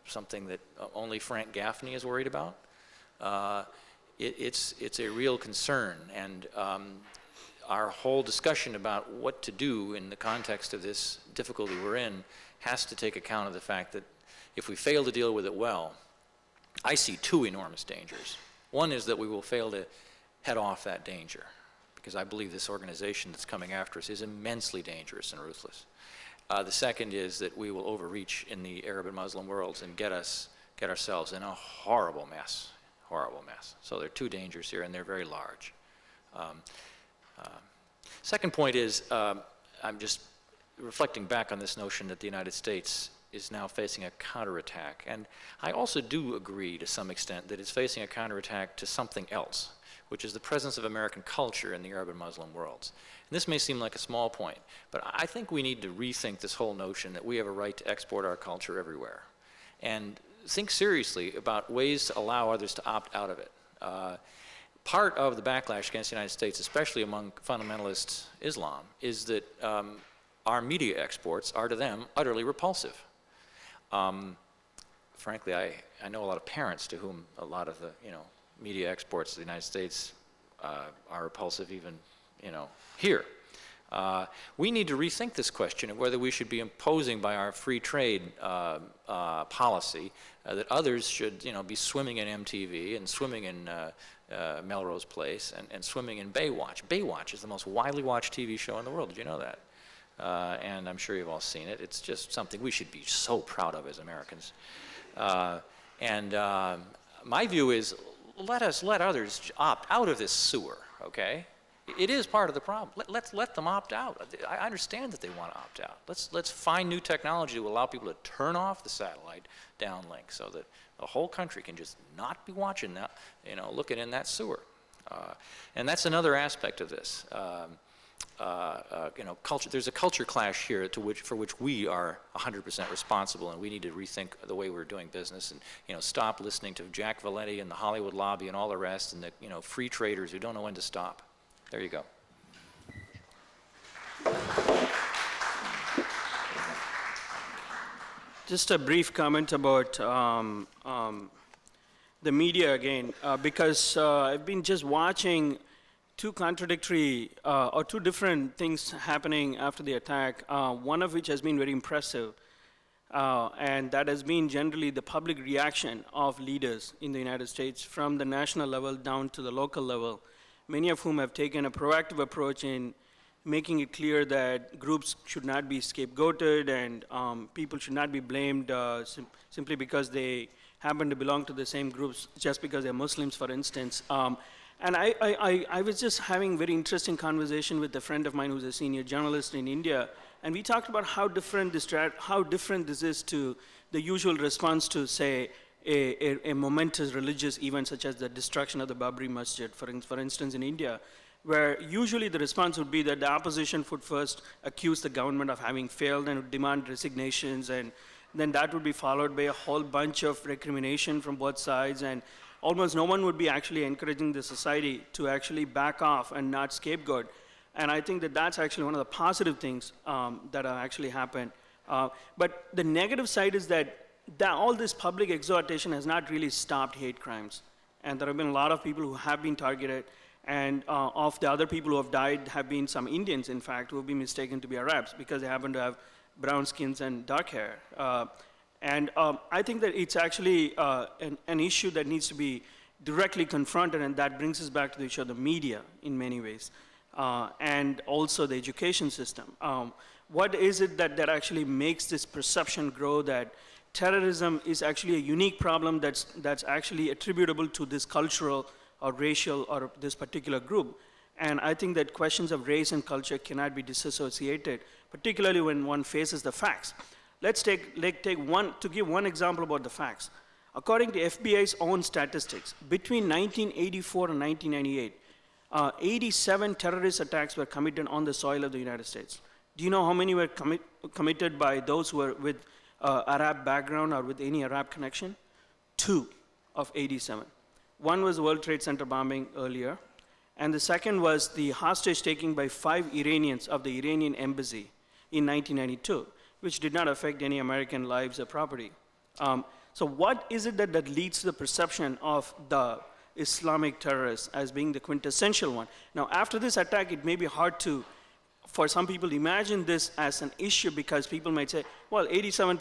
something that only Frank Gaffney is worried about. It's a real concern, and our whole discussion about what to do in the context of this difficulty we're in has to take account of the fact that if we fail to deal with it well, I see two enormous dangers. One is that we will fail to head off that danger, because I believe this organization that's coming after us is immensely dangerous and ruthless. The second is that we will overreach in the Arab and Muslim worlds and get ourselves in a horrible mess. So there are two dangers here, and they're very large. Second point is, I'm just reflecting back on this notion that the United States is now facing a counterattack. And I also do agree to some extent that it's facing a counterattack to something else, which is the presence of American culture in the Arab and Muslim worlds. And this may seem like a small point, but I think we need to rethink this whole notion that we have a right to export our culture everywhere, and think seriously about ways to allow others to opt out of it. Part of the backlash against the United States, especially among fundamentalist Islam, is that our media exports are to them utterly repulsive. Frankly, I know a lot of parents to whom a lot of the media exports to the United States are repulsive, even here. We need to rethink this question of whether we should be imposing by our free trade policy that others should be swimming in MTV and swimming in Melrose Place and swimming in Baywatch. Baywatch is the most widely watched TV show in the world. Did you know that? And I'm sure you've all seen it. It's just something we should be so proud of as Americans. My view is, let others opt out of this sewer, okay? It is part of the problem. Let's let them opt out. I understand that they want to opt out. Let's find new technology to allow people to turn off the satellite downlink so that the whole country can just not be watching that, looking in that sewer. And that's another aspect of this. Culture. There's a culture clash here for which we are 100% responsible, and we need to rethink the way we're doing business, and stop listening to Jack Valenti and the Hollywood lobby and all the rest, and the free traders who don't know when to stop. There you go. Just a brief comment about the media again, because I've been just watching two contradictory or two different things happening after the attack, one of which has been very impressive, and that has been generally the public reaction of leaders in the United States from the national level down to the local level, many of whom have taken a proactive approach in making it clear that groups should not be scapegoated and people should not be blamed simply because they happen to belong to the same groups, just because they're Muslims, for instance. And I was just having very interesting conversation with a friend of mine who's a senior journalist in India, and we talked about how different this is to the usual response to, say, a momentous religious event such as the destruction of the Babri Masjid, for instance, in India, where usually the response would be that the opposition would first accuse the government of having failed and would demand resignations, and then that would be followed by a whole bunch of recrimination from both sides, and almost no one would be actually encouraging the society to actually back off and not scapegoat. And I think that that's actually one of the positive things that have actually happened. But the negative side is that all this public exhortation has not really stopped hate crimes. And there have been a lot of people who have been targeted, and of the other people who have died have been some Indians, in fact, who have been mistaken to be Arabs because they happen to have brown skins and dark hair. And I think that it's actually an issue that needs to be directly confronted, and that brings us back to the issue of the media in many ways, and also the education system. What is it that actually makes this perception grow that terrorism is actually a unique problem that's actually attributable to this cultural or racial or this particular group. And I think that questions of race and culture cannot be disassociated, particularly when one faces the facts. Let's take to give one example about the facts. According to FBI's own statistics, between 1984 and 1998, 87 terrorist attacks were committed on the soil of the United States. Do you know how many were committed by those who were with Arab background or with any Arab connection? 2 of 87. One was the World Trade Center bombing earlier, and the second was the hostage taking by 5 Iranians of the Iranian embassy in 1992, which did not affect any American lives or property. So what is it that leads to the perception of the Islamic terrorists as being the quintessential one? Now, after this attack, it may be hard for some people to imagine this as an issue, because people might say, well, 85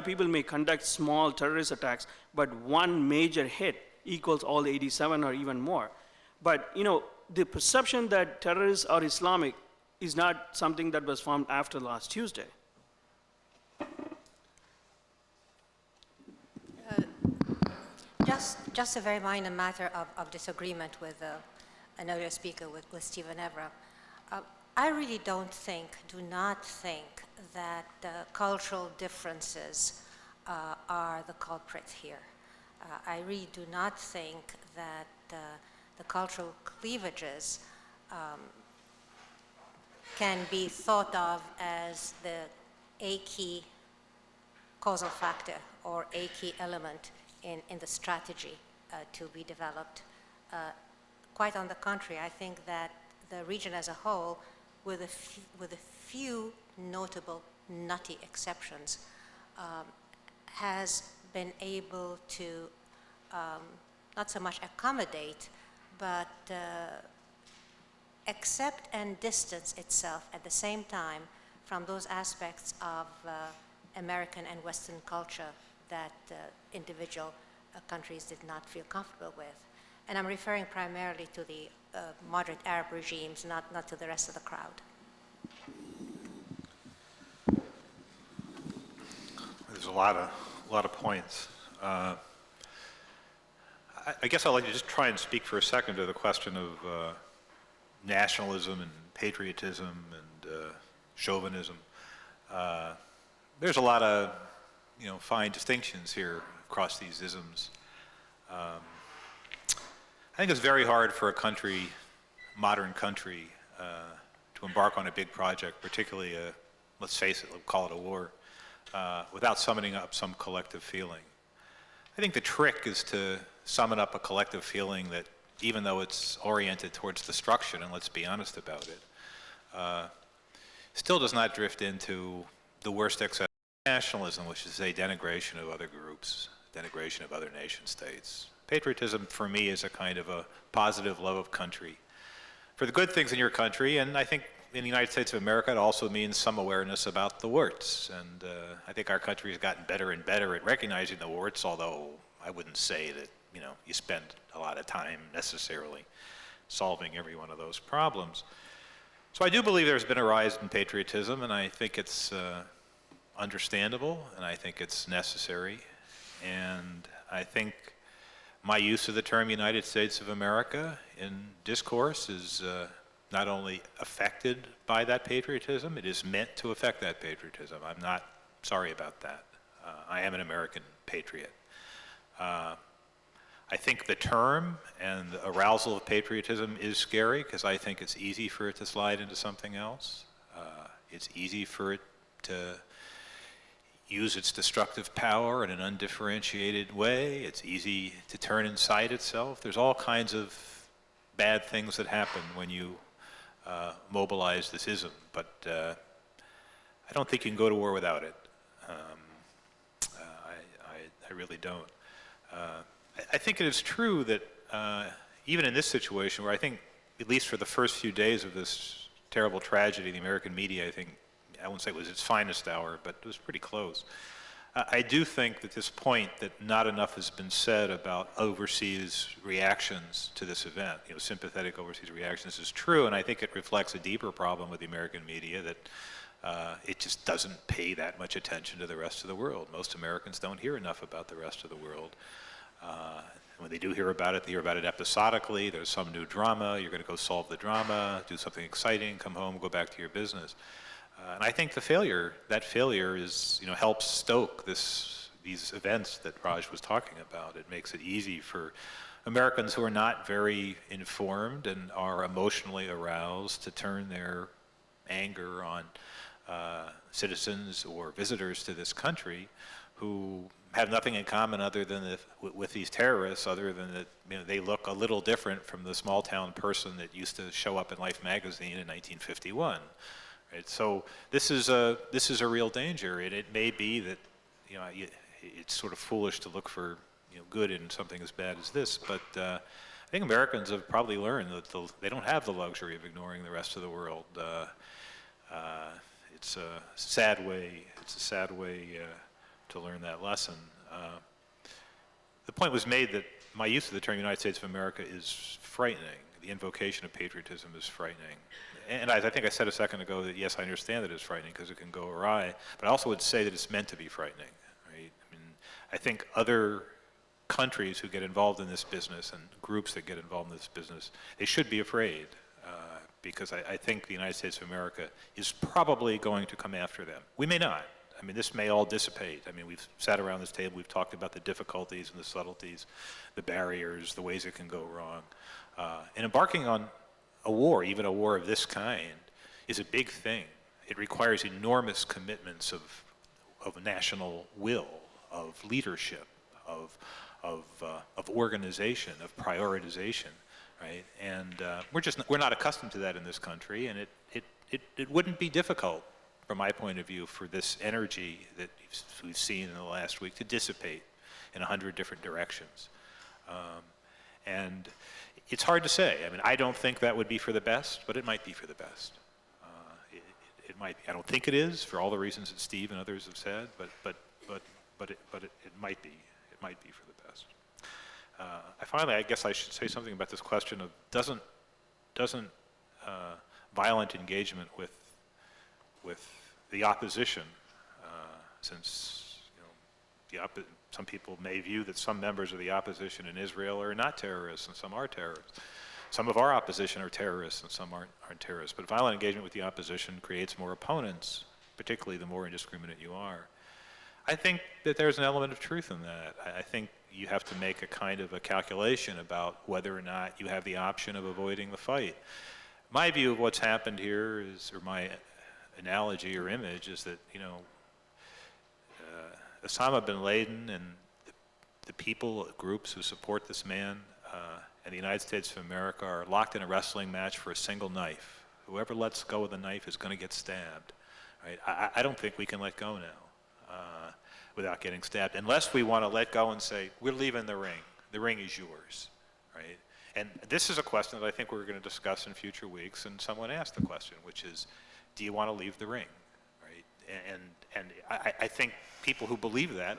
people may conduct small terrorist attacks, but one major hit equals all 87 or even more. But, you know, the perception that terrorists are Islamic is not something that was formed after last Tuesday. Just a very minor matter of disagreement with an earlier speaker, with Stephen Evra. I really do not think that cultural differences are the culprit here. I really do not think that the cultural cleavages can be thought of as a key causal factor or a key element in the strategy to be developed. Quite on the contrary, I think that the region as a whole, with a few notable nutty exceptions, has been able to not so much accommodate, but accept and distance itself at the same time from those aspects of American and Western culture that individual countries did not feel comfortable with. And I'm referring primarily to the moderate Arab regimes, not to the rest of the crowd. There's a lot of points. I guess I'd like to just try and speak for a second to the question of nationalism and patriotism and chauvinism. There's a lot of fine distinctions here across these isms. I think it's very hard for a country, modern country, to embark on a big project, particularly let's face it, we'll call it a war, without summoning up some collective feeling. I think the trick is to summon up a collective feeling that, even though it's oriented towards destruction, and let's be honest about it, still does not drift into the worst excess of nationalism, which is a denigration of other groups, denigration of other nation states. Patriotism, for me, is a kind of a positive love of country, for the good things in your country, and I think in the United States of America, it also means some awareness about the warts. And I think our country has gotten better and better at recognizing the warts, although I wouldn't say that you spend a lot of time necessarily solving every one of those problems. So I do believe there's been a rise in patriotism, and I think it's understandable, and I think it's necessary. And I think my use of the term United States of America in discourse is not only affected by that patriotism, it is meant to affect that patriotism. I'm not sorry about that. I am an American patriot. I think the term and the arousal of patriotism is scary, because I think it's easy for it to slide into something else. It's easy for it to use its destructive power in an undifferentiated way. It's easy to turn inside itself. There's all kinds of bad things that happen when you mobilize this ism, but I don't think you can go to war without it. I really don't. I think it is true that even in this situation, where I think, at least for the first few days of this terrible tragedy, the American media, I won't say it was its finest hour, but it was pretty close. I do think at this point that not enough has been said about overseas reactions to this event. Sympathetic overseas reactions is true, and I think it reflects a deeper problem with the American media, that It just doesn't pay that much attention to the rest of the world. Most Americans don't hear enough about the rest of the world. When they do hear about it, they hear about it episodically. There's some new drama. You're going to go solve the drama, do something exciting, come home, go back to your business. And I think that failure is, helps stoke these events that Raj was talking about. It makes it easy for Americans who are not very informed and are emotionally aroused to turn their anger on citizens or visitors to this country who have nothing in common other than with these terrorists, other than that they look a little different from the small town person that used to show up in Life magazine in 1951. Right? So this is a real danger, and it may be that it's sort of foolish to look for good in something as bad as this, but I think Americans have probably learned that they don't have the luxury of ignoring the rest of the world. It's a sad way. To learn that lesson. The point was made that my use of the term United States of America is frightening. The invocation of patriotism is frightening. And I think I said a second ago that yes, I understand that it's frightening because it can go awry, but I also would say that it's meant to be frightening, right? I think other countries who get involved in this business and groups that get involved in this business, they should be afraid because I think the United States of America is probably going to come after them. We may not. This may all dissipate. We've sat around this table, we've talked about the difficulties and the subtleties, the barriers, the ways it can go wrong. And embarking on a war, even a war of this kind, is a big thing. It requires enormous commitments of national will, of leadership, of organization, of prioritization, right? And we're not accustomed to that in this country, and it wouldn't be difficult, from my point of view, for this energy that we've seen in the last week to dissipate in 100 different directions. And it's hard to say. I don't think that would be for the best, but it might be for the best. It might be. I don't think it is, for all the reasons that Steve and others have said, but it might be. It might be for the best. I guess I should say something about this question of doesn't violent engagement with the opposition, since some people may view that some members of the opposition in Israel are not terrorists and some are terrorists. Some of our opposition are terrorists and some aren't terrorists. But violent engagement with the opposition creates more opponents, particularly the more indiscriminate you are. I think that there's an element of truth in that. I think you have to make a kind of a calculation about whether or not you have the option of avoiding the fight. My view of what's happened here is, or my analogy or image is that, Osama bin Laden and the people, groups who support this man and the United States of America are locked in a wrestling match for a single knife. Whoever lets go of the knife is going to get stabbed. Right? I don't think we can let go now without getting stabbed, unless we want to let go and say, we're leaving the ring. The ring is yours. Right? And this is a question that I think we're going to discuss in future weeks, and someone asked the question, which is, do you want to leave the ring? Right? And I think people who believe that,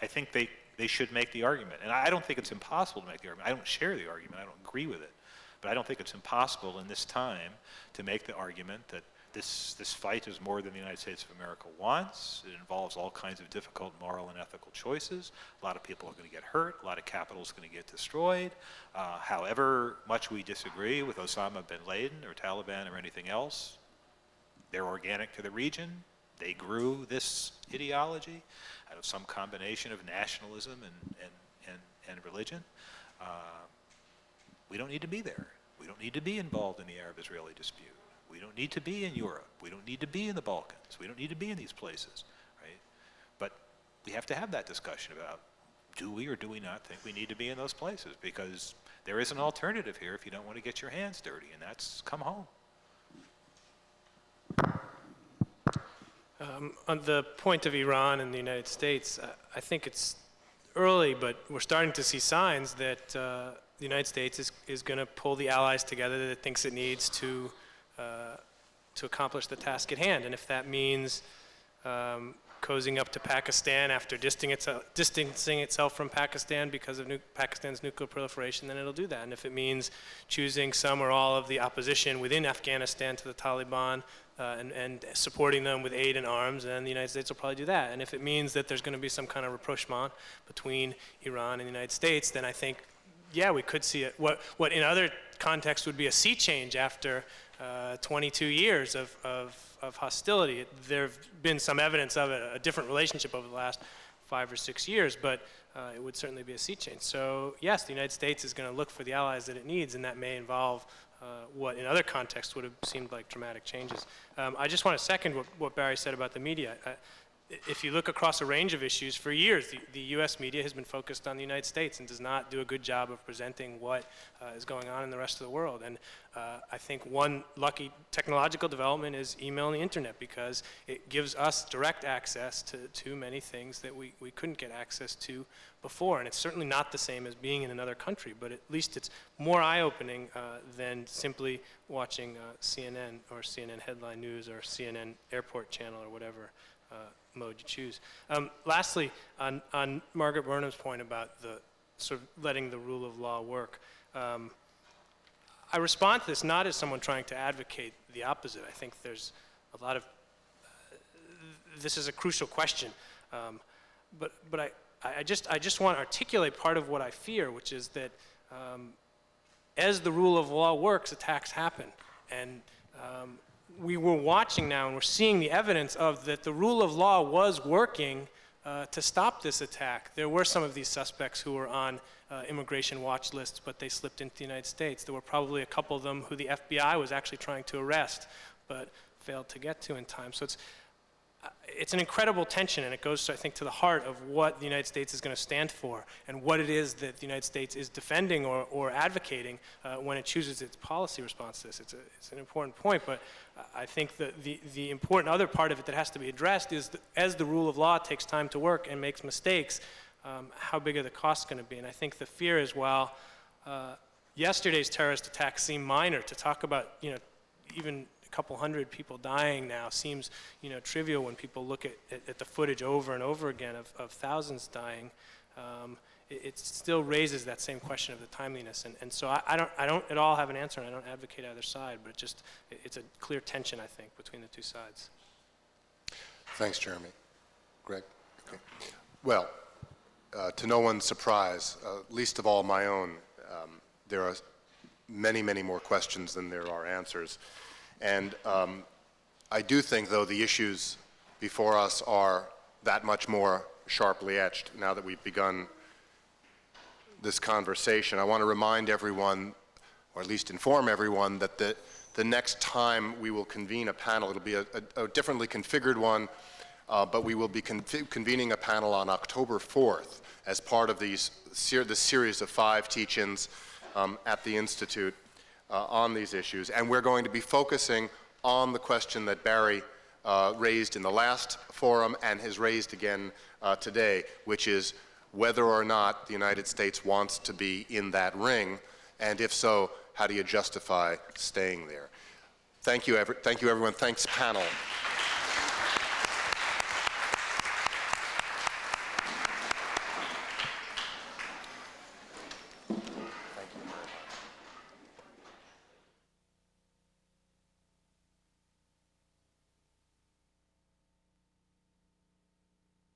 I think they should make the argument. And I don't think it's impossible to make the argument. I don't share the argument. I don't agree with it. But I don't think it's impossible in this time to make the argument that this fight is more than the United States of America wants. It involves all kinds of difficult moral and ethical choices. A lot of people are going to get hurt. A lot of capital is going to get destroyed. However much we disagree with Osama bin Laden or Taliban or anything else, they're organic to the region. They grew this ideology out of some combination of nationalism and religion. We don't need to be there. We don't need to be involved in the Arab-Israeli dispute. We don't need to be in Europe. We don't need to be in the Balkans. We don't need to be in these places, right? But we have to have that discussion about, do we or do we not think we need to be in those places? Because there is an alternative here if you don't want to get your hands dirty, and that's come home. On the point of Iran and the United States, I think it's early, but we're starting to see signs that the United States is going to pull the allies together that it thinks it needs to accomplish the task at hand. And if that means cozying up to Pakistan after distancing itself from Pakistan because of Pakistan's nuclear proliferation, then it'll do that. And if it means choosing some or all of the opposition within Afghanistan to the Taliban and supporting them with aid and arms, then the United States will probably do that. And if it means that there's going to be some kind of rapprochement between Iran and the United States, then I think, yeah, we could see it. What in other contexts would be a sea change after 22 years of hostility. There have been some evidence of a different relationship over the last 5 or 6 years, but it would certainly be a sea change. So yes, the United States is going to look for the allies that it needs, and that may involve what in other contexts would have seemed like dramatic changes. I just want to second what Barry said about the media. If you look across a range of issues, for years the U.S. media has been focused on the United States and does not do a good job of presenting what is going on in the rest of the world. And I think one lucky technological development is email and the internet, because it gives us direct access to many things that we couldn't get access to before. And it's certainly not the same as being in another country, but at least it's more eye-opening than simply watching CNN or CNN Headline News or CNN Airport Channel or whatever mode you choose. Lastly, on Margaret Burnham's point about the sort of letting the rule of law work, I respond to this not as someone trying to advocate the opposite. I think there's a lot of, this is a crucial question, but I just want to articulate part of what I fear, which is that as the rule of law works, attacks happen. And we were watching now and we're seeing the evidence of that the rule of law was working to stop this attack. There were some of these suspects who were on immigration watch lists, but they slipped into the United States. There were probably a couple of them who the FBI was actually trying to arrest, but failed to get to in time. So it's an incredible tension, and it goes, I think, to the heart of what the United States is going to stand for and what it is that the United States is defending or advocating when it chooses its policy response to this. It's an important point, but I think that the important other part of it that has to be addressed is that as the rule of law takes time to work and makes mistakes, how big are the costs going to be? And I think the fear is, while yesterday's terrorist attacks seem minor, to talk about, even a couple hundred people dying now seems, trivial when people look at the footage over and over again of thousands dying. It still raises that same question of the timeliness, and so I don't at all have an answer, and I don't advocate either side, but it's a clear tension, I think, between the two sides. Thanks, Jeremy. Greg? Okay. Well, to no one's surprise, least of all my own, there are many, many more questions than there are answers. And I do think, though, the issues before us are that much more sharply etched now that we've begun this conversation. I want to remind everyone, or at least inform everyone, that the next time we will convene a panel, it'll be a differently configured one, but we will be convening a panel on October 4th as part of this series of 5 teach-ins at the Institute on these issues. And we're going to be focusing on the question that Barry raised in the last forum and has raised again today, which is whether or not the United States wants to be in that ring, and if so, how do you justify staying there? Thank you, everyone. Thanks, panel.